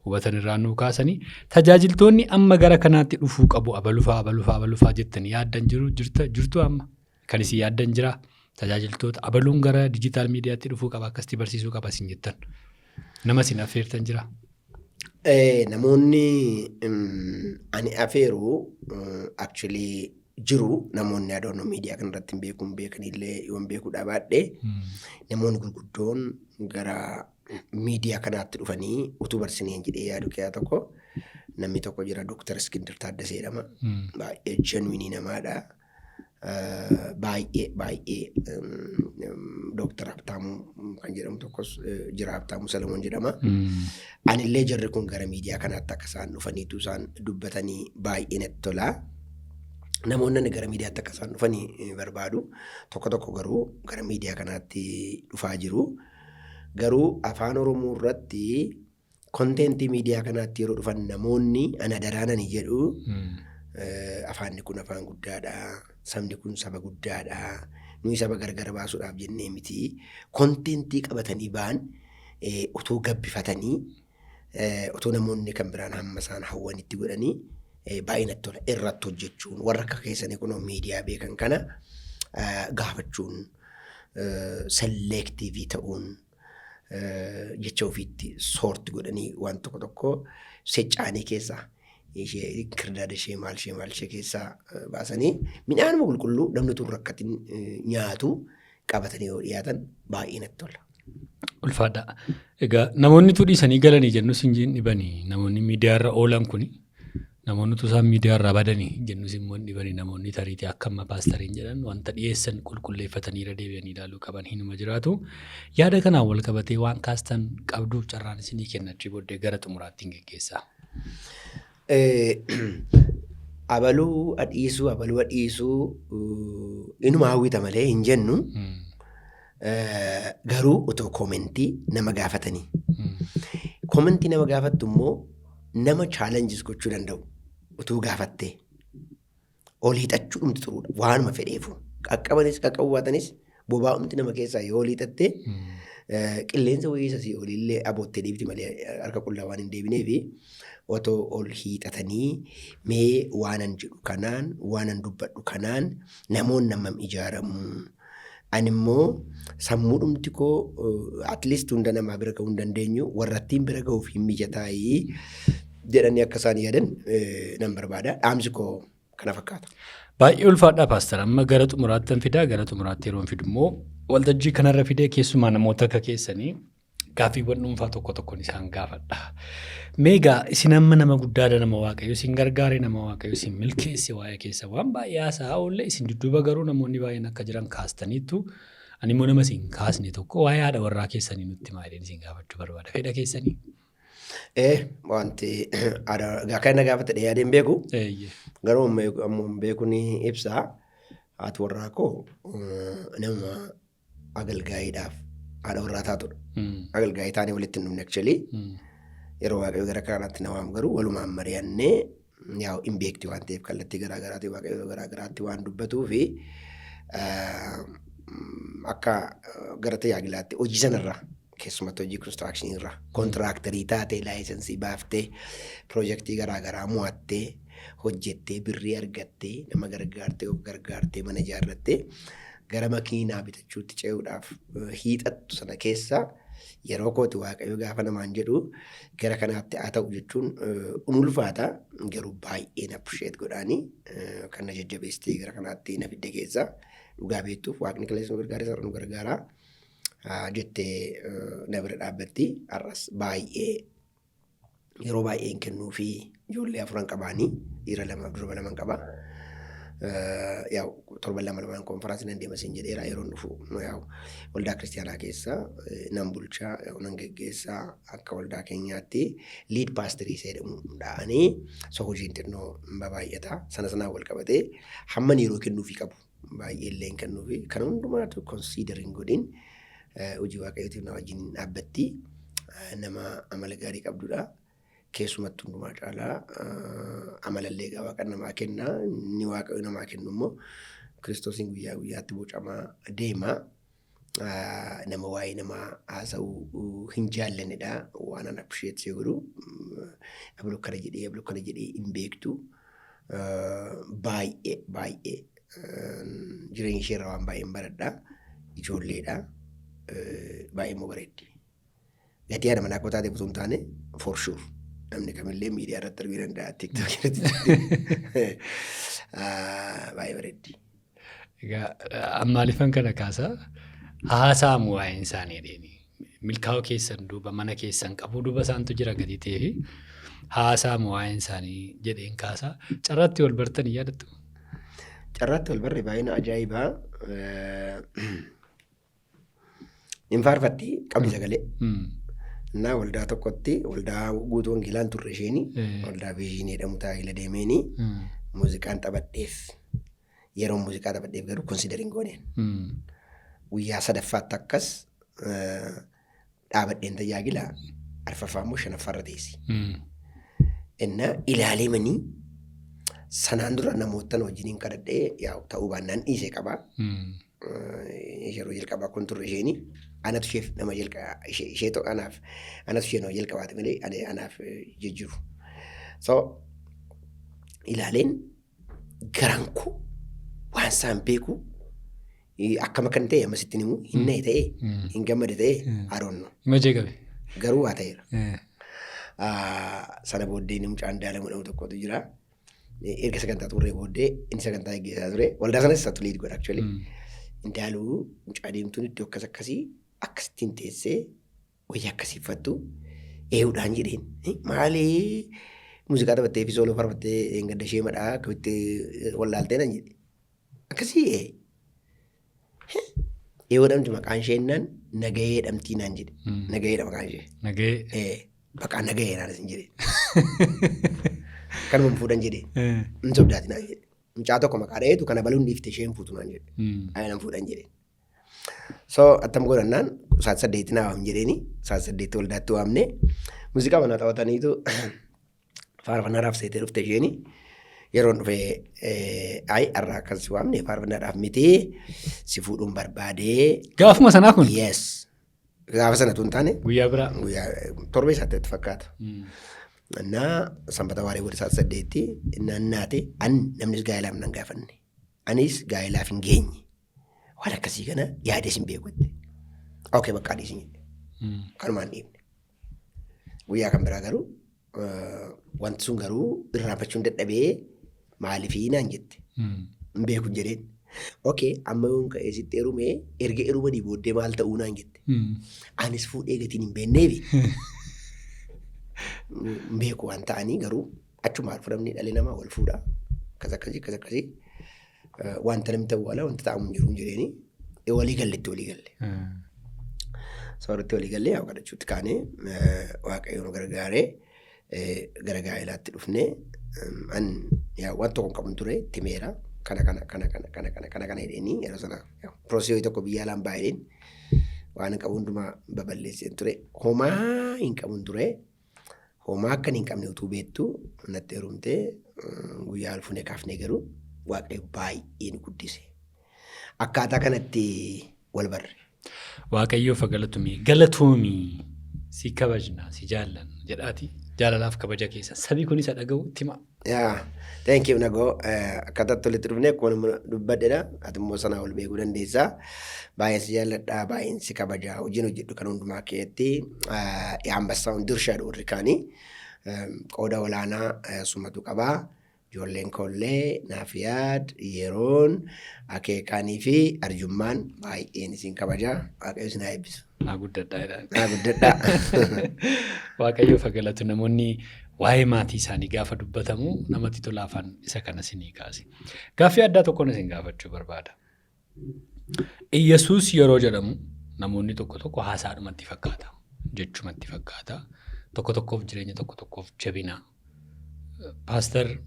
hubatan irraa nuu kaasanii tajaajiltoonni amma gara kanaatti dhufuu qabu abalufaa jettanii yaaddan jirtu amma kan isin yaaddan jira tajaajiltoota abaluun gara digital miidiyaatti dhufuu qaba akkasitti barsiisuu qaba isin jettan nama isin affeertan jira. Namoonni ani affeeru actually jiru namoonni adoonoo miidiyaa kanarratti beekanillee yoon beekuudhaa baadhee namoonni gurguddoon gara miidiyaa kanaatti dhufanii utuu barsiisanii jedhee yaadu keessaa tokko namni tokko jira Dr. Iskindir Taaddasee jedhama. Baay'ee genuinii namaadha. Baay'ee Dr. Habtaamuu kan jedhamu tokkos jira, Habtaamuu Salamoon jedhama. Anillee jarri kun gara miidiyaa kanaatti akka isaan dhufaniitu isaan dubbatanii baay'ee natti tola. Namoonni gara miidiyaatti akka isaan dhufanii barbaadu. Tokko garuu gara miidiyaa kanaatti dhufaa jiru. Garuu afaan Oromoo irratti kontentii miidiyaa kanaatti yeroo dhufan namoonni ana daraananii jedhu afaanni kun afaan guddaadha, sabni kun saba guddaadha, nuyi saba gargar baasuudhaaf jennee miti. Kontentii qabatanii ba'an utuu gabbifatanii utuu namoonni kan biraan hamma isaan hawwanitti godhanii baay'ee natti tola. Irratti hojjechuun warra akka keessanii kunoo miidiyaa beekan kana gaafachuun selektiivii ta'uun jecha ofiitti soorti godhanii waan tokko secaanii keessaa ishee kirdaada ishee maal ishee keessaa baasanii midhaanuma qulqulluu namni tun rakkatiin nyaatu qabatanii yoo dhiyaatan baay'ee natti tola. Ulfaadha. Egaa namoonni tu dhiisanii galanii jennus hin dhibanii namoonni miidiyaarra oolan kuni namoonni tu isaan miidiyaarra badanii jennus immoo hin dhibanii namoonni tariitii akka amma paastariin jedhan wanta dhiyeessan qulqulleeffatanii irra deebi'anii ilaaluu qaban hinuma jiraatu. Yaada kanaan wal qabatee waan kaastan qabduuf carraan isinii kennachii booddee gara xumuraatti hin geggeessaa. Abaluu adhiisuu inuma hawwita malee hin jennu. Garuu otoo koomentii nama gaafatanii. Koomentii nama gaafattu immoo nama chaalenjis gochuu danda'u utuu gaafattee ol hiixachuu dhumti turuudha. Waanuma fedheefu qaqqabanis qaqqabwaatanis bobaa'umti nama keessaa yoo ol hiixattee qilleensa wayiisasii olillee aboottee deebiti malee harka qullaa waan hin deebineefi otoo ol hiixatanii mee waanan jedhu kanaan waanan dubbadhu kanaan namoonni namam ijaaramu. Animmoo sammuu dhumti koo at least hunda namaa bira ga'uu hin dandeenyu warrattiin bira ga'uuf hin mijataayii jedhanii akka isaan yaadan nan barbaada. Dhaamsi koo kana fakkaata. Baay'ee ulfaadhaa paastar. Amma gara xumuraatti fidaa gara xumuraatti yeroo fidu immoo waltajjii kanarra fidee keessumaa namoota akka keessanii gaaffiiwwan dhuunfaa tokkoon isaan gaafadha. Meegaa isin amma nama guddaadha nama waaqayyo isin gargaare nama waaqayyo isin milkeesse waa'ee keessa waan baay'ee haasaa oolle isin dudduuba garuu namoonni baay'een akka jiran kaastaniittu ani immoo nama isin kaasne tokko waa'ee haadha warraa keessanii nutti maaliin isin gaafachuu barbaada fedha keessanii. Wanti kana gaafate yaadeen beeku garuu ammoo beeku ni ibsa. Haati warraa koo nama agalgaayiidhaaf haadha warraa taatudha. Agalgaayii taanee walitti hin dhumne actually. Yeroo waaqayyo gara kanaatti namaan garuu walumaan mari'annee yaa hin beekti waan ta'eef kallattii garaagaraatti waaqayyo garaagaraatti waan dubbatuu fi akka gara tajaajilaatti hojii sanarraa keessumatti hojii konistiraakshanii irraa kontiraaktarii taatee laayisensii baaftee piroojeektii garaagaraa mo'attee hojjettee birrii argattee nama gargaartee of gargaartee mana ijaarrattee gara makiinaa bitachuutti ce'uudhaaf hiixattu sana keessa yeroo kooti waaqayyo gaafa namaan jedhu gara kanaatti haa ta'u jechuun ulfaata garuu baay'ee na appreciate godhaanii kan na jajjabeessitee gara kanaatti na fidde keessa dhugaa beektuuf waaqni kaleessa nu gargaaree sarara nu gargaaraa jettee na bira dhaabbatti har'as baay'ee yeroo baay'ee hin kennuu fi ijoollee 4 qabaanii dhiira 2 durba 2 qaba. Torban lama konferaansi nan deema siin jedheera yeroo dhufu waldaa kiristaanaa keessa nan bulchaa nan geggeessaa akka waldaa keenyaatti liid paastirii jedhamu dha'anii hojiin xinnoo baay'ata sanaan wal qabatee hamman yeroo kennuufii qabu baay'ee illee hin kennuufi kan hundumaatu konsiidariin godhin hojii waaqayyootiif na wajjin dhaabbatti nama amala gaarii qabdudha. Keessumattuu hundumaa caalaa amalallee waaqa namaa kennaa inni waaqayyo namaa kennu immoo kiristoosiin guyyaa guyyaatti bocamaa deema. Nama waa'ee namaa haasa'uu hin jaallannedha waan an appreciate godhu ablu kana jedhee hin beektu baay'ee jireenya isheerra waan baay'een baradha ijoolleedha baay'ee immoo bareeddi. Gatii haadha manaa qotaatee osoo hin taane for sure. Namni kamillee miidiyaa irratti arguu danda'a TikTok irratti baay'ee bareeddi. Egaa maaliifan kana kaasaa haasa'amu waa'een isaanii jedhanii milkaa'uu keessan duuba mana keessan qabu duuba isaantu jira gadi ta'e haasaa waa'een isaanii jedheen kaasaa carraatti wal bartanii yaadattu. Carraatti wal barre baay'ina ajaa'ibaa. Hin faarfatti qabdi sagalee. Innaa waldaa tokkotti waldaa guutuu wangeelaan turre isheenii waldaa Viizhinii jedhamu taa'ila deemeenii muuziqaan taphadheef yeroo muuziqaa taphadheef garuu konsideriin gooneen. Guyyaa sadaffaatti akkas dhaabadheen tajaajila arfaffaa immoo shanaffaarra teessi. Innaa ilaalee manii sanaan dura namoota wajjiniin kadhadhee ta'uu baannaan dhiisee qabaa. Yeroo jalqabaa kun turre isheenii anatu isheef nama jalqabaa ishee ta'u anaaf anatu ishee nama jalqabaati malee anaaf jijjiiru. So ilaaleen garaan koo waan isaan beeku akkama kan ta'e amma sitti himu hin na'e ta'e hin gammade ta'e haroonnu. Himajee qabe. Garuu waa ta'eera. Sana booddee inni mucaan daalamu dhabu tokkotu jira. Erga sagantaa turree booddee inni sagantaa eeggataa ture. Waldaa sanas isa tuliit godha actually. Indaaluu mucaa deemtuun iddoo akkasii akkasittiin teessee wayyaa akkasiifattu eeguudhaan jedheen maalii muuziqaa taphattee fi sooloo farfattee gadda ishee madhaa akkamitti wallaaltee nan jedhe akkasii eeguudhamti maqaan ishee innaan nagahee dhamtii naan jedhe nagaheedha maqaan ishee. Nagahee. Maqaan nagahee naan isin jedhe kanuma fuudhan jedhe hin sobdaati naan jedhe. Mucaa tokko maqaa dhaheetu kana baluun dhiifte isheen fuutu naan jedhe. Ayyaana fuudhan jedheen. So attam godhannaan saat 8 naa waam jedheeni saat 8 waldaatti waamne muuziqaa mana taphataniitu faarfannaadhaaf seetee dhufte isheeni yeroon dhufee har'aa akkas si waamne faarfannaadhaaf miti si fuudhuun barbaadee. Gaafuma sanaa kun? Yes. Gaafa sanatu hin taane. Guyyaa biraa? Guyyaa torbee isaatti fakkaata. Innaa sanbata waaree wal saat 8 innaan naate namnis gaa'ilaaf nan gaafanne anis gaa'ilaaf hin geenye waan akkasii kana yaades hin beekutti okay bakka adiisin jedhe kanumaan dhiibne guyyaa kan biraa garuu wanti sun garuu irraanfachuun dadhabee maaliifii naan jette hin beeku jedheen okay amma yoon ka'ee sitti erumee erga erumanii booddee maal ta'uu naan jette anis fuudhee gatiin hin beekneefi. Beeku waan ta'anii garuu achumaan fudhamni dhalli namaa wal fuudhaa akkas akkasii wanta namni ta'uu ala wanta ta'amu hin jiru hin jireeni walii galletti walii galle. Soorratti walii gallee haa kadhachuutti kaanee waaqayyoon gargaaree gara gaa'ilaatti dhufnee waan tokko qabu ture timeera kana jedheenii yeroo sana piroosii tokko biyya alaan baay'een waan qabu hundumaa baballeesseen ture homaa hin qabun ture. Homaa akkan hin qabne utuu beektu natti heerumtee guyyaa alfuunee kaafnee garuu waaqayyo baay'ee nu guddise. Akkaataa kanatti wal barre. Waaqayyoof galatoomii si kabajna si jaallanna jedhaati jaalalaaf kabaja keessa sabii kun isa dhaga'u itti hima. Thank you nagoo akkaataatti walitti dhufnee akkuma dubbadheedha ati immoo sanaa ol beekuu dandeessaa. Baay'een si jaalladhaa baay'een si kabajaa hojiin hojjedhu kan hundumaa keessatti yaambassaa'uun dirshaadha warri kaanii qooda olaanaa sumatu qabaa. Ijoolleen koollee naaf yaad yeroon akeekaanii fi arjummaan baay'een isin kabajaa waaqayyo isin haa eebbisu. Naa guddadhaa. Waaqayyoof galatu namoonni waa'ee maatii isaanii gaafa dubbatamu namatti tola afaan isa kana isinii kaase. Gaaffii addaa tokkoon isin gaafachuu barbaada. Iyyesuus yeroo jedhamu namoonni tokko haasaadhumatti fakkaata jechumatti fakkaata tokko tokkoof jireenya tokko tokkoof jabina. Paaster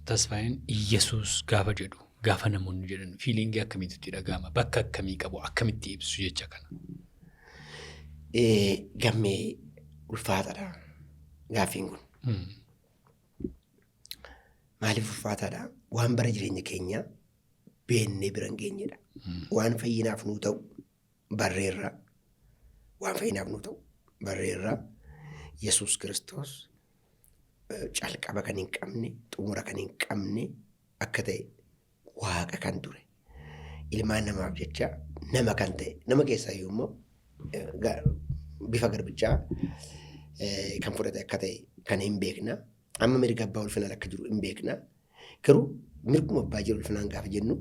Tasfaayeen Iyyesuus gaafa jedhu gaafa namoonni jedhan fiilingii akkamitti dhaga'ama bakka akkamii qabu akkamitti ibsu jecha kana. Gammee ulfaataadha gaaffiin kun. Maaliif ulfaataadha? Waan bara jireenya keenya beennee bira hin geenyedha. Waan fayyinaaf nuu ta'u barreerra. Waan fayyinaaf nuu ta'u barreerra. Yesuus Kiristoos calqaba kan hin qabne xumura kan hin qabne akka ta'e waaqa kan ture. Ilmaan namaaf jecha nama kan ta'e nama keessaa immoo bifa garbichaa kan fudhate akka ta'e kan hin beekna. Amma mirga abbaa ulfinaan akka jiru hin beekna. Garuu mirguma abbaa jiru ulfinaan gaafa jennu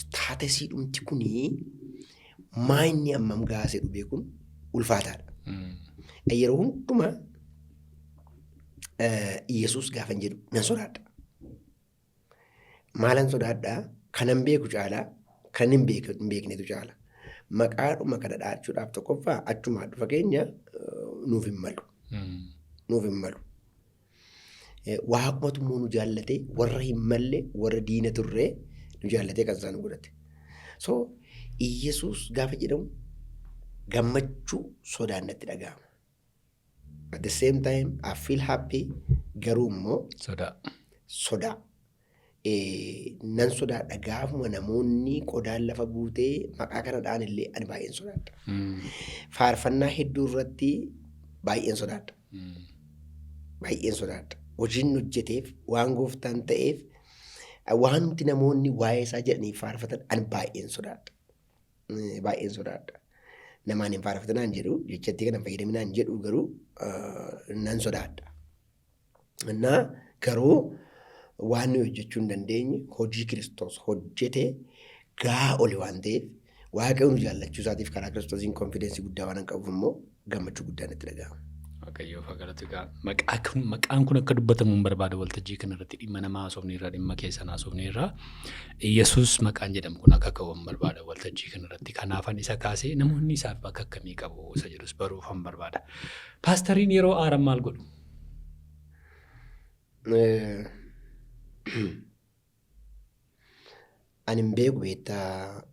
staatasii dhumti kunii maa inni ammam gaasee dhubee kun ulfaataadha. Yeroo hundumaa Yesuus gaafan jedhu nan sodaadha. Maalan sodaadhaa? Kanan beeku caalaa kan hin beeknetu caala. Maqaadhuma kana dhaachuudhaaf tokkoffaa achumaa dhufa keenya nuuf hin malu. Nuuf hin malu. Waaqumatu immoo nu jaallatee warra hin malle warra diina turree nu jaallatee kan isaan godhate. So Yesuus gaafa jedhamu gammachuu sodaan natti dhaga'ama. At the same time I feel happy garuu immoo sodaa. Nan sodaadha gaafuma namoonni qodaan lafa buutee maqaa kanadhaan illee ani baay'een sodaadha. Faarfannaa hedduu irratti baay'een sodaadha. Baay'een sodaadha. Hojiin hojjeteef waan gooftaan ta'eef waan nuti namoonni waa'ee isaa jedhanii faarfatan ani baay'een sodaadha. Baay'een sodaadha. Namaan hin faarfatanaan jedhu jechatti kana fayyadaminaan jedhu garuu nan sodaadha. Innaa garuu waan nuyi hojjechuu hin dandeenye hojii Kiristoos hojjetee gaa oli waan ta'eef Waaqayyo nu jaallachuu isaatiif karaa Kiristoosiin konfidensii guddaa waan qabuuf immoo gammachuu guddaan itti dhaga'ama. Waaqayyoo fagaratti maqaan kun akka dubbatamu hin barbaada waltajjii kanarratti dhimma namaa haasofneerraa dhimma keessan haasofneerraa Yesuus maqaan jedhamu kun akka ka'u hin barbaada waltajjii kanarratti kanaafan isa kaasee namoonni isaaf bakka akkamii qabu isa jedhus baruuf hin barbaada. Paastariin yeroo aaran maal godhu? Ani hin beeku beektaa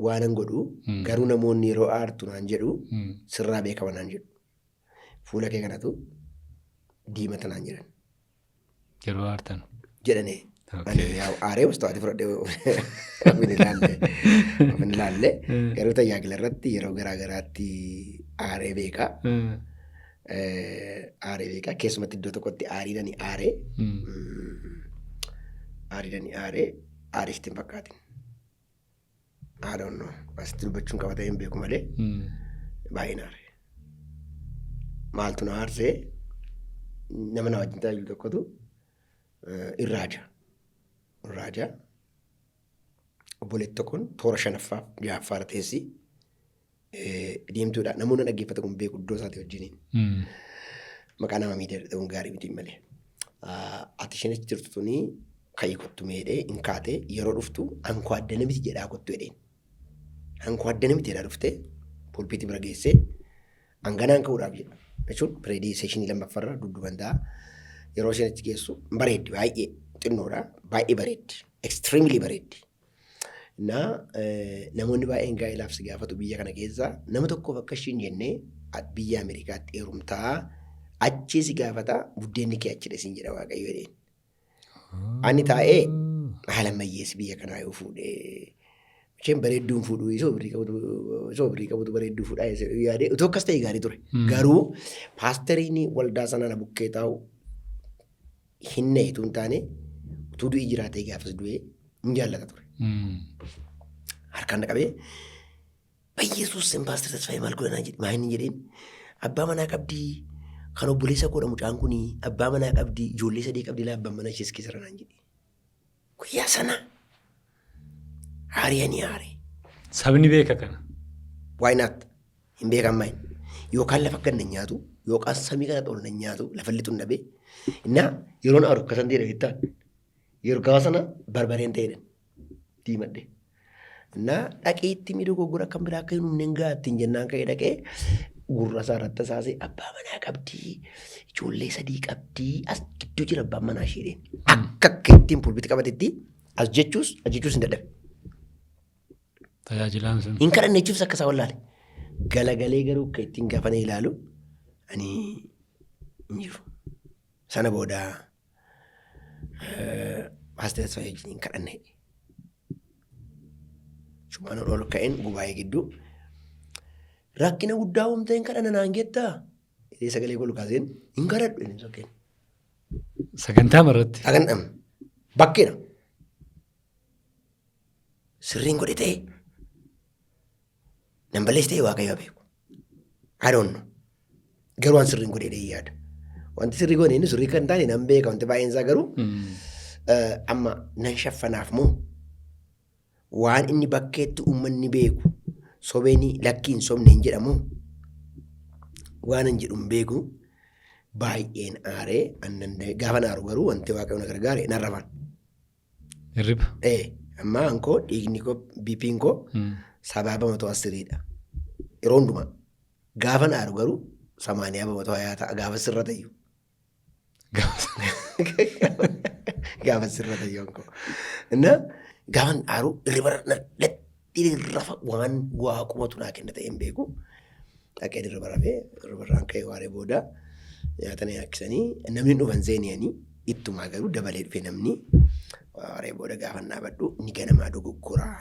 waanan godhu garuu namoonni yeroo aartu naan jedhu sirraa beekama naan jedhu. Fuula kee kanatu diimata naan jedhan. Yeroo aartan? Jedhanii. Ani aaree wastawaati fudhadhee of hin ilaalle garuu tajaajila irratti yeroo garaa garaatti aaree beekaa. Aaree beekaa keessumatti iddoo tokkotti aariidhanii aaree. Aariidhanii aariifti hin fakkaatin. I don't know. Asitti dubbachuun qabatee hin beeku malee baay'een aaree. Maaltu na aarsee nama na wajjin tajaajilu tokkotu irraaja. Obboleetti tokkoon toora 5ffaaf 6ffaarra teessi deemtuudha. Namoonni dhaggeeffata kun beeku iddoo isaati wajjiniin. Maqaa nama miidhagina ta'uun gaarii miti malee. Ati isheen achi jirtu tuni ka'ii kottu meedhee hin kaatee yeroo dhuftu hankoo addana miti jedhaa kottu jedheen. Hankoo addana miti jedhaa dhuftee pulpiitii bira geessee hanganaan ka'uudhaaf jedha. Jechuun pireedii seeshinii lammaffaarraa dudduban ta'a. Yeroo isheen achi geessu bareeddi baay'ee xinnoodha. Baay'ee bareeddi. Extremely bareeddi. Namoonni baay'een gaa'elaaf si gaafatu biyya kana keessaa nama tokkoof akka ishiin jennee biyya Ameerikaatti heerumtaa achii si gaafata buddeenni kee achidha siin jedha Waaqayyo jedheen. Ani taa'ee haala ammayyeessi biyya kanaa yoo fuudhee isheen bareedduun fuudhuu isoo birrii qabutu bareedduu fuudhaa yaadee utoo akkas ta'e gaarii ture. Garuu paastariin waldaa sana na bukkee taa'u hin na'etu hin taane utuu du'i jiraatee gaafas du'ee hin jaallata ture. Harkaan dhaqabee Yesuus sin paastar Tasfaayee maal godhanaa jedhe maa inni jedheen abbaa manaa qabdii kan obboleessa koodha mucaan kun abbaa manaa qabdii ijoollee 3 qabdii laa abbaan manaa ishees keessa ranaan jedhe. Guyyaa sana haari'anii haaree. Sabni beeka kana. Why not? Hin beekan mayin. Yookaan lafa ganna nyaatu yookaan samii kana xoolna nyaatu lafa lixuun dhabee. Innaa yeroon aaru akkasan ta'edha jettaan. Yeroo gaafa sana barbareen ta'edha. Diimadhe. Innaa dhaqeetti miidhagoo kan biraa akka hin humneen gaattiin jennaan ka'ee dhaqee gurra isaa irratti tasaasee abbaa manaa qabdii ijoollee 3 qabdii as gidduu jira abbaan manaa ishee akka ittiin pulpitii qabatetti as jechuus hin dadhabe. Tajaajilaan sun. Hin kadhanneechuufis akka isaa wallaale. Galagalee garuu akka ittiin gaafane ilaalu ani hin jiru. Sana booda paastar Tasfaayee wajjin hin kadhanne. Shumaan ol ka'een gubaa'ee gidduu rakkina guddaa uumtee hin kadhanna naan jettaa? Idee sagalee koo lukaaseen hin kadhadhu inni sokkeen. Sagantaa marratti. Sagantaa bakkeedha. Sirriin godhe ta'e nan balleessi ta'e Waaqayyo beeku. I don't know. Garuu waan sirriin godhe dhee yaada. Wanti sirrii godhe inni sirrii kan taane nan beeka wanti baay'een isaa garuu amma nan shaffanaaf moo waan inni bakkeetti uummanni beeku sobeen lakkiin sobne hin jedhamu waan hin jedhu hin beeku baay'een aaree gaafan aaru garuu wanti waaqayyo na gargaare nan rafan. Hirriba. Amma ankoo dhiigni koo biipiin koo 70/10 yeroo hundumaa gaafan aaru garuu 80/20 ta'a gaafa sirra ta'u. Gaafa sirra ta'u ankoo. Innaa gaafan aaru hirriba rafa waan waaqumatu naa kenna ta'een beeku. Dhaqee dirriba rafee dirribarraan ka'ee waaree booda nyaata na yaakkisanii namni dhufan seenanii ittumaa garuu dabalee dhufe namni waaree booda gaafan dhaabadhu ni ganamaa dogoggoraa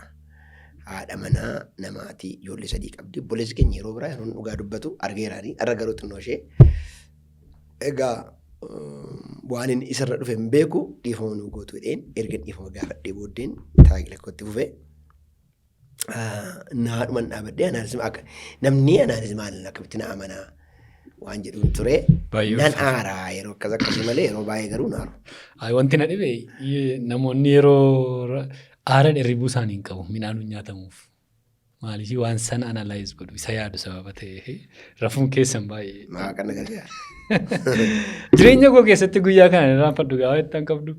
haadha manaa namaatii ijoollee 3 qabdi obboleessi keenya yeroo biraa yeroo dhugaa dubbatu argeeraanii arra garuu xinnoo ishee egaa waan inni isarra dhufe hin beeku dhiifama nuu gootu jedheen erga dhiifama gaafadhee booddeen taagila kootti fufee naadhuman dhaabadhee namni anaanis maaliin akkamitti na amanaa waan jedhuun ture nan aaraa yeroo akkasii malee yeroo baay'ee garuu naaru. Wanti na dhibe namoonni yeroo aaran hirribuu isaanii hin qabu midhaan nyaatamuuf. Maaliif waan sana analaayiz godhu isa yaadu sababa ta'ee rafuun keessan baay'ee. Maaqa na gargaara. Jireenya koo keessatti guyyaa kana irraanfadhu gaafa ittaan qabdu.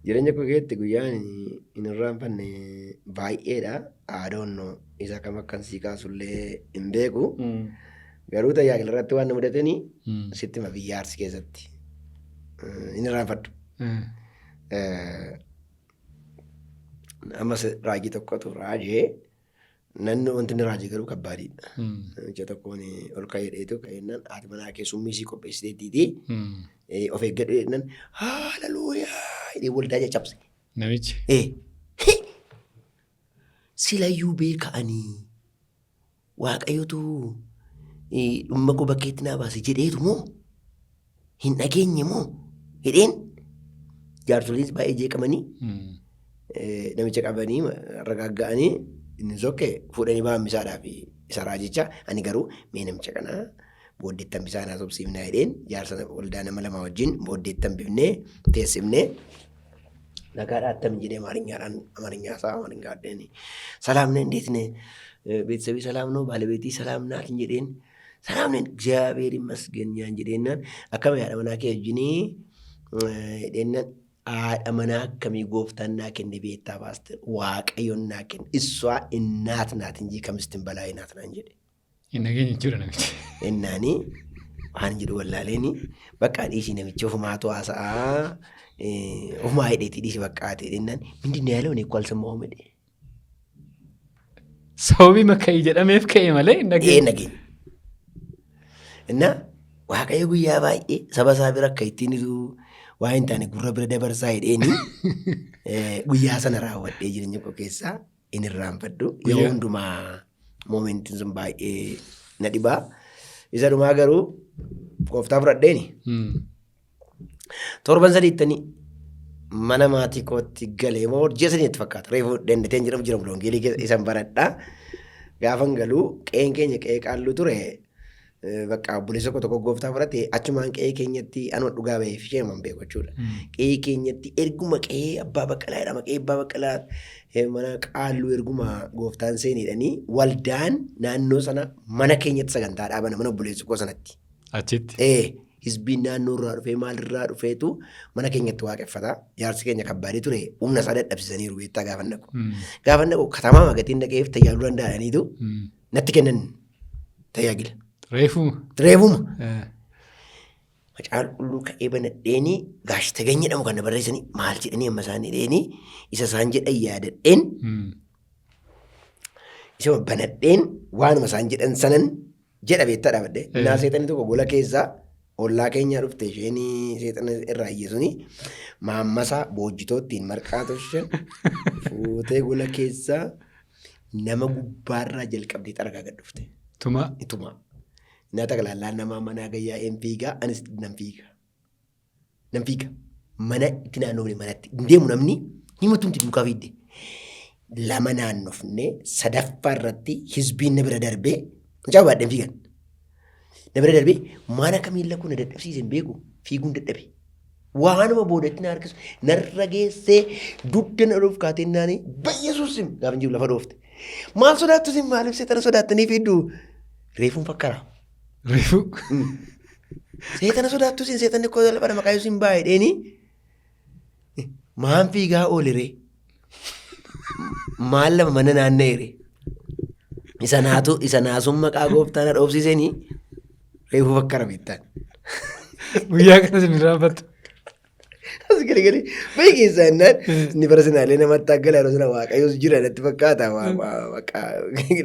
Jireenya koo keessatti guyyaan hin irraanfanne baay'eedha. Aadoonnoo isa kam akkan sii kaasullee hin beeku. Garuu tajaajila irratti waan na mudatanii sitti ma biyya Arsii keessatti hin irraanfadhu. Ammas raajii tokkotu raajee nanni wanti inni raajii garuu kabbaadiidha. Ija tokkoon ol ka'ee dheetu ka'eennan haati manaa keessummii sii qopheessiteettiitii of eeggadhu jedhan haaleluyyaa jedhee waldaa caccabse. Namichi. Silayyuu beeka'anii waaqayyotu dhumma koo bakkeetti naa baase jedheetu moo hin dhageenye moo jedheen jaarsoliinis baay'ee jeeqamanii namicha qabanii ragagga'anii inni sokke fuudhanii baammisaadhaaf isa raajicha ani garuu mee namicha kanaa booddeettan bisaanaa sobsiifnaa jedheen jaarsa waldaa nama lama wajjin booddeettan bifnee teessifnee nagaadhaa attami jedhee amaarinyaasaa amaarinyaaddeen salaamne እንዴት ነህ ቤተሰቤ ሰላም ነው ባለቤቴ ሰላም ናት jedheen salaamne እግዚአብሔር ይመስገን ያን jedheennan akkama yaada manaa kee wajjinii jedheennan haadha manaa akkamii gooftaan naa kenne beektaa baaste waaqayyoon naa kenne iswaa innaat naat inji kamistin balaa inaat naan jedhe. Hin dhageenye jechuudha namichi. Innaanii waan jedhu wallaaleeni bakka dhiisii namichi ofumaatu haasa'aa ofumaa hidheetii dhiisii bakka jedheennan mindinni yaala eekwal sammaa oomedhe. Sababii makka'ii jedhameef ka'e malee hin dhageenye. Inna waaqayyo guyyaa baay'ee saba isaa bira akka ittiin waa hin taane gurra bira dabarsaa jedheeni guyyaa sana raawwadhee jireenya koo keessaa hin irraanfadhu. Yeroo hundumaa moomentiin sun baay'ee na dhibaa. Isa dhumaa garuu gooftaa fudhadheeni. 7 sadiittanii mana maatii kootti galee moo ji'a 3 itti fakkaata. Reefu dandateen jira bulongeelii isan baradhaa. Gaafan galuu qe'een keenya qe'ee qaalluu ture. Bakka obboleessa tokko gooftaa fudhate achumaan qe'ee keenyatti anuma dhugaa ba'eef ishee man beeku jechuudha. Qe'ee keenyatti erguma qe'ee abbaa baqqalaa jedhama. Qe'ee abbaa baqqalaa mana qaalluu erguma gooftaan seenidhanii waldaan naannoo sana mana keenyatti sagantaa dhaabana mana obboleessa koo sanatti. Achitti. Hizbiin naannoo irraa dhufee maalirraa dhufeetu mana keenyatti waaqeffata. Jaarsi keenya kabbaadii ture humna isaa dadhabsisaniiru beektaa gaafan naqu. Gaafan naqu katamaa magatiin dhaqeef tajaajiluu danda'aniitu natti kennan tajaajila. Reefuma. Macaan qulluu ka'ee banadheenii gaashi taganya jedhamu kan barreessanii maal jedhanii amma isaan jedheenii isa isaan jedhan yaadadheen isa banadheen waanuma isaan jedhan sanan jedha beektaa dhaabadhee. Naa seexanii tokko gola keessaa ollaa keenyaa dhufte isheen seexana irraa iyyeessuuni maammasaa boojjitoottiin marqaa toshan fuutee gola keessaa nama gubbaarraa jalqabdee xaragaa gad dhufte. Tuma. Nyaata galaallaan namaa manaa gayyaa een fiigaa anis nan fiiga. Mana itti naannofne manatti hin deemu namni himatumti duukaa fiidde. 2 naannofne 3ffaa irratti hizbiin na bira darbee mucaa baadheen fiigan. Na bira darbee mana kamiilla kun na dadhabsiise hin beeku fiiguun dadhabe. Waanuma boodatti na harkisu narra geessee dugda na dhuuf kaateen naanii bayyesuusim gaafa jiru lafa dhoofte. Maal sodaattu sin maaliif seexana sodaattanii fiidduu? Reefuun fakkaara. Reefuu. Seexana sodaattu siin seexanni koo laphadha maqaa Yesuus hin baay'eedheeni. Maan fiigaa oole ree. Maal lama mana naanna'eere. Isa naasuun maqaa gooftaan dhoofsisanii reefuu fakkaara beektaan. Guyyaa kana isin raafatu. As galagali baay'ee keessaa innaan inni barsinaalee namatti akkala yeroo sana waaqayyoos jira natti fakkaata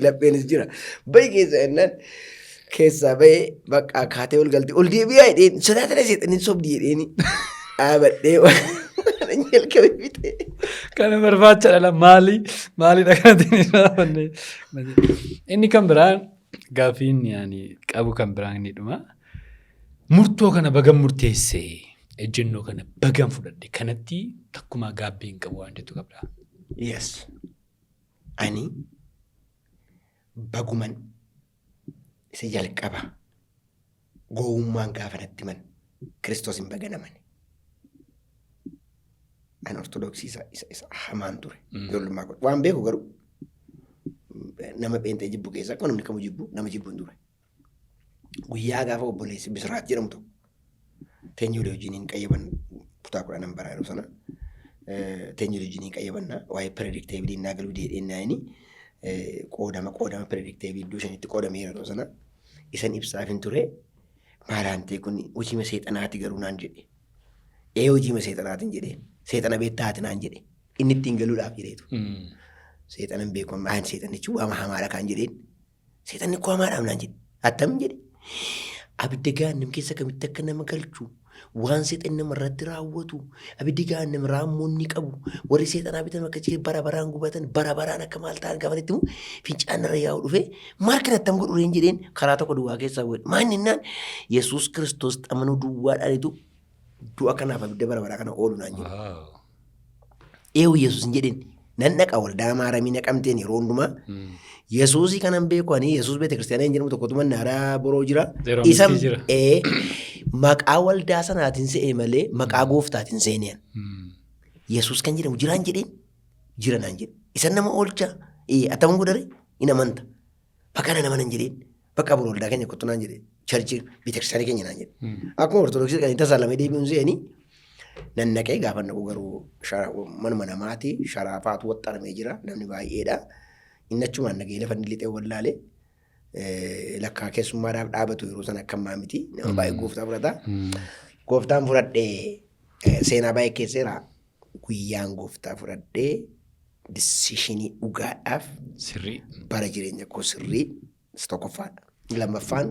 lapheenis jira baay'ee keessaa innaan keessaa bahee bakka kaatee ol galtee ol deebi'aa jedheen sodaatana seexanni sobdii jedheeni dhaabadhee waan jalqabe bitee. Kana barbaachadha maalidha kanatti raafanne. Inni kan biraan gaaffiin qabu kan biraan inni dhuma. Murtoo kana bagam murteessee ejjennoo kana bagam fudhadhe kanatti takkumaa gaabbii hin qabu waan jettu qabdaa. Yes. Ani baguman isa jalqaba gowwummaan gaafa natti man Kiristoos hin baganaman. Ani ortodoksii isa hamaan ture. Ijoollummaa godhu. Waan beeku garuu nama pheenxee jibbu keessaa akkuma namni kamuu jibbu nama jibbu hin ture. Guyyaa gaafa obboleessi Bisiraat jedhamu tokko teenyoolee wajjiniin qayyaban kutaa 10 baraa yeroo sana teenyoolee wajjiniin qayyabannaa waa'ee predictabilii naa galuu deedhennaa inni qoodama predictabilii iddoo shanitti qoodameera yeroo sana isan ibsaaf hin ture maalaan ta'e kun hojiima seexanaati garuu naan jedhe. Hojiima seexanaatiin jedhee seexana beektaati naan jedhe inni ittiin galuudhaaf jedheetu. Seexanan beeku maan seexanichi waama hamaadha kan jedheen seexanni koo hamaadhaaf naan jedhe attam jedhe. Abidda gaannam keessa kamitti akka nama galchu waan seexan nama irratti raawwatu abiddi gaannam raammoonni qabu warri seexanaa bitan akka jee bara baraan gubatan bara baraan akka maal ta'an gaafatatti immoo fincaan irra yaa'u dhufe maal kan attam godhureen jedheen karaa tokko duwwaa keessaa godhe maanni innaan Yesuus Kiristoos amanuu duwwaadhaanitu du'a kanaaf abidda bara baraa kana oolu naan jedhe. Yesuus hin jedheen nan dhaqa waldaa maaramii naqamteen yeroo hundumaa Yesuusii kanan beeku ani Yesuus beete kiristaanaa hin jedhamu tokkotu mannaaraa boroo jira. Isa maqaa waldaa sanaatiin se'ee malee maqaa gooftaatiin seeneen. Yesuus kan jedhamu jiraan jedheen jira naan jedhe. Isan nama oolchaa attaman godhare hin amanta. Bakka nama nan jedheen bakka boroo waldaa keenya kottu naan jedhe charchii beete kiristaanii keenya naan jedhe. Akkuma ortodoksii kan tasaalamee deebi'uun se'anii nan naqee gaafa naqu garuu manuma namaati sharaafaatu waxxaramee jira namni baay'eedha. Inni achumaan nagee lafa inni lixee wallaalee lakkaa keessummaadhaaf dhaabatu yeroo sana akka ammaa miti nama baay'ee gooftaa fudhata. Gooftaan fudhadhee seenaa baay'ee keesseera guyyaan gooftaa fudhadhee disishinii dhugaadhaaf sirrii bara jireenya koo sirrii isa tokkoffaadha. Lammaffaan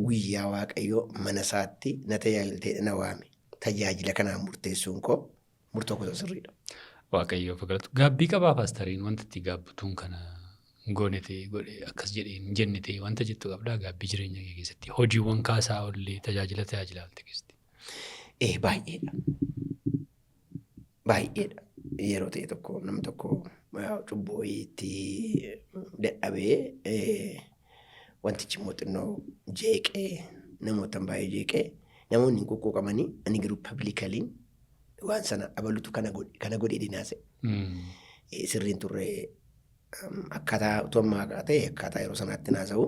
guyyaa waaqayyoo mana isaatti na tajaajiltee na waame tajaajila kanaan murteessuun koo murtoo gosa sirriidha. Waaqayyoo fagalatu gaabbii qabaa paastariin wanta itti gaabbutuun kana goonetee godhe akkas jedheen jennetee wanta jettu qabdaa gaabbii jireenya kee keessatti hojiiwwan kaasaa ollee tajaajila keessatti. Baay'eedha. Baay'eedha. Yeroo ta'e tokko namni tokko cubboo itti dadhabee wantichi mooxinnoo jeeqee namootaan baay'ee jeeqee namoonni hin quuqqamanii ani garuu paablikaliin waan sana abalutu kana godhe dinaase. Sirriin turre akkaataa utummaa ta'e akkaataa yeroo sanaatti naasa'u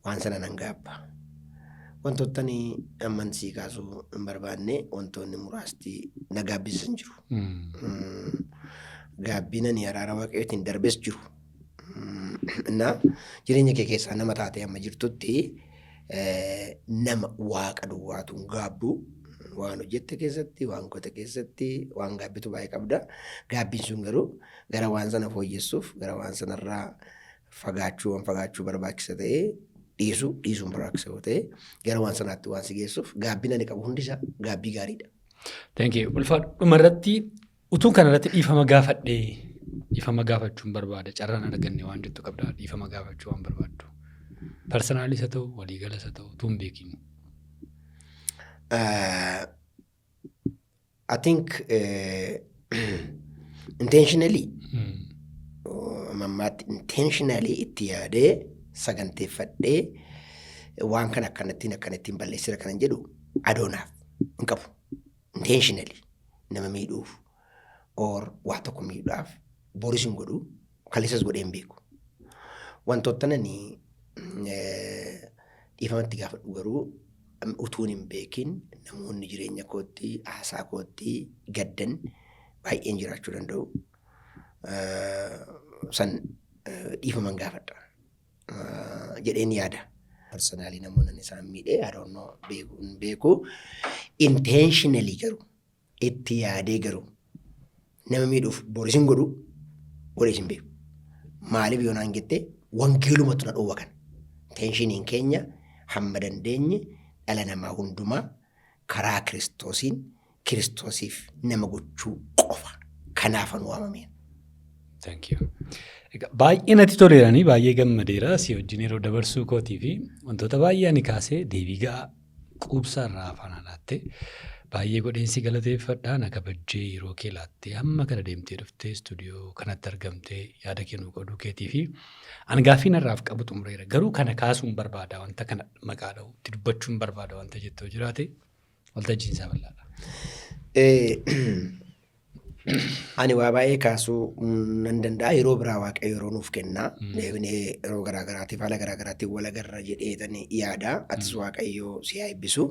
waan sana nan gaabba. Wantoota amansiisii kaasuu hin barbaanne wantoonni muraasti na gaabbisan jiru. Gaabbiin ani araara waaqayyootiin darbes jiru. Innaa jireenya kee keessaa nama taatee amma jirtutti nama waaqa duwwaatuun gaabbu. Waan hojjette keessatti, waan gote keessatti, waan gaabbitu baay'ee qabda. Gaabbiin sun garuu gara waan sana fooyyessuuf, gara waan sanarraa fagaachuu barbaachisa ta'ee dhiisuun barbaachisa yoo ta'e gara waan sanaatti waan si geessuuf gaabbiin ani qabu hundisaa gaabbii gaariidha. Thank you. Ulfaadhu dhumarratti utuun kanarratti dhiifama gaafachuun barbaada. Carraan arganne waan jettu qabdaa dhiifama gaafachuu waan barbaaddu. Personaalis haa ta'u, waliigalas haa ta'u, utuun beekimu. I think intentionally intentionally itti yaadee saganteeffadhee waan kana akkanattiin balleessira kanan jedhu adoonaaf hin qabu. Intentionally nama miidhuuf or waa tokko miidhuudhaaf boris hin godhu kaleessas godhee hin beeku. Wantoota nani dhiifamatti gaafadhu garuu utuun hin beekin namoonni jireenya kootti haasaa kootti gaddan baay'een jiraachuu danda'u. San dhiifaman gaafadha jedheen yaada. Personaalii namoonni isaan miidhee beeku intentionally garuu itti yaadee garuu nama miidhuuf boorisin godhu godheesin beeku. Maaliif yoo naan jettee wangeelumatu na dhoowwa kan. Intenshiniin keenya hamma dandeenye dhala namaa hundumaa karaa kiristoosiif nama gochuu qofa. Kanaafan waamameen. Thank you. Baay'ee natti toleeranii baay'ee gammadeera si wajjin yeroo dabarsuu kootii fi wantoota baay'ee ani kaasee deebii gahaa quubsaa irraa afaan alaatte baay'ee godheensi galateeffadhaa na kabajjee yeroo kee laattee hamma kana deemtee dhuftee istuudiyoo kanatti argamtee yaada kennuu qabdu keetii fi ani gaaffii narraaf qabu xumureera garuu kana kaasuun barbaada wanta kana maqaa dha'u itti dubbachuun barbaada wanta jettoo jiraate waltajjiin isaa bal'aadha. Ani waa baay'ee kaasuu nan danda'a yeroo biraa waaqayyo yeroo nuuf kennaa yeroo garaagaraatiif haala garaagaraatiif wal agarra jedheetanii yaada atis waaqayyo si haa eebbisu.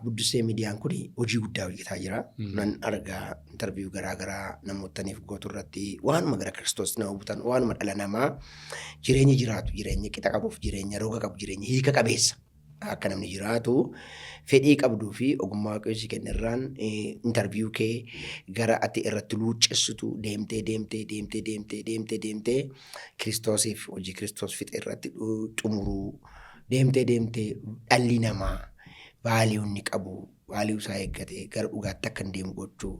Buddusee miidiyaan kun hojii guddaa hojjetaa jira. Nan argaa intarviiyuu garaagaraa namootaniif gootu irratti waanuma gara Kiristoos nama butan waanuma dhala namaa jireenya jiraatu jireenya qixa qabuuf jireenya rooga qabu jireenya hiika qabeessa akka namni jiraatu fedhii qabduu fi ogummaa waaqayyo si kennirraan intarviiyuu kee gara ati irratti luuccessitu deemtee Kiristoosiif hojii Kiristoos fixe irratti xumuruu deemtee dhalli namaa vaaliyuu inni qabu vaaliyuu isaa eeggatee gara dhugaatti akka hin deemu gochuu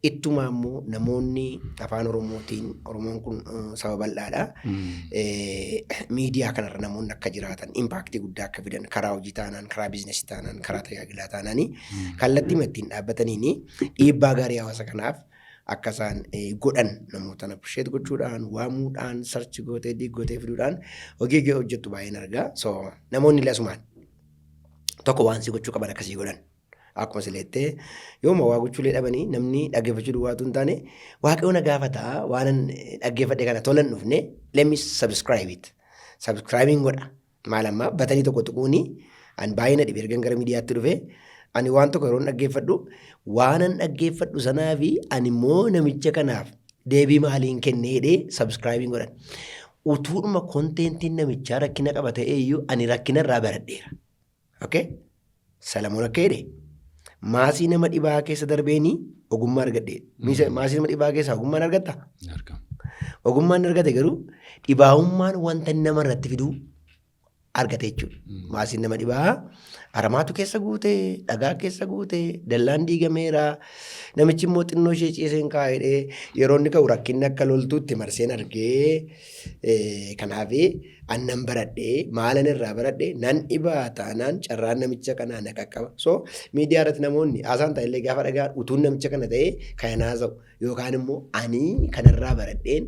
ittumaa immoo namoonni afaan Oromoon kun saba bal'aadha. Miidiyaa kanarra namoonni akka jiraatan impaaktii guddaa akka fidan karaa hojii taanaan karaa biizinesii taanaan karaa tajaajilaa taanaanii kallattii ittiin dhaabbataniini dhiibbaa gaarii hawaasa kanaaf akka isaan godhan namoota appreciate gochuudhaan waamuudhaan sarchi gootee diiggootee fiduudhaan hojii hojjettu baay'een argaa. So namoonni lasumaan tokko waan si gochuu qaban akkasii godhan. Akkuma sileettee yooma waa gochuulee dhabanii namni dhaggeeffachuu duwwaatu hin taane waaqayyo na gaafata waan dhaggeeffadhe kana tolan dhufne let me subscribe it. Subscribing godha. Maal ammaa batanii tokko tuquuni ani baay'ee na dhibe ergan gara miidiyaatti dhufe ani waan tokko yeroo dhaggeeffadhu waanan dhaggeeffadhu sanaa fi ani immoo namicha kanaaf deebii maaliin kenne jedhee subscribing godhan. Utuudhuma konteentiin namichaa rakkina qaba ta'eeyyuu ani rakkina irraa baradheera. Okay? Salamoon akka jedhe maasii nama dhibaa keessa darbeeni ogummaa argadhe. Maasii nama dhibaa keessa ogummaan argatta? Ogummaan argate garuu dhibaa'ummaan wanta nama irratti fiduu argate jechuudha. Maasii nama dhibaa aramaatu keessa guute, dhagaa keessa guute, dallaan diigameera. Namichi immoo xinnoo ishee ciiseen kaa'edhee yeroo inni ka'u rakkinni akka loltuutti marseen argee kanaaf annan baradhee maalan irraa baradhee nan dhibaa taanaan carraan namicha kanaa na qaqqaba. So miidiyaa irratti namoonni haasaan ta'ellee gaafa dhagaan utuun namicha kana ta'ee kan haasa'u yookaan immoo ani kanarraa baradheen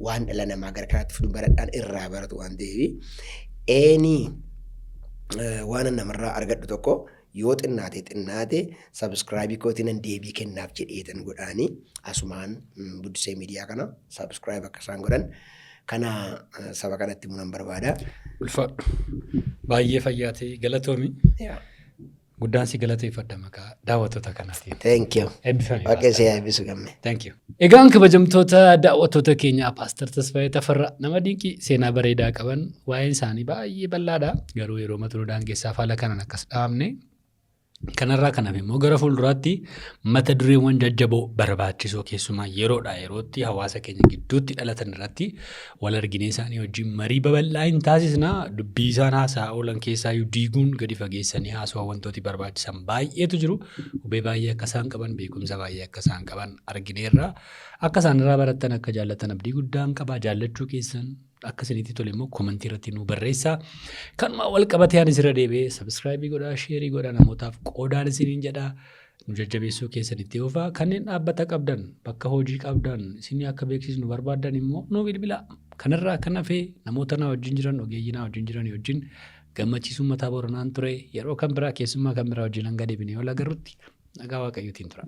waan dhala namaa gara kanaatti fidu baradhaan irraa baratu waan ta'eef waan namarraa argadhu tokko yoo xinnaate subscribe kootiin deebii kennaaf jedheetan godhaanii asumaan Buddusee miidiyaa kana subscribe akka isaan godhan kana saba kanatti munan barbaada. Ulfaadhu. Baay'ee fayyaatee galatoomi. Guddaan si galateeffadha maqaa daawwattoota kanaatiin. Thank you. Waaqessi haa eebbisu gamme. Thank you. Egaan kabajamtoota daawwattoota keenyaa Paaster Tasfaayee Tafarraa nama dinqii seenaa bareedaa qaban waa'een isaanii baay'ee bal'aadha. Garuu yeroo mata dureen keessaa faala kanaan akkas dhaabne kanarraa kanaaf immoo gara fuulduraatti mata dureewwan jajjaboo barbaachisoo keessumaa yerootti hawaasa keenya gidduutti dhalatan irratti wal arginee isaanii wajjin marii babal'aa hin taasisna. Dubbii isaan haasaa oolan keessaa diiguun gadi fageessanii haasawaa wantooti barbaachisan baay'eetu jiru. Hubee baay'ee akka isaan qaban beekumsa baay'ee akka isaan qaban argineerra. Akka isaan irraa baratan akka jaallatan abdii guddaan qaba. Jaallachuu keessan akka isinitti tole immoo komentii irratti nu barreessaa. Kanuma wal qabatee anis irra deebi'ee subscribe godhaa, share godhaa namootaaf qoodaan isiniin jedhaa. Nu jajjabeessuu keessanitti oofaa kanneen dhaabbata qabdan bakka hojii qabdan isinii akka beeksisnu barbaadan immoo nu bilbilaa. Kanarraa kan hafee namoota na wajjin jiran ogeeyyii na wajjin jiran wajjin gammachiisuun mataa Booranaan ture yeroo kan biraa keessummaa kan biraa wajjin hanga deebinee wal agarrutti nagaa waaqayyootiin tura.